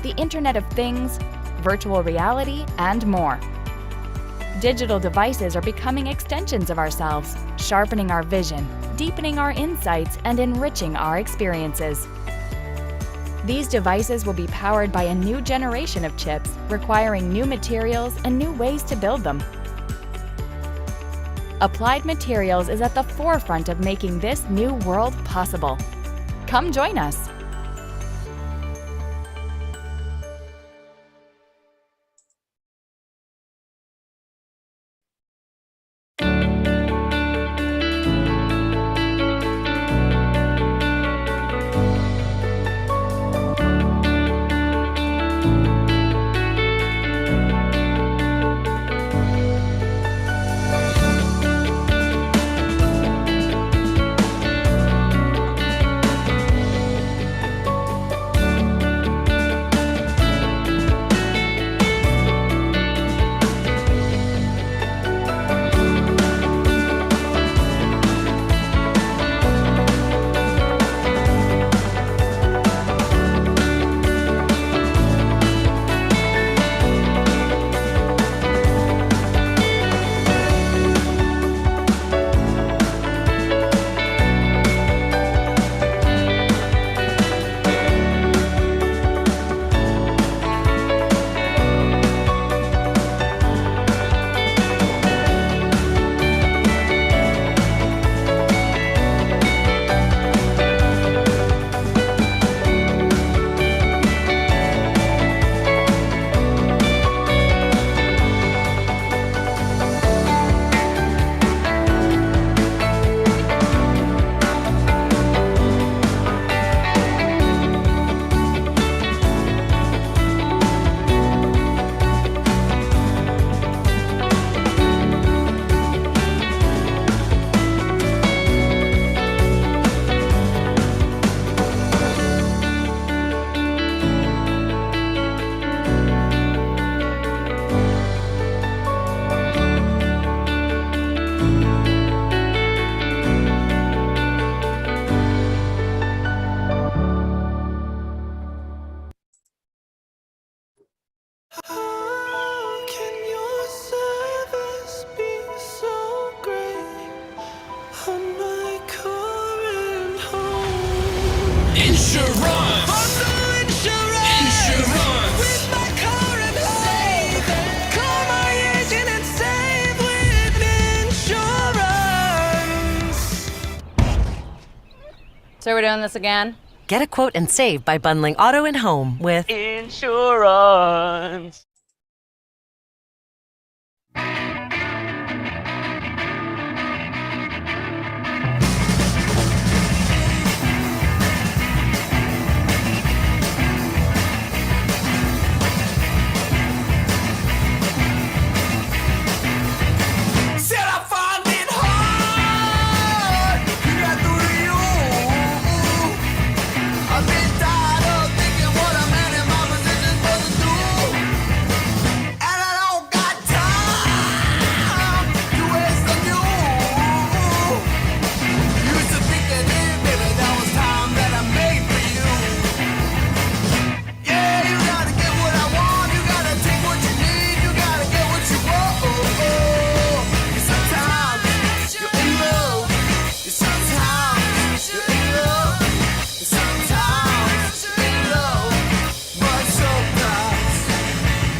the Internet of Things, virtual reality, and more. Digital devices are becoming extensions of ourselves, sharpening our vision, deepening our insights, and enriching our experiences. These devices will be powered by a new generation of chips, requiring new materials and new ways to build them. Applied Materials is at the forefront of making this new world possible. Come join us. Insurance. Bundle insurance. With my car and home. Call my agent and save with insurance. So we're doing this again? Get a quote and save by bundling auto and home with Insurance. Said I find it hard to get through to you. I've been tired of thinking what a man in my position supposed to do, and I don't got time to waste on you. Used to think that baby, that was time that I made for you. Yeah, you gotta get what I want, you gotta take what you need, you gotta get what you want. Sometimes you're in love, sometimes you're in love, sometimes you're in love, but sometimes,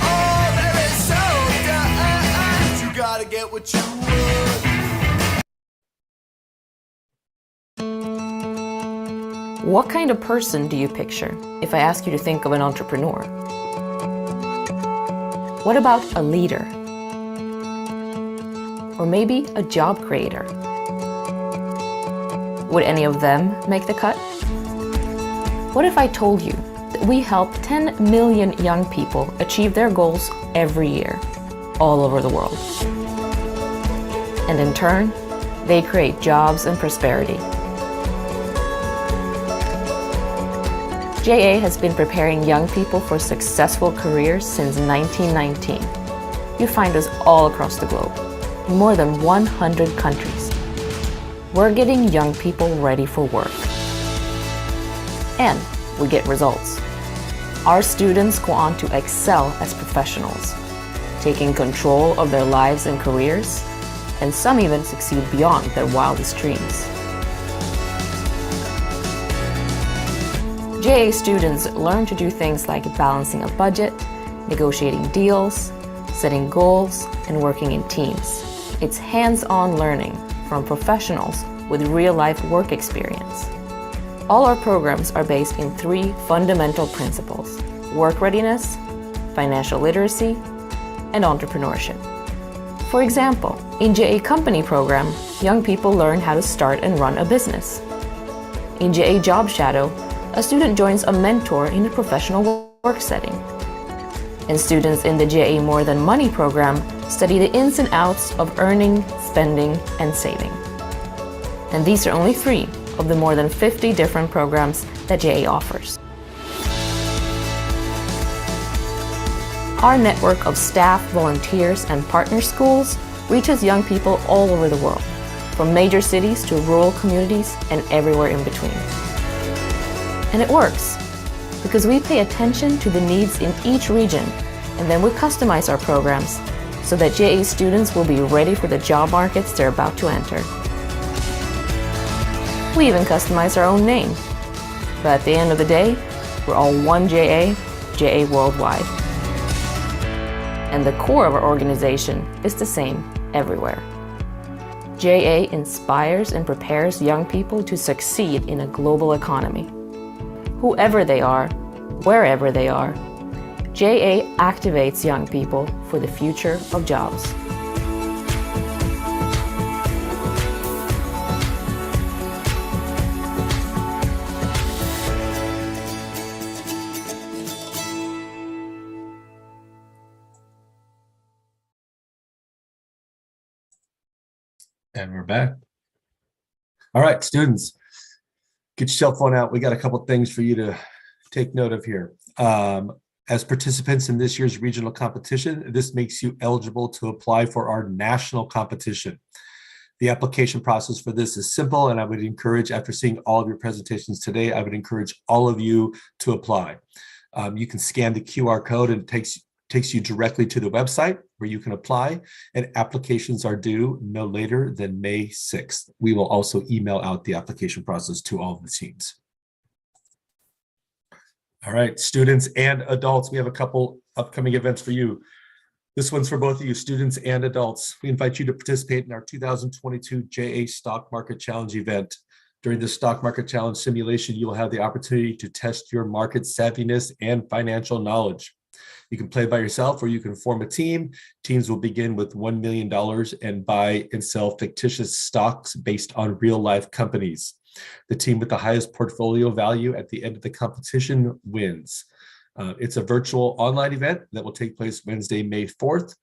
oh baby, sometimes you gotta get what you want. What kind of person do you picture if I ask you to think of an entrepreneur? What about a leader? Or maybe a job creator? Would any of them make the cut? What if I told you that we help 10 million young people achieve their goals every year, all over the world? And in turn, they create jobs and prosperity. JA has been preparing young people for successful careers since 1919. You find us all across the globe, in more than 100 countries. We're getting young people ready for work. And we get results. Our students go on to excel as professionals, taking control of their lives and careers, and some even succeed beyond their wildest dreams. JA students learn to do things like balancing a budget, negotiating deals, setting goals, and working in teams. It's hands-on learning from professionals with real-life work experience. All our programs are based in 3 fundamental principles: work readiness, financial literacy, and entrepreneurship. For example, in JA Company program, young people learn how to start and run a business. In JA Job Shadow, a student joins a mentor in a professional work setting. And students in the JA More Than Money program study the ins and outs of earning, spending, and saving. And these are only 3 of the more than 50 different programs that JA offers. Our network of staff, volunteers, and partner schools reaches young people all over the world, from major cities to rural communities and everywhere in between. And it works, because we pay attention to the needs in each region, and then we customize our programs so that JA students will be ready for the job markets they're about to enter. We even customize our own name. But at the end of the day, we're all one JA, JA Worldwide. And the core of our organization is the same everywhere. JA inspires and prepares young people to succeed in a global economy. Whoever they are, wherever they are, JA activates young people for the future of jobs. And we're back. All right, students, get your cell phone out. We got a couple things for you to take note of here. As participants in this year's regional competition, this makes you eligible to apply for our national competition. The application process for this is simple, and I would encourage, after seeing all of your presentations today, I would encourage all of you to apply. You can scan the QR code and it takes you directly to the website where you can apply, and applications are due no later than May 6th. We will also email out the application process to all of the teams. All right, students and adults, we have a couple upcoming events for you. This one's for both of you, students and adults. We invite you to participate in our 2022 JA Stock Market Challenge event. During the Stock Market Challenge simulation, you will have the opportunity to test your market savviness and financial knowledge. You can play by yourself or you can form a team. Teams will begin with $1 million and buy and sell fictitious stocks based on real life companies. The team with the highest portfolio value at the end of the competition wins. It's a virtual online event that will take place Wednesday, May 4th.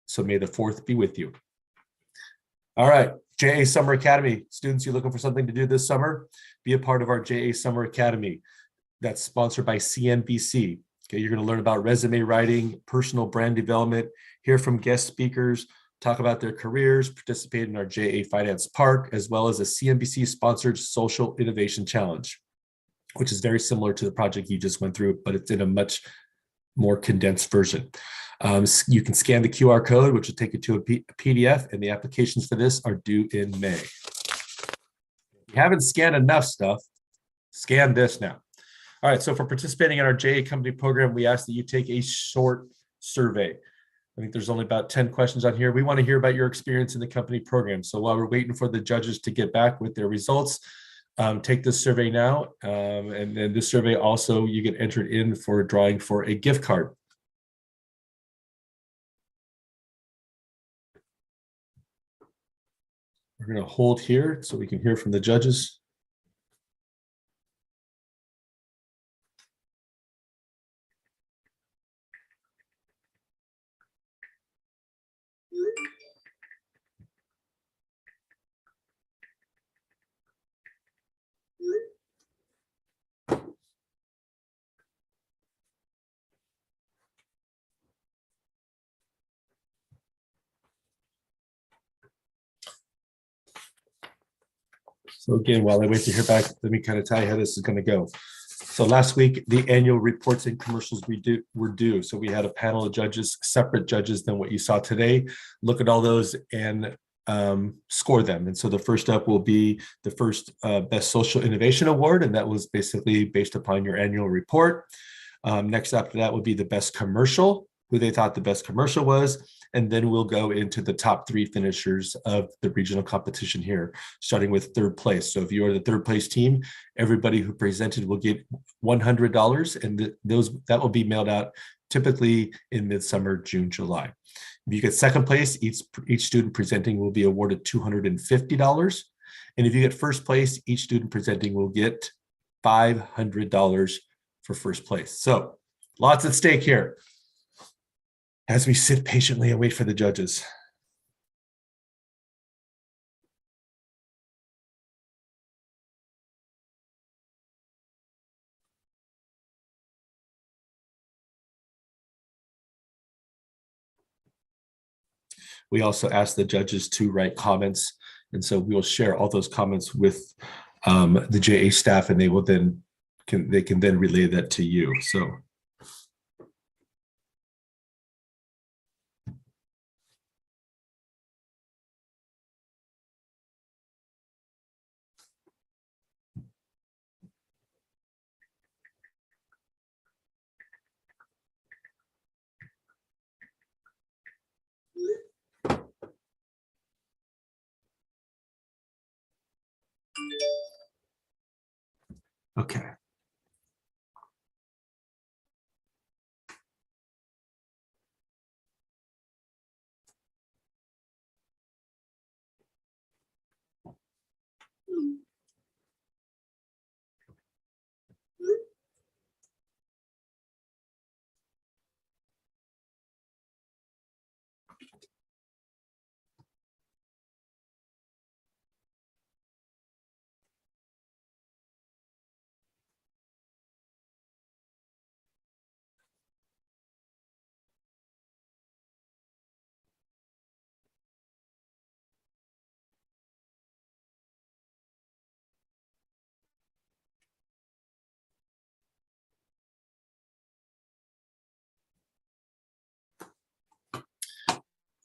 So may the 4th be with you. All right, JA Summer Academy. Students, you're looking for something to do this summer? Be a part of our JA Summer Academy. That's sponsored by CNBC. Okay, you're going to learn about resume writing, personal brand development, hear from guest speakers, talk about their careers, participate in our JA Finance Park, as well as a CNBC-sponsored Social Innovation Challenge, which is very similar to the project you just went through, but it's in a much more condensed version. You can scan the QR code, which will take you to a PDF, and the applications for this are due in May. If you haven't scanned enough stuff, scan this now. All right, so for participating in our JA Company program, we ask that you take a short survey. I think there's only about 10 questions on here. We want to hear about your experience in the company program. So while we're waiting for the judges to get back with their results, take this survey now. And then this survey also, you get entered in for a drawing for a gift card. We're going to hold here so we can hear from the judges. So again, while I wait to hear back, let me kind of tell you how this is going to go. So last week, the annual reports and commercials were due. So we had a panel of judges, separate judges than what you saw today. Look at all those and score them. And so the first up will be the first Best Social Innovation Award, and that was basically based upon your annual report. Next after that would be the Best Commercial, who they thought the best commercial was. And then we'll go into the top 3 finishers of the regional competition here, starting with third place. So if you are the third place team, everybody who presented will get $100, and that will be mailed out typically in midsummer, June, July. If you get second place, each student presenting will be awarded $250. And if you get first place, each student presenting will get $500 for first place. So lots at stake here as we sit patiently and wait for the judges. We also asked the judges to write comments, and so we will share all those comments with the JA staff, and they will then can then relay that to you. So. Okay.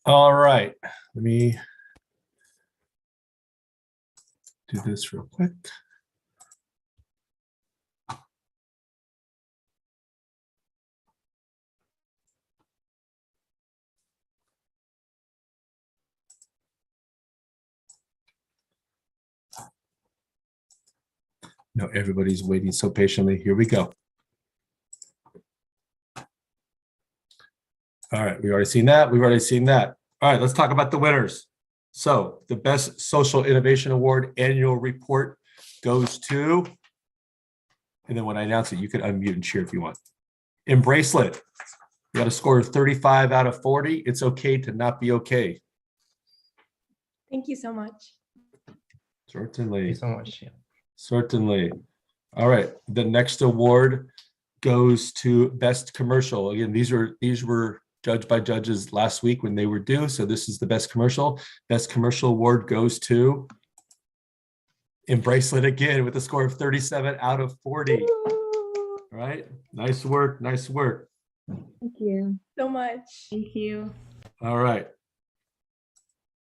All right, let me do this real quick. No, everybody's waiting so patiently. Here we go. All right, we've already seen that. We've already seen that. All right, let's talk about the winners. So the Best Social Innovation Award annual report goes to, and then when I announce it, you can unmute and cheer if you want. Embracelet. You got a score of 35 out of 40. It's okay to not be okay. Thank you so much. Certainly. Thank you so much. Yeah. Certainly. All right. The next award goes to Best Commercial. Again, these were judged by judges last week when they were due. So this is the Best Commercial. Best Commercial award goes to Embracelet again with a score of 37 out of 40. All right. Nice work. Nice work. Thank you so much. Thank you. All right.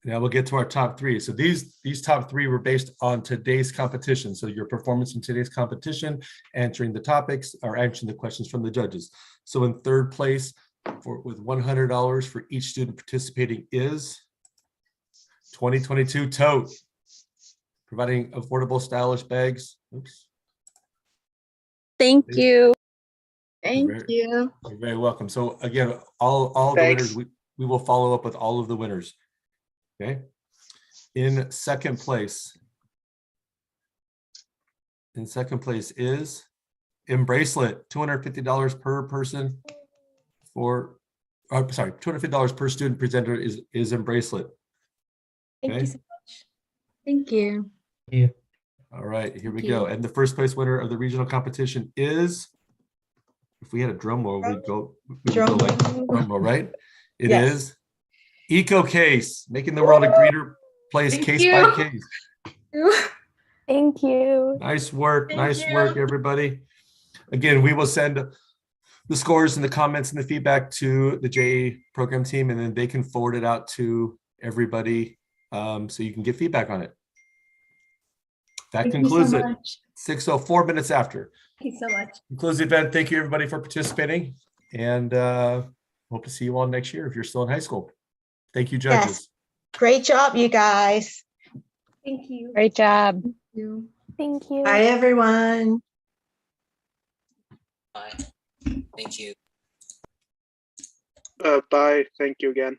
Now we'll get to our top three. So these top three were based on today's competition. So your performance in today's competition, answering the topics, or answering the questions from the judges. So in third place, with $100 for each student participating, is 2022 Tote, providing affordable, stylish bags. Oops. Thank you. Thank you. You're very welcome. So again, all the winners, we will follow up with all of the winners. Okay. In second place is Embracelet, $250 per person for, sorry, $250 per student presenter is Embracelet. Thank you so much. Thank you. Yeah. All right, here we Thank go. you. And the first place winner of the regional competition is, if we had a drum roll, we'd go like drum roll, right? It is EcoCase, making the world a greener place, Thank case you. by case. Thank you. Nice work. Thank Nice you. work, everybody. Again, we will send the scores and the comments and the feedback to the JA program team, and then they can forward it out to everybody so you can get feedback on it. That Thank you concludes so it. much. 6:04 minutes after. Thank you so much. Concludes the event. Thank you, everybody, for participating, and hope to see you all next year if you're still in high school. Thank you, judges. Yes. Great job, you guys. Thank you. Great job. Thank you. Thank you. Bye, everyone. Bye. Thank you. Bye. Thank you again.